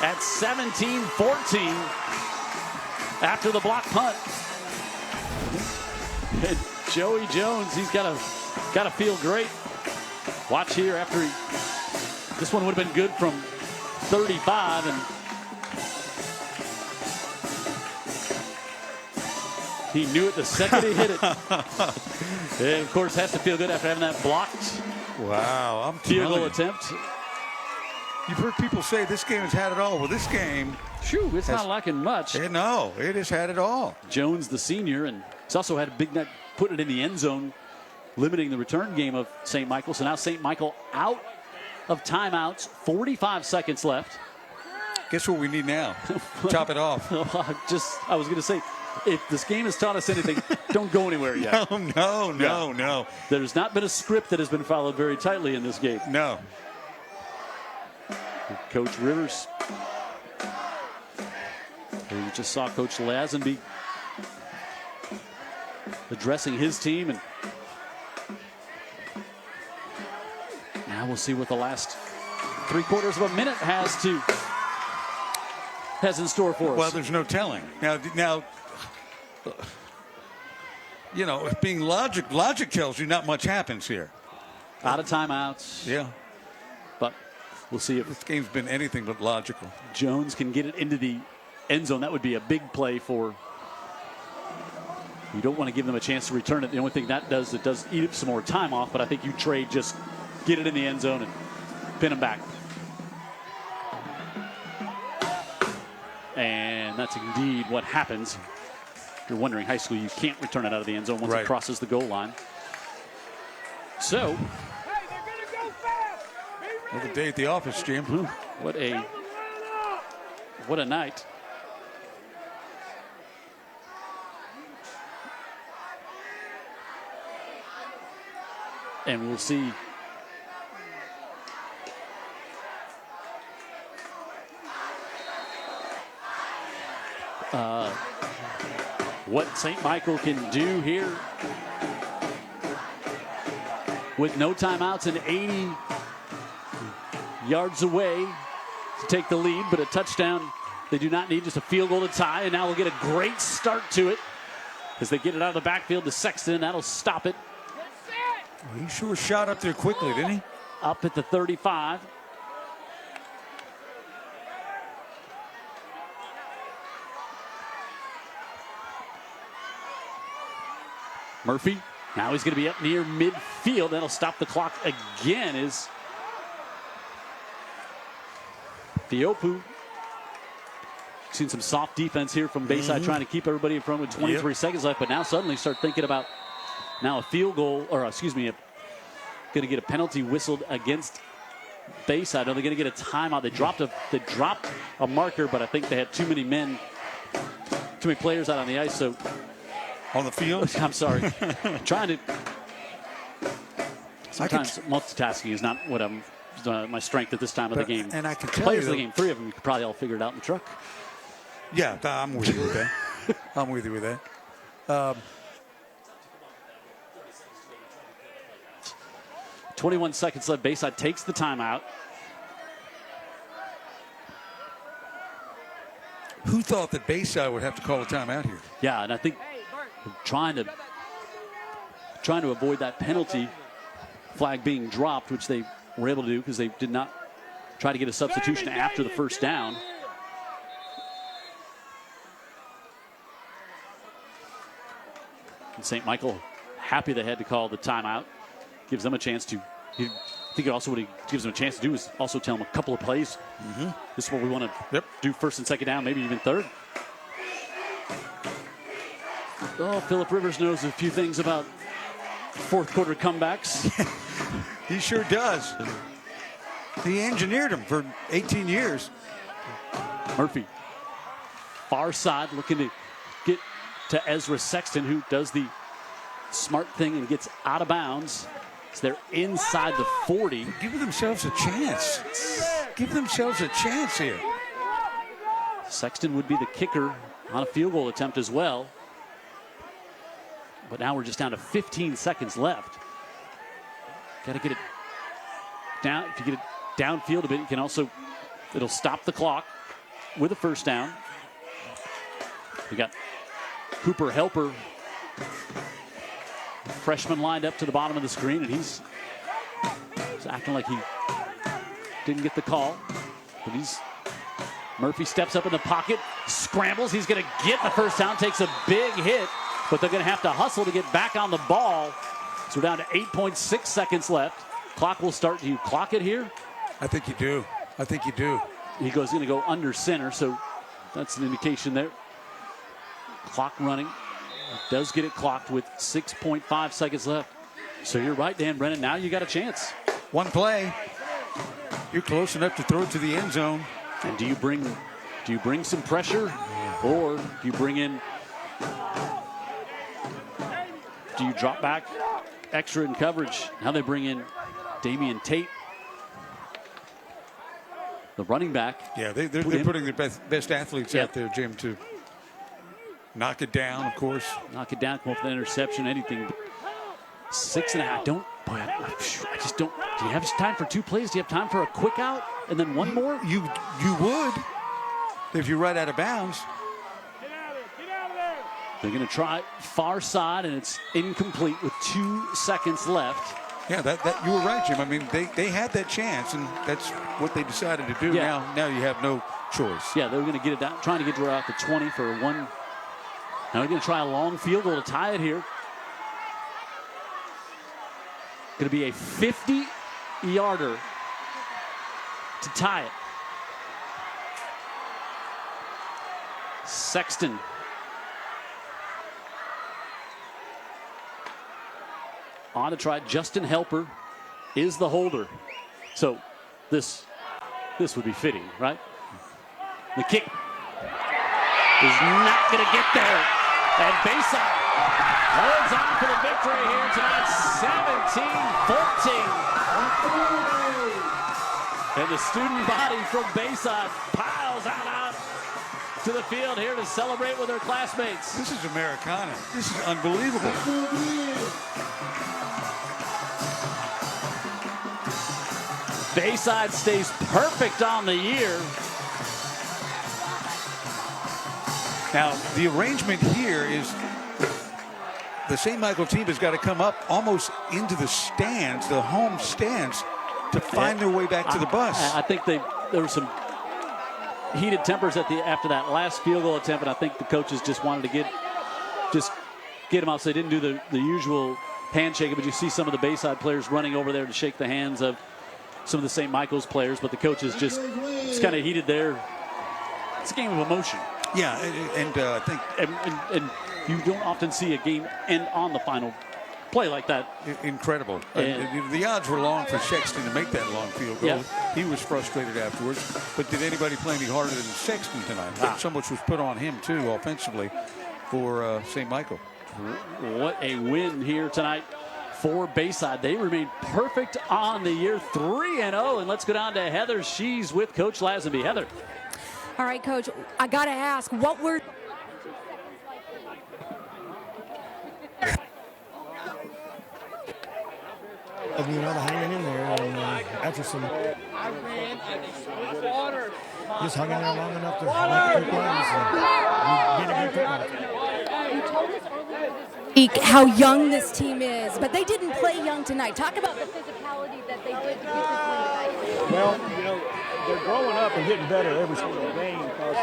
at 17-14 after the block punt. And Joey Jones, he's got to feel great. Watch here after this one would have been good from 35, and he knew it the second he hit it. And of course has to feel good after having that blocked. Wow, I'm field goal you. attempt. You've heard people say this game has had it all. Well, this game, it's not lacking much. No, it has had it all. Jones, the senior, and he's also had a big night, putting it in the end zone, limiting the return game of St. Michael. So now St. Michael out of timeouts, 45 seconds left. Guess what we need now? Chop it off. I was going to say, if this game has taught us anything, don't go anywhere yet. No. There's not been a script that has been followed very tightly in this game. No. Coach Rivers. We just saw Coach Lazenby addressing his team, and now we'll see what the last 3/4 of a minute has in store for us. Well, there's no telling. Now, you know, being logic tells you not much happens here. Out of timeouts. Yeah. But we'll see if this game's been anything but logical. Jones can get it into the end zone. That would be a big play for. You don't want to give them a chance to return it. The only thing that does, it does eat up some more time off, but I think you trade, just get it in the end zone and pin them back. And that's indeed what happens. If you're wondering, high school, you can't return it out of the end zone once it crosses the goal line. So. Another day at the office, Jim. What a night. And we'll see what St. Michael can do here with no timeouts and 80 yards away to take the lead, but a touchdown they do not need, just a field goal to tie, and now we'll get a great start to it as they get it out of the backfield to Sexton. That'll stop it. Well, he sure shot up there quickly, didn't he? Up at the 35. Murphy, now he's going to be up near midfield. That'll stop the clock again as Fiopu. Seen some soft defense here from Bayside, trying to keep everybody in front with 23 seconds left, but now suddenly start thinking about now a field goal, or excuse me, going to get a penalty whistled against Bayside. Are they going to get a timeout? They dropped a marker, but I think they had too many players out on the ice. So on the field, I'm sorry, trying to. Sometimes multitasking is not what I'm. My strength at this time of the game. And I can tell players you, of the game, 3 of them, you could probably all figure it out in the truck. Yeah, I'm with you with that. I'm with you with that. 21 seconds left. Bayside takes the timeout. Who thought that Bayside would have to call a timeout here? Yeah, and I think trying to avoid that penalty flag being dropped, which they were able to do because they did not try to get a substitution after the first down. And St. Michael happy they had to call the timeout. Gives them a chance to. I think also what he gives them a chance to do is also tell them a couple of plays. This is what we want to do first and second down, maybe even third. Oh, Philip Rivers knows a few things about fourth quarter comebacks. He sure does. He engineered them for 18 years. Murphy, far side, looking to get to Ezra Sexton, who does the smart thing and gets out of bounds. So they're inside the 40. Give themselves a chance. Give themselves a chance here. Sexton would be the kicker on a field goal attempt as well. But now we're just down to 15 seconds left. Got to get it down. If you get it downfield a bit, you can also, it'll stop the clock with a first down. We got Cooper Helper, freshman, lined up to the bottom of the screen, and he's acting like he didn't get the call. But Murphy steps up in the pocket, scrambles. He's going to get the first down, takes a big hit, but they're going to have to hustle to get back on the ball. So we're down to 8.6 seconds left. Clock will start. Do you clock it here? I think you do. I think you do. He's going to go under center, so that's an indication there. Clock running. Does get it clocked with 6.5 seconds left. So you're right, Dan Brennan. Now you got a chance. One play. You're close enough to throw it to the end zone. And do you bring some pressure, or do you bring in? Do you drop back extra in coverage? Now they bring in Damian Tate, the running back. Yeah, they're putting their best athletes out there, Jim, to knock it down, of course. Knock it down, come up with an interception, anything. But 6.5. I just don't. Do you have time for 2 plays? Do you have time for a quick out and then one more? You would if you're right out of bounds. They're going to try far side, and it's incomplete with 2 seconds left. Yeah, that you were right, Jim. I mean, they had that chance, and that's what they decided to do. Yeah. Now you have no choice. Yeah, they're going to get it down, trying to get to out to 20 for one. Now they're going to try a long field goal to tie it here. Going to be a 50-yarder to tie it. Sexton. On to try. Justin Helper is the holder. So this would be fitting, right? The kick is not going to get there. And Bayside holds on for the victory here tonight, 17-14. And the student body from Bayside piles out to the field here to celebrate with their classmates. This is Americana. This is unbelievable. Bayside stays perfect on the year. Now, the arrangement here is the St. Michael team has got to come up almost into the stands, the home stands, to find their way back to the bus. I think there were some heated tempers after that last field goal attempt, and I think the coaches just wanted to get them out. So they didn't do the usual handshake, but you see some of the Bayside players running over there to shake the hands of some of the St. Michael's players, but the coaches just Gets kind of heated there. It's a game of emotion. Yeah, and I think and you don't often see a game end on the final play like that. Incredible. The odds were long for Sexton to make that long field goal. Yeah. He was frustrated afterwards. But did anybody play any harder than Sexton tonight? So much was put on him, too, offensively for St. Michael. What a win here tonight for Bayside. They remain perfect on the year, 3-0. And let's go down to Heather. She's with Coach Lazenby. Heather. All right, Coach, I got to ask, what were... You know, hanging in there, and after some, just hung in there long enough to make 2 plays and get a good football. How young this team is, but they didn't play young tonight. Talk about the physicality that they did to get this win tonight. Well, you know, they're growing up and getting better every single game because,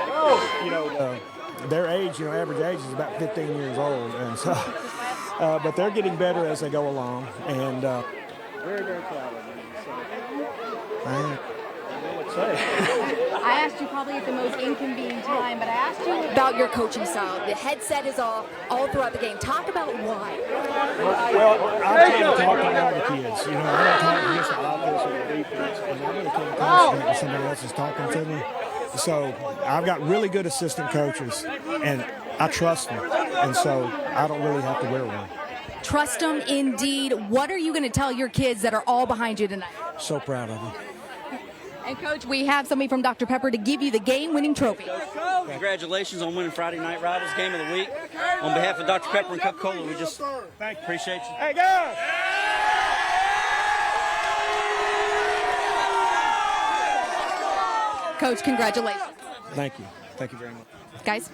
you know, their age, you know, average age is about 15 years old, and so, but they're getting better as they go along, and very, very proud of them. So, I don't know what to say. I asked you probably at the most inconvenient time, but I asked you about your coaching style. The headset is off all throughout the game. Talk about why. Well, I'm trying to talk to all the kids. You know, I don't talk to just the offense or the defense, and I really can't concentrate when somebody else is talking to me. So I've got really good assistant coaches, and I trust them, and so I don't really have to wear one. Trust them indeed. What are you going to tell your kids that are all behind you tonight? So proud of them. And, Coach, we have somebody from Dr. Pepper to give you the game-winning trophy. Congratulations on winning Friday Night Rivals Game of the Week. On behalf of Dr. Pepper and Coca-Cola, we just appreciate you. Hey, guys! Coach, congratulations. Thank you. Thank you very much. Guys.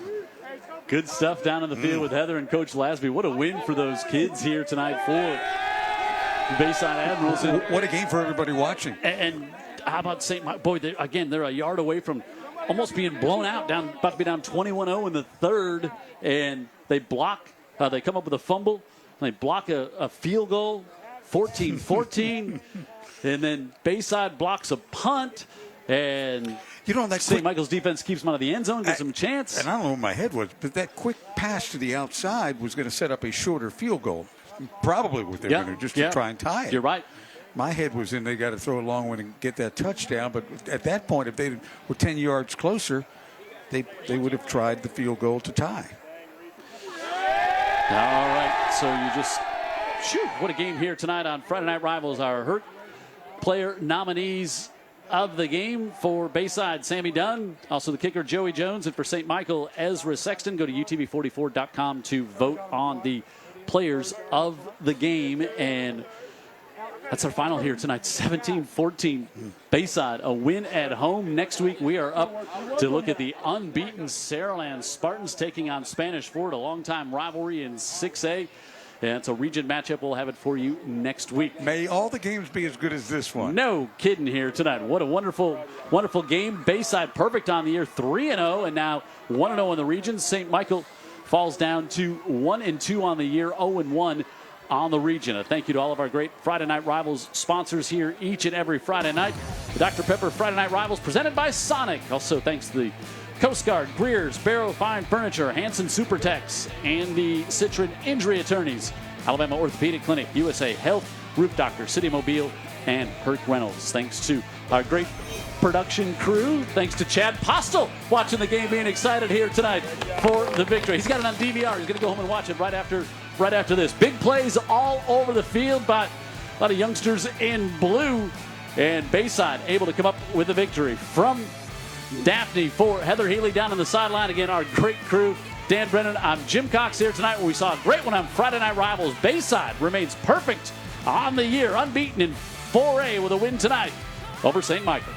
Good stuff down in the field with Heather and Coach Lazenby. What a win for those kids here tonight for the Bayside Admirals. And what a game for everybody watching. And how about St. Mike? Boy, they're a yard away from almost being blown out, about to be down 21-0 in the third. And they block. They come up with a fumble. They block a field goal, 14-14. And then Bayside blocks a punt. And you know, that St. Michael's defense keeps them out of the end zone, gives them a chance. And I don't know what my head was, but that quick pass to the outside was going to set up a shorter field goal. Probably what they were going to do, just to try and tie it. You're right. My head was in they got to throw a long one and get that touchdown. But at that point, if they were 10 yards closer, they would have tried the field goal to tie. All right, so you just shoot. What a game here tonight on Friday Night Rivals. Our Hurt player nominees of the game for Bayside, Sammy Dunn, also the kicker, Joey Jones, and for St. Michael, Ezra Sexton. Go to utv44.com to vote on the players of the game. And that's our final here tonight, 17-14 Bayside, a win at home. Next week we are up to look at the unbeaten Saraland Spartans taking on Spanish Fort, a longtime rivalry in 6A. And it's a region matchup. We'll have it for you next week. May all the games be as good as this one. No kidding here tonight. What a wonderful, wonderful game. Bayside perfect on the year, 3-0, and now 1-0 in the region. St. Michael falls down to 1-2 on the year, 0-1 on the region. A thank you to all of our great Friday Night Rivals sponsors here each and every Friday night. The Dr. Pepper Friday Night Rivals presented by Sonic. Also thanks to the Coast Guard, Greer's, Barrow Fine Furniture, Hanson Supertex, and the Citron Injury Attorneys, Alabama Orthopedic Clinic, USA Health, Roof Doctor, City Mobile, and Herc Reynolds. Thanks to our great production crew. Thanks to Chad Postel watching the game, being excited here tonight for the victory. He's got it on DVR. He's going to go home and watch it right after this. Big plays all over the field by a lot of youngsters in blue, and Bayside able to come up with the victory. From Daphne, for Heather Healy down on the sideline. Again, our great crew, Dan Brennan. I'm Jim Cox here tonight, where we saw a great one on Friday Night Rivals. Bayside remains perfect on the year, unbeaten in 4A with a win tonight over St. Michael.